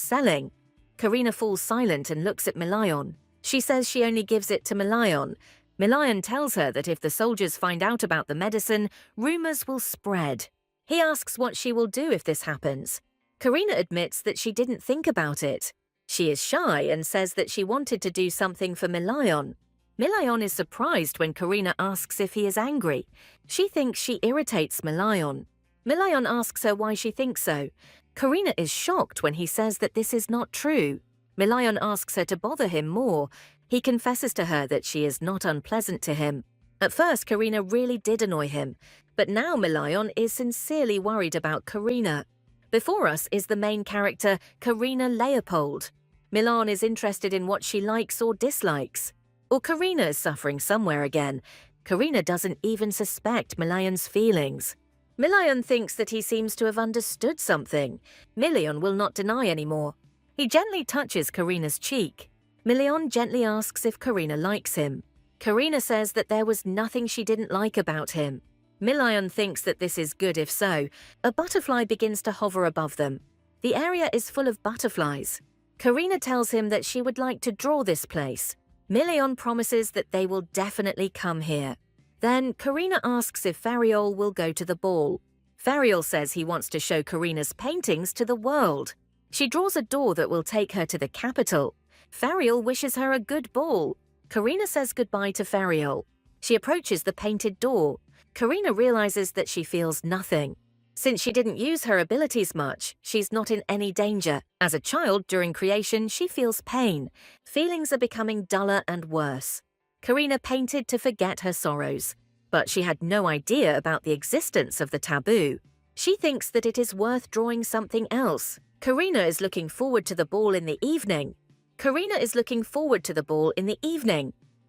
selling. Karina falls silent and looks at Milayon. She says she only gives it to Milayon. Milayon tells her that if the soldiers find out about the medicine, rumors will spread. He asks what she will do if this happens. Karina admits that she didn't think about it. She is shy and says that she wanted to do something for Milayon. Milayon is surprised when Karina asks if he is angry. She thinks she irritates Milayon. Milayon asks her why she thinks so. Karina is shocked when he says that this is not true. Milayon asks her to bother him more. He confesses to her that she is not unpleasant to him. At first, Karina really did annoy him, but now Milayon is sincerely worried about Karina. Before us is the main character, Karina Leopold. Milan is interested in what she likes or dislikes. Or Karina is suffering somewhere again. Karina doesn't even suspect Milayon's feelings. Milayon thinks that he seems to have understood something. Milayon will not deny anymore. He gently touches Karina's cheek. Milayon gently asks if Karina likes him. Karina says that there was nothing she didn't like about him. Milayon thinks that this is good if so. A butterfly begins to hover above them. The area is full of butterflies. Karina tells him that she would like to draw this place. Milayon promises that they will definitely come here. Then Karina asks if Fariol will go to the ball. Fariol says he wants to show Karina's paintings to the world. She draws a door that will take her to the capital. Fariol wishes her a good ball. Karina says goodbye to Fariol. She approaches the painted door. Karina realizes that she feels nothing. Since she didn't use her abilities much, she's not in any danger. As a child, during creation, she feels pain. Feelings are becoming duller and worse. Karina painted to forget her sorrows, but she had no idea about the existence of the taboo. She thinks that it is worth drawing something else. Karina is looking forward to the ball in the evening.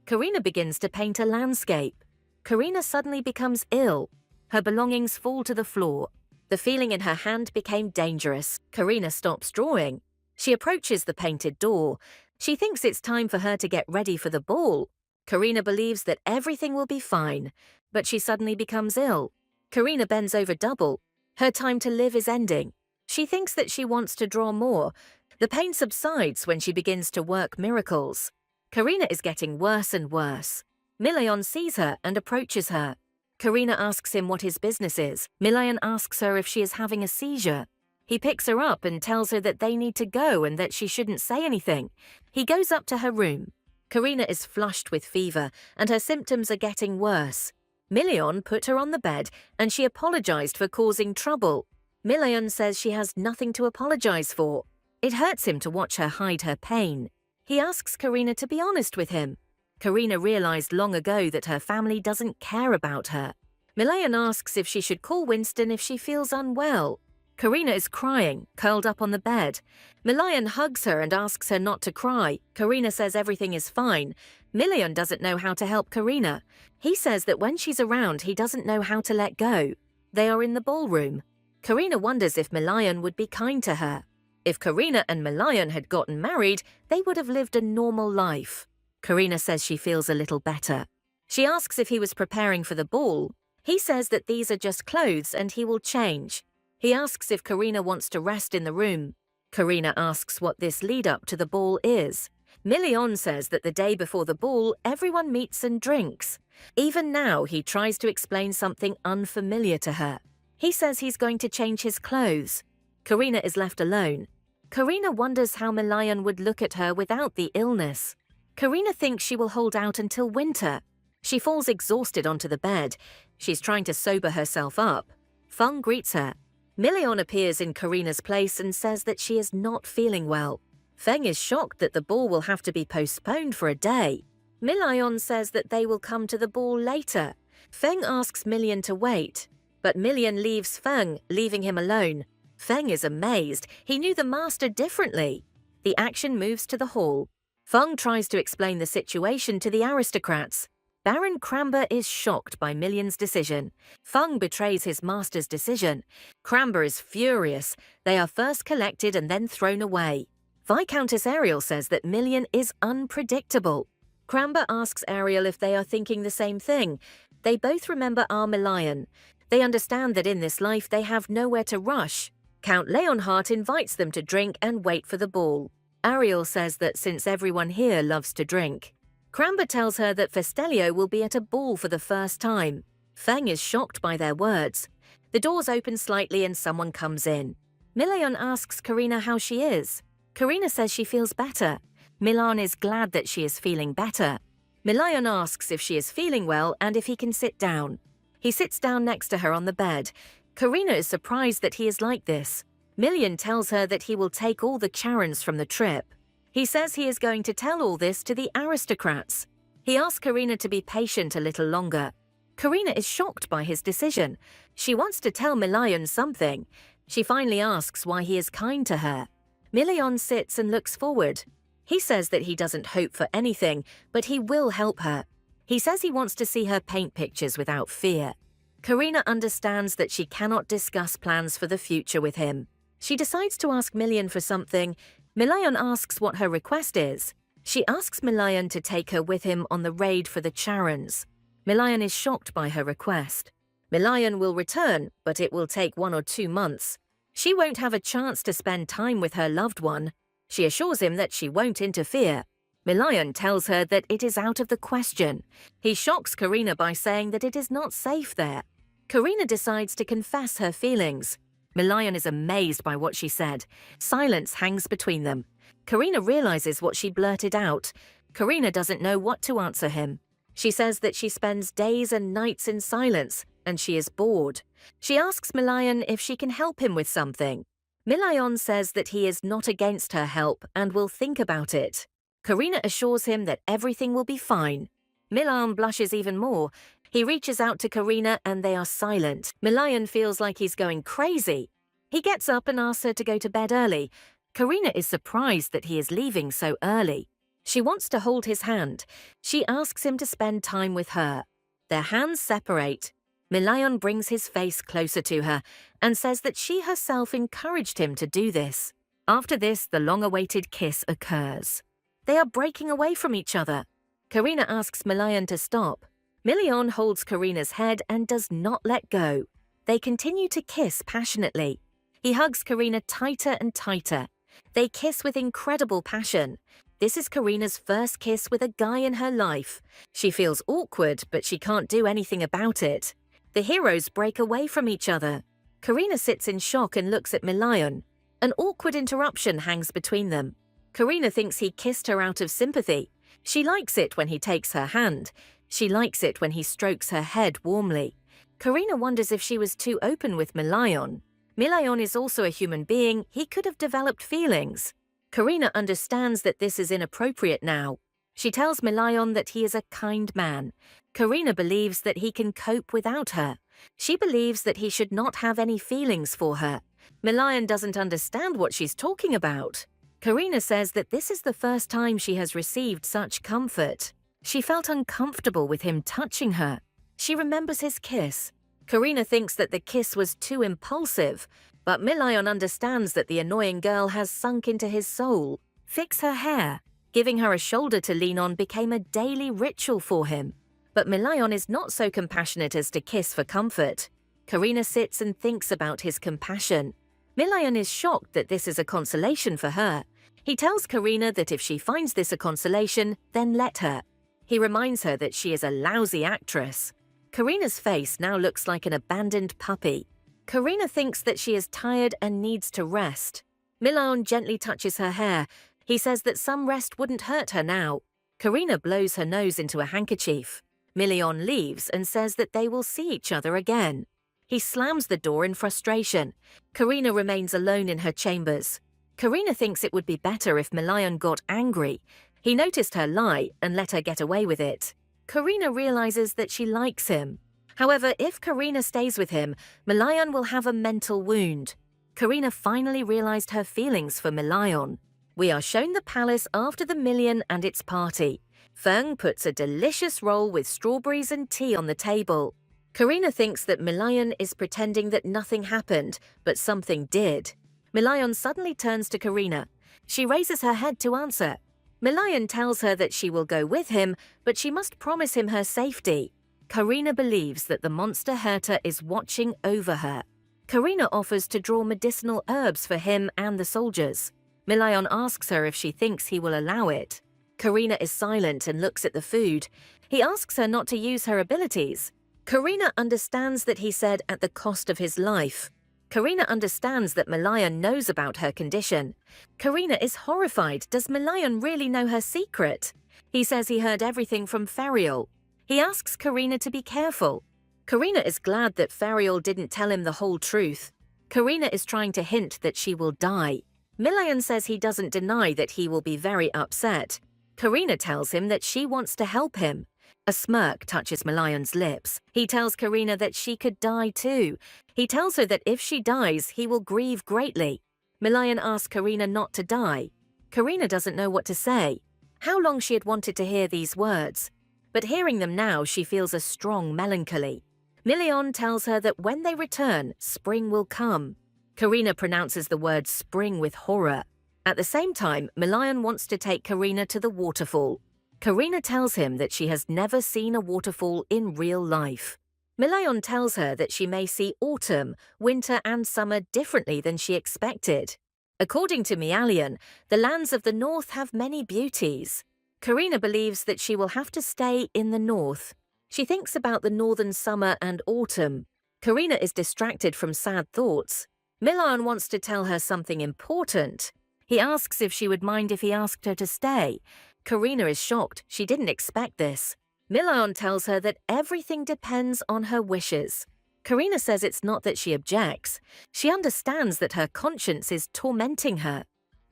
Karina begins to paint a landscape. Karina suddenly becomes ill. Her belongings fall to the floor. The feeling in her hand became dangerous. Karina stops drawing. She approaches the painted door. She thinks it's time for her to get ready for the ball. Karina believes that everything will be fine, but she suddenly becomes ill. Karina bends over double. Her time to live is ending. She thinks that she wants to draw more. The pain subsides when she begins to work miracles. Karina is getting worse and worse. Milayon sees her and approaches her. Karina asks him what his business is. Milayon asks her if she is having a seizure. He picks her up and tells her that they need to go and that she shouldn't say anything. He goes up to her room. Karina is flushed with fever and her symptoms are getting worse. Milayon put her on the bed and she apologized for causing trouble. Milayon says she has nothing to apologize for. It hurts him to watch her hide her pain. He asks Karina to be honest with him. Karina realized long ago that her family doesn't care about her. Milayon asks if she should call Winston if she feels unwell. Karina is crying, curled up on the bed. Milion hugs her and asks her not to cry. Karina says everything is fine. Milion doesn't know how to help Karina. He says that when she's around, he doesn't know how to let go. They are in the ballroom. Karina wonders if Milion would be kind to her. If Karina and Milion had gotten married, they would have lived a normal life. Karina says she feels a little better. She asks if he was preparing for the ball. He says that these are just clothes and he will change. He asks if Karina wants to rest in the room. Karina asks what this lead-up to the ball is. Milion says that the day before the ball, everyone meets and drinks. Even now, he tries to explain something unfamiliar to her. He says he's going to change his clothes. Karina is left alone. Karina wonders how Milion would look at her without the illness. Karina thinks she will hold out until winter. She falls exhausted onto the bed. She's trying to sober herself up. Feng greets her. Milion appears in Karina's place and says that she is not feeling well. Feng is shocked that the ball will have to be postponed for a day. Milion says that they will come to the ball later. Feng asks Milion to wait, but Milion leaves Feng, leaving him alone. Feng is amazed. He knew the master differently. The action moves to the hall. Feng tries to explain the situation to the aristocrats. Baron Cramber is shocked by Milion's decision. Feng betrays his master's decision. Cramber is furious. They are first collected and then thrown away. Viscountess Ariel says that Milion is unpredictable. Cramber asks Ariel if they are thinking the same thing. They both remember Milion. They understand that in this life they have nowhere to rush. Count Leonhardt invites them to drink and wait for the ball. Ariel says that since everyone here loves to drink. Cramber tells her that Festelio will be at a ball for the first time. Feng is shocked by their words. The doors open slightly and someone comes in. Milion asks Karina how she is. Karina says she feels better. Milan is glad that she is feeling better. Milion asks if she is feeling well and if he can sit down. He sits down next to her on the bed. Karina is surprised that he is like this. Milion tells her that he will take all the Charons from the trip. He says he is going to tell all this to the aristocrats. He asks Karina to be patient a little longer. Karina is shocked by his decision. She wants to tell Milion something. She finally asks why he is kind to her. Milion sits and looks forward. He says that he doesn't hope for anything, but he will help her. He says he wants to see her paint pictures without fear. Karina understands that she cannot discuss plans for the future with him. She decides to ask Milion for something. Milion asks what her request is. She asks Milion to take her with him on the raid for the Charons. Milion is shocked by her request. Milion will return, but it will take 1 or 2 months. She won't have a chance to spend time with her loved one. She assures him that she won't interfere. Milion tells her that it is out of the question. He shocks Karina by saying that it is not safe there. Karina decides to confess her feelings. Milion is amazed by what she said. Silence hangs between them. Karina realizes what she blurted out. Karina doesn't know what to answer him. She says that she spends days and nights in silence, and she is bored. She asks Milion if she can help him with something. Milion says that he is not against her help and will think about it. Karina assures him that everything will be fine. Milion blushes even more. He reaches out to Karina and they are silent. Milion feels like he's going crazy. He gets up and asks her to go to bed early. Karina is surprised that he is leaving so early. She wants to hold his hand. She asks him to spend time with her. Their hands separate. Milion brings his face closer to her and says that she herself encouraged him to do this. After this, the long-awaited kiss occurs. They are breaking away from each other. Karina asks Milion to stop. Milion holds Karina's head and does not let go. They continue to kiss passionately. He hugs Karina tighter and tighter. They kiss with incredible passion. This is Karina's first kiss with a guy in her life. She feels awkward, but she can't do anything about it. The heroes break away from each other. Karina sits in shock and looks at Milion. An awkward interruption hangs between them. Karina thinks he kissed her out of sympathy. She likes it when he takes her hand. She likes it when he strokes her head warmly. Karina wonders if she was too open with Milion. Milion is also a human being. He could have developed feelings. Karina understands that this is inappropriate now. She tells Milion that he is a kind man. Karina believes that he can cope without her. She believes that he should not have any feelings for her. Milion doesn't understand what she's talking about. Karina says that this is the first time she has received such comfort. She felt uncomfortable with him touching her. She remembers his kiss. Karina thinks that the kiss was too impulsive, but Milion understands that the annoying girl has sunk into his soul. Fix her hair. Giving her a shoulder to lean on became a daily ritual for him. But Milion is not so compassionate as to kiss for comfort. Karina sits and thinks about his compassion. Milion is shocked that this is a consolation for her. He tells Karina that if she finds this a consolation, then let her. He reminds her that she is a lousy actress. Karina's face now looks like an abandoned puppy. Karina thinks that she is tired and needs to rest. Milion gently touches her hair. He says that some rest wouldn't hurt her now. Karina blows her nose into a handkerchief. Milion leaves and says that they will see each other again. He slams the door in frustration. Karina remains alone in her chambers. Karina thinks it would be better if Milion got angry. He noticed her lie and let her get away with it. Karina realizes that she likes him. However, if Karina stays with him, Milion will have a mental wound. Karina finally realized her feelings for Milion. We are shown the palace after the million and its party. Feng puts a delicious roll with strawberries and tea on the table. Karina thinks that Milion is pretending that nothing happened, but something did. Milion suddenly turns to Karina. She raises her head to answer. Milion tells her that she will go with him, but she must promise him her safety. Karina believes that the monster herder is watching over her. Karina offers to draw medicinal herbs for him and the soldiers. Milion asks her if she thinks he will allow it. Karina is silent and looks at the food. He asks her not to use her abilities. Karina understands that he said at the cost of his life. Karina understands that Milion knows about her condition. Karina is horrified. Does Milion really know her secret? He says he heard everything from Ferial. He asks Karina to be careful. Karina is glad that Ferial didn't tell him the whole truth. Karina is trying to hint that she will die. Milion says he doesn't deny that he will be very upset. Karina tells him that she wants to help him. A smirk touches Milion's lips. He tells Karina that she could die too. He tells her that if she dies, he will grieve greatly. Milion asks Karina not to die. Karina doesn't know what to say. How long she had wanted to hear these words. But hearing them now, she feels a strong melancholy. Milion tells her that when they return, spring will come. Karina pronounces the word spring with horror. At the same time, Milion wants to take Karina to the waterfall. Karina tells him that she has never seen a waterfall in real life. Milion tells her that she may see autumn, winter and summer differently than she expected. According to Mialian, the lands of the north have many beauties. Karina believes that she will have to stay in the north. She thinks about the northern summer and autumn. Karina is distracted from sad thoughts. Milion wants to tell her something important. He asks if she would mind if he asked her to stay. Karina is shocked. She didn't expect this. Milion tells her that everything depends on her wishes. Karina says it's not that she objects. She understands that her conscience is tormenting her.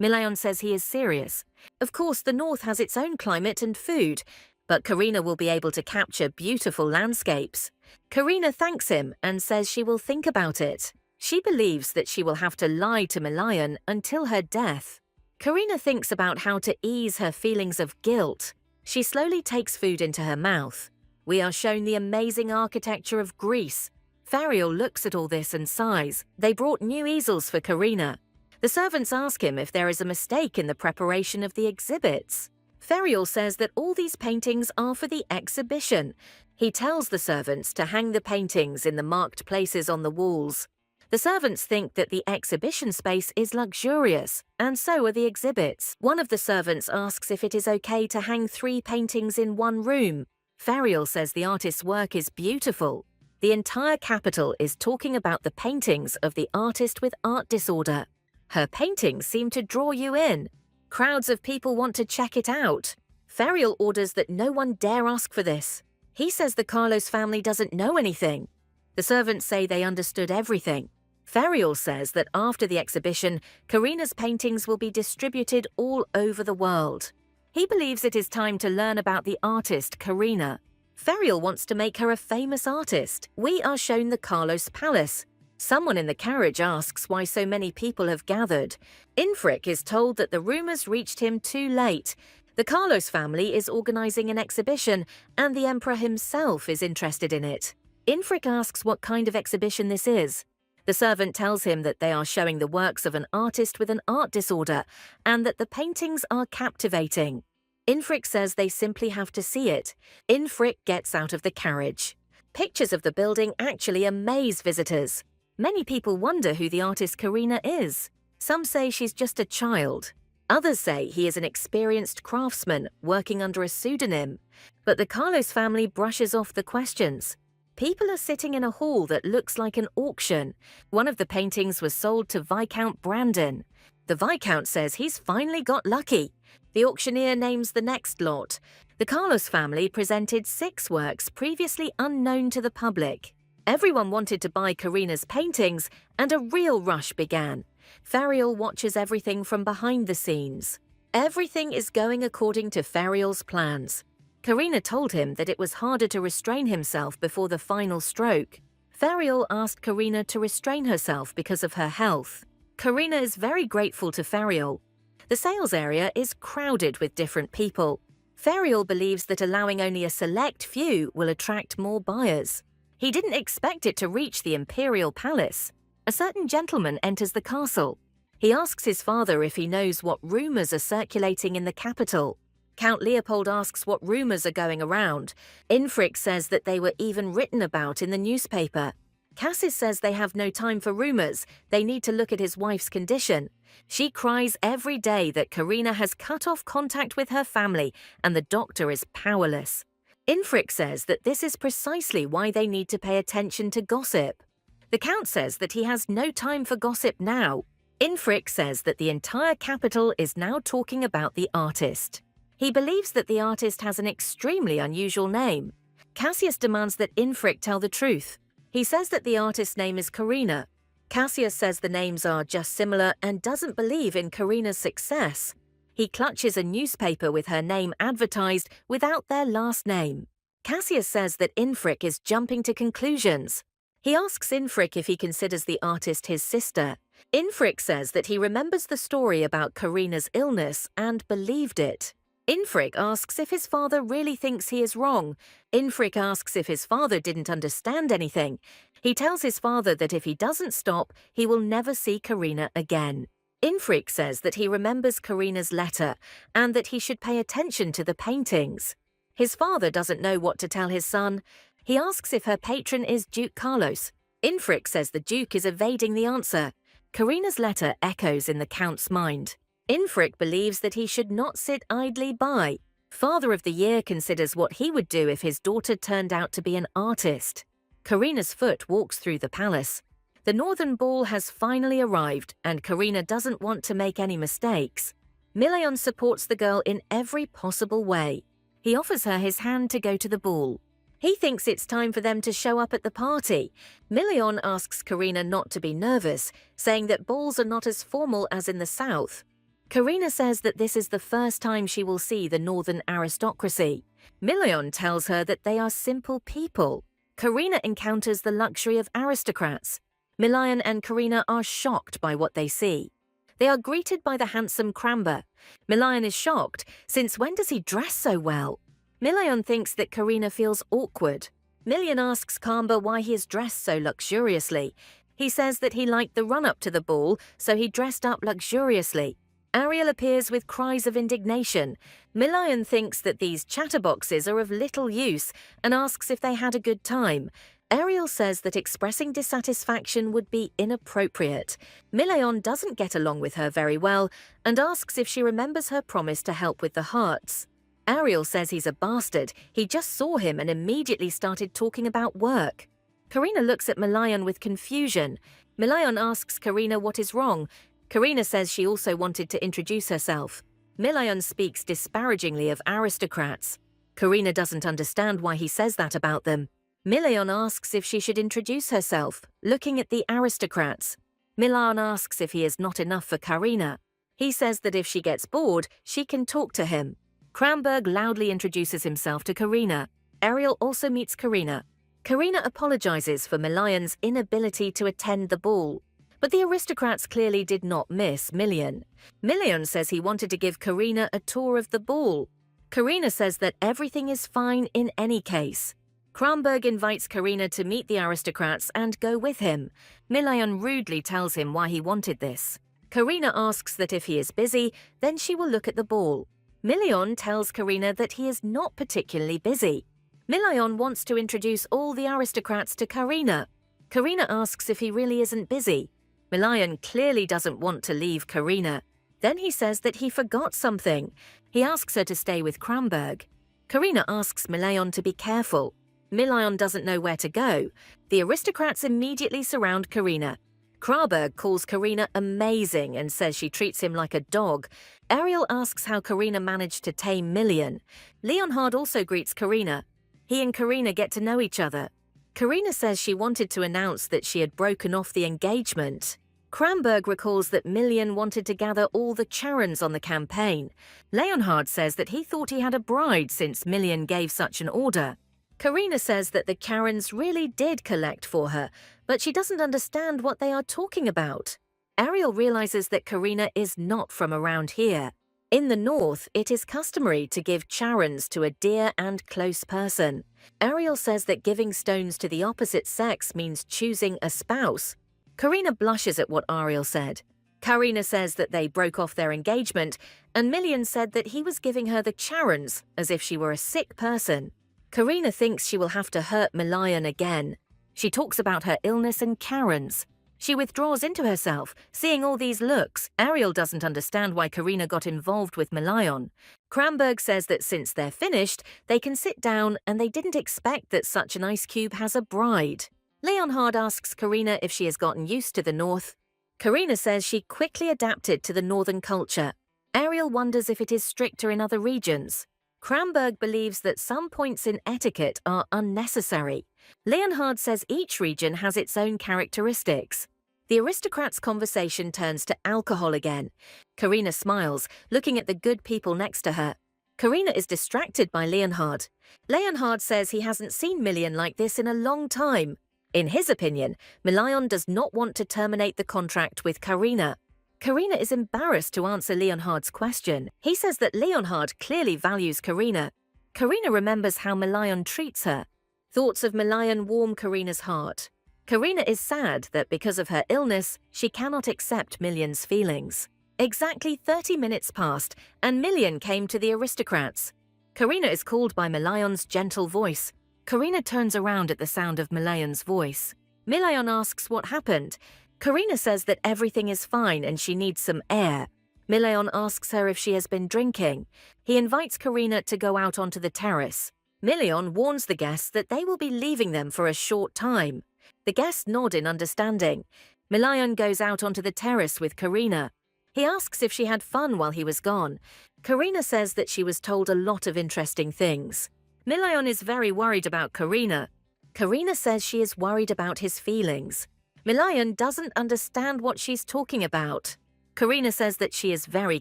Milion says he is serious. Of course, the north has its own climate and food, but Karina will be able to capture beautiful landscapes. Karina thanks him and says she will think about it. She believes that she will have to lie to Milion until her death. Karina thinks about how to ease her feelings of guilt. She slowly takes food into her mouth. We are shown the amazing architecture of Greece. Ferial looks at all this and sighs. They brought new easels for Karina. The servants ask him if there is a mistake in the preparation of the exhibits. Ferial says that all these paintings are for the exhibition. He tells the servants to hang the paintings in the marked places on the walls. The servants think that the exhibition space is luxurious, and so are the exhibits. One of the servants asks if it is okay to hang 3 paintings in one room. Ferial says the artist's work is beautiful. The entire capital is talking about the paintings of the artist with art disorder. Her paintings seem to draw you in. Crowds of people want to check it out. Ferial orders that no one dare ask for this. He says the Carlos family doesn't know anything. The servants say they understood everything. Ferial says that after the exhibition, Karina's paintings will be distributed all over the world. He believes it is time to learn about the artist Karina. Ferial wants to make her a famous artist. We are shown the Carlos Palace. Someone in the carriage asks why so many people have gathered. Infrik is told that the rumors reached him too late. The Carlos family is organizing an exhibition, and the emperor himself is interested in it. Infrik asks what kind of exhibition this is. The servant tells him that they are showing the works of an artist with an art disorder, and that the paintings are captivating. Infrik says they simply have to see it. Infrik gets out of the carriage. Pictures of the building actually amaze visitors. Many people wonder who the artist Karina is. Some say she's just a child. Others say he is an experienced craftsman working under a pseudonym. But the Carlos family brushes off the questions. People are sitting in a hall that looks like an auction. One of the paintings was sold to Viscount Brandon. The Viscount says he's finally got lucky. The auctioneer names the next lot. The Carlos family presented 6 works previously unknown to the public. Everyone wanted to buy Karina's paintings, and a real rush began. Farial watches everything from behind the scenes. Everything is going according to Farial's plans. Karina told him that it was harder to restrain himself before the final stroke. Farial asked Karina to restrain herself because of her health. Karina is very grateful to Farial. The sales area is crowded with different people. Farial believes that allowing only a select few will attract more buyers. He didn't expect it to reach the imperial palace. A certain gentleman enters the castle. He asks his father if he knows what rumors are circulating in the capital. Count Leopold asks what rumors are going around. Infrik says that they were even written about in the newspaper. Cassis says they have no time for rumors. They need to look at his wife's condition. She cries every day that Karina has cut off contact with her family and the doctor is powerless. Infrik says that this is precisely why they need to pay attention to gossip. The Count says that he has no time for gossip now. Infrik says that the entire capital is now talking about the artist. He believes that the artist has an extremely unusual name. Cassius demands that Infrik tell the truth. He says that the artist's name is Karina. Cassius says the names are just similar and doesn't believe in Karina's success. He clutches a newspaper with her name advertised without their last name. Cassius says that Infrik is jumping to conclusions. He asks Infrik if he considers the artist his sister. Infrik says that he remembers the story about Karina's illness and believed it. Infrik asks if his father really thinks he is wrong. Infrik asks if his father didn't understand anything. He tells his father that if he doesn't stop, he will never see Karina again. Infrik says that he remembers Karina's letter and that he should pay attention to the paintings. His father doesn't know what to tell his son. He asks if her patron is Duke Carlos. Infrik says the Duke is evading the answer. Karina's letter echoes in the Count's mind. Infrik believes that he should not sit idly by. Father of the Year considers what he would do if his daughter turned out to be an artist. Karina's foot walks through the palace. The Northern Ball has finally arrived, and Karina doesn't want to make any mistakes. Mileon supports the girl in every possible way. He offers her his hand to go to the ball. He thinks it's time for them to show up at the party. Mileon asks Karina not to be nervous, saying that balls are not as formal as in the South. Karina says that this is the first time she will see the Northern aristocracy. Mileon tells her that they are simple people. Karina encounters the luxury of aristocrats. Mileon and Karina are shocked by what they see. They are greeted by the handsome Cramber. Mileon is shocked, since when does he dress so well? Mileon thinks that Karina feels awkward. Mileon asks Cramber why he is dressed so luxuriously. He says that he liked the run-up to the ball, so he dressed up luxuriously. Ariel appears with cries of indignation. Mileon thinks that these chatterboxes are of little use and asks if they had a good time. Ariel says that expressing dissatisfaction would be inappropriate. Mileon doesn't get along with her very well and asks if she remembers her promise to help with the hearts. Ariel says he's a bastard. He just saw him and immediately started talking about work. Karina looks at Mileon with confusion. Mileon asks Karina what is wrong. Karina says she also wanted to introduce herself. Mileon speaks disparagingly of aristocrats. Karina doesn't understand why he says that about them. Mileon asks if she should introduce herself, looking at the aristocrats. Mileon asks if he is not enough for Karina. He says that if she gets bored, she can talk to him. Cranberg loudly introduces himself to Karina. Ariel also meets Karina. Karina apologizes for Milayan's inability to attend the ball, but the aristocrats clearly did not miss Milayan. Milayan says he wanted to give Karina a tour of the ball. Karina says that everything is fine in any case. Kramberg invites Karina to meet the aristocrats and go with him. Milayan rudely tells him why he wanted this. Karina asks that if he is busy, then she will look at the ball. Milayan tells Karina that he is not particularly busy. Milayan wants to introduce all the aristocrats to Karina. Karina asks if he really isn't busy. Milayan clearly doesn't want to leave Karina. Then he says that he forgot something. He asks her to stay with Kramberg. Karina asks Milayan to be careful. Milayan doesn't know where to go. The aristocrats immediately surround Karina. Kramberg calls Karina amazing and says she treats him like a dog. Ariel asks how Karina managed to tame Milayan. Leonhard also greets Karina. He and Karina get to know each other. Karina says she wanted to announce that she had broken off the engagement. Kramberg recalls that Milayan wanted to gather all the Charons on the campaign. Leonhard says that he thought he had a bride since Milayan gave such an order. Karina says that the Charons really did collect for her, but she doesn't understand what they are talking about. Ariel realizes that Karina is not from around here. In the north, it is customary to give Charons to a dear and close person. Ariel says that giving stones to the opposite sex means choosing a spouse. Karina blushes at what Ariel said. Karina says that they broke off their engagement, and Milayan said that he was giving her the Charons as if she were a sick person. Karina thinks she will have to hurt Milayan again. She talks about her illness and Karen's. She withdraws into herself, seeing all these looks. Ariel doesn't understand why Karina got involved with Milayan. Kramberg says that since they're finished, they can sit down and they didn't expect that such an ice cube has a bride. Leonhard asks Karina if she has gotten used to the north. Karina says she quickly adapted to the northern culture. Ariel wonders if it is stricter in other regions. Kramberg believes that some points in etiquette are unnecessary. Leonhard says each region has its own characteristics. The aristocrats' conversation turns to alcohol again. Karina smiles, looking at the good people next to her. Karina is distracted by Leonhard. Leonhard says he hasn't seen Milayan like this in a long time. In his opinion, Milayan does not want to terminate the contract with Karina. Karina is embarrassed to answer Leonhard's question. He says that Leonhard clearly values Karina. Karina remembers how Milayan treats her. Thoughts of Milayan warm Karina's heart. Karina is sad that because of her illness, she cannot accept Milayan's feelings. Exactly 30 minutes passed, and Milayan came to the aristocrats. Karina is called by Milayan's gentle voice. Karina turns around at the sound of Milayan's voice. Milayan asks what happened. Karina says that everything is fine and she needs some air. Milayan asks her if she has been drinking. He invites Karina to go out onto the terrace. Milayan warns the guests that they will be leaving them for a short time. The guests nod in understanding. Milayan goes out onto the terrace with Karina. He asks if she had fun while he was gone. Karina says that she was told a lot of interesting things. Milayan is very worried about Karina. Karina says she is worried about his feelings. Milayan doesn't understand what she's talking about. Karina says that she is very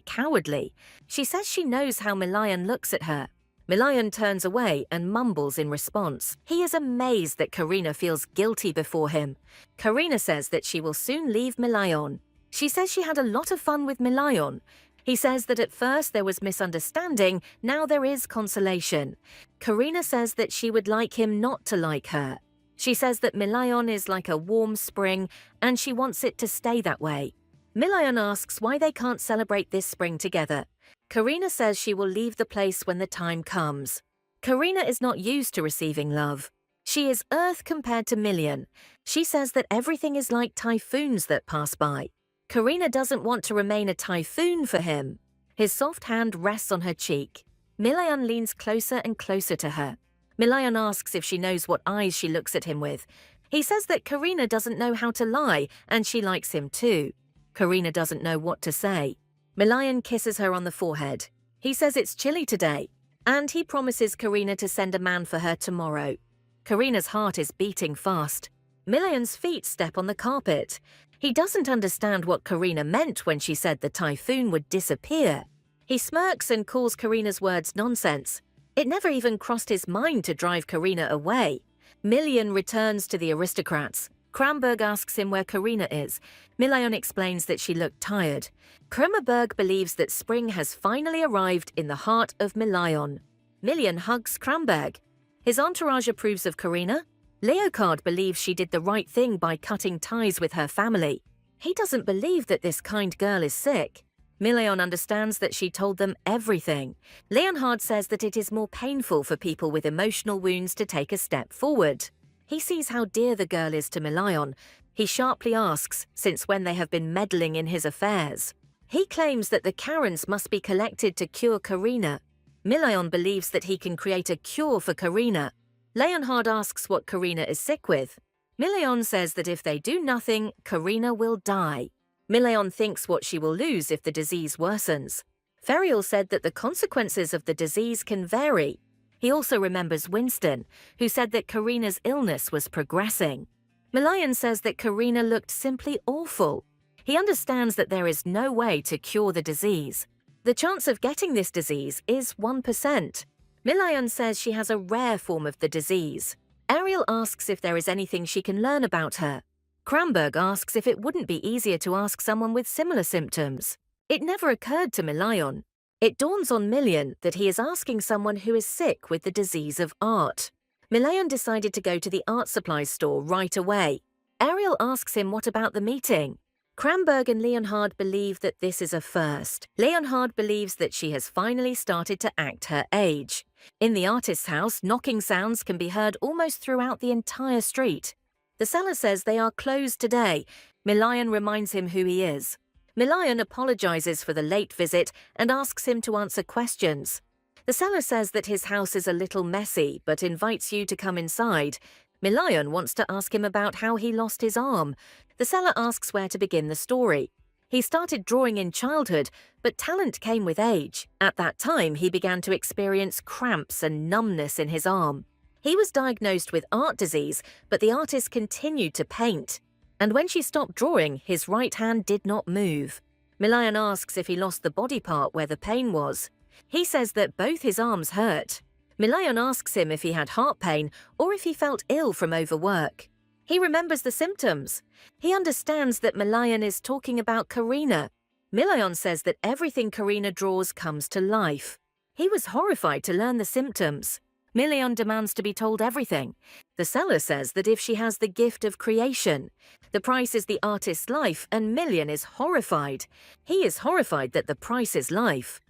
cowardly. She says she knows how Milayan looks at her. Milayan turns away and mumbles in response. He is amazed that Karina feels guilty before him. Karina says that she will soon leave Milayan. She says she had a lot of fun with Milayan. He says that at first there was misunderstanding, now there is consolation. Karina says that she would like him not to like her. She says that Milayan is like a warm spring and she wants it to stay that way. Milayan asks why they can't celebrate this spring together. Karina says she will leave the place when the time comes. Karina is not used to receiving love. She is Earth compared to Milayan. She says that everything is like typhoons that pass by. Karina doesn't want to remain a typhoon for him. His soft hand rests on her cheek. Milayan leans closer and closer to her. Milayan asks if she knows what eyes she looks at him with. He says that Karina doesn't know how to lie and she likes him too. Karina doesn't know what to say. Milayan kisses her on the forehead. He says it's chilly today, and he promises Karina to send a man for her tomorrow. Karina's heart is beating fast. Milayan's feet step on the carpet. He doesn't understand what Karina meant when she said the typhoon would disappear. He smirks and calls Karina's words nonsense. It never even crossed his mind to drive Karina away. Million returns to the aristocrats. Kramberg asks him where Karina is. Milion explains that she looked tired. Kramberg believes that spring has finally arrived in the heart of Milion. Million hugs Kramberg. His entourage approves of Karina. Leocard believes she did the right thing by cutting ties with her family. He doesn't believe that this kind girl is sick. Milion understands that she told them everything. Leonhard says that it is more painful for people with emotional wounds to take a step forward. He sees how dear the girl is to Milion. He sharply asks, since when they have been meddling in his affairs. He claims that the Karens must be collected to cure Karina. Milion believes that he can create a cure for Karina. Leonhard asks what Karina is sick with. Milion says that if they do nothing, Karina will die. Milion thinks what she will lose if the disease worsens. Ferial said that the consequences of the disease can vary. He also remembers Winston, who said that Karina's illness was progressing. Milion says that Karina looked simply awful. He understands that there is no way to cure the disease. The chance of getting this disease is 1%. Milion says she has a rare form of the disease. Ariel asks if there is anything she can learn about her. Kramberg asks if it wouldn't be easier to ask someone with similar symptoms. It never occurred to Milion. It dawns on Milion that he is asking someone who is sick with the disease of art. Milion decided to go to the art supplies store right away. Ariel asks him what about the meeting. Kramberg and Leonhard believe that this is a first. Leonhard believes that she has finally started to act her age. In the artist's house, knocking sounds can be heard almost throughout the entire street. The seller says they are closed today. Milion reminds him who he is. Milion apologizes for the late visit and asks him to answer questions. The seller says that his house is a little messy, but invites you to come inside. Milion wants to ask him about how he lost his arm. The seller asks where to begin the story. He started drawing in childhood, but talent came with age. At that time, he began to experience cramps and numbness in his arm. He was diagnosed with art disease, but the artist continued to paint. And when she stopped drawing, his right hand did not move. Milion asks if he lost the body part where the pain was. He says that both his arms hurt. Milion asks him if he had heart pain or if he felt ill from overwork. He remembers the symptoms. He understands that Milion is talking about Karina. Milion says that everything Karina draws comes to life. He was horrified to learn the symptoms. Milion demands to be told everything. The seller says that if she has the gift of creation, the price is the artist's life, and Milion is horrified. He is horrified that the price is life.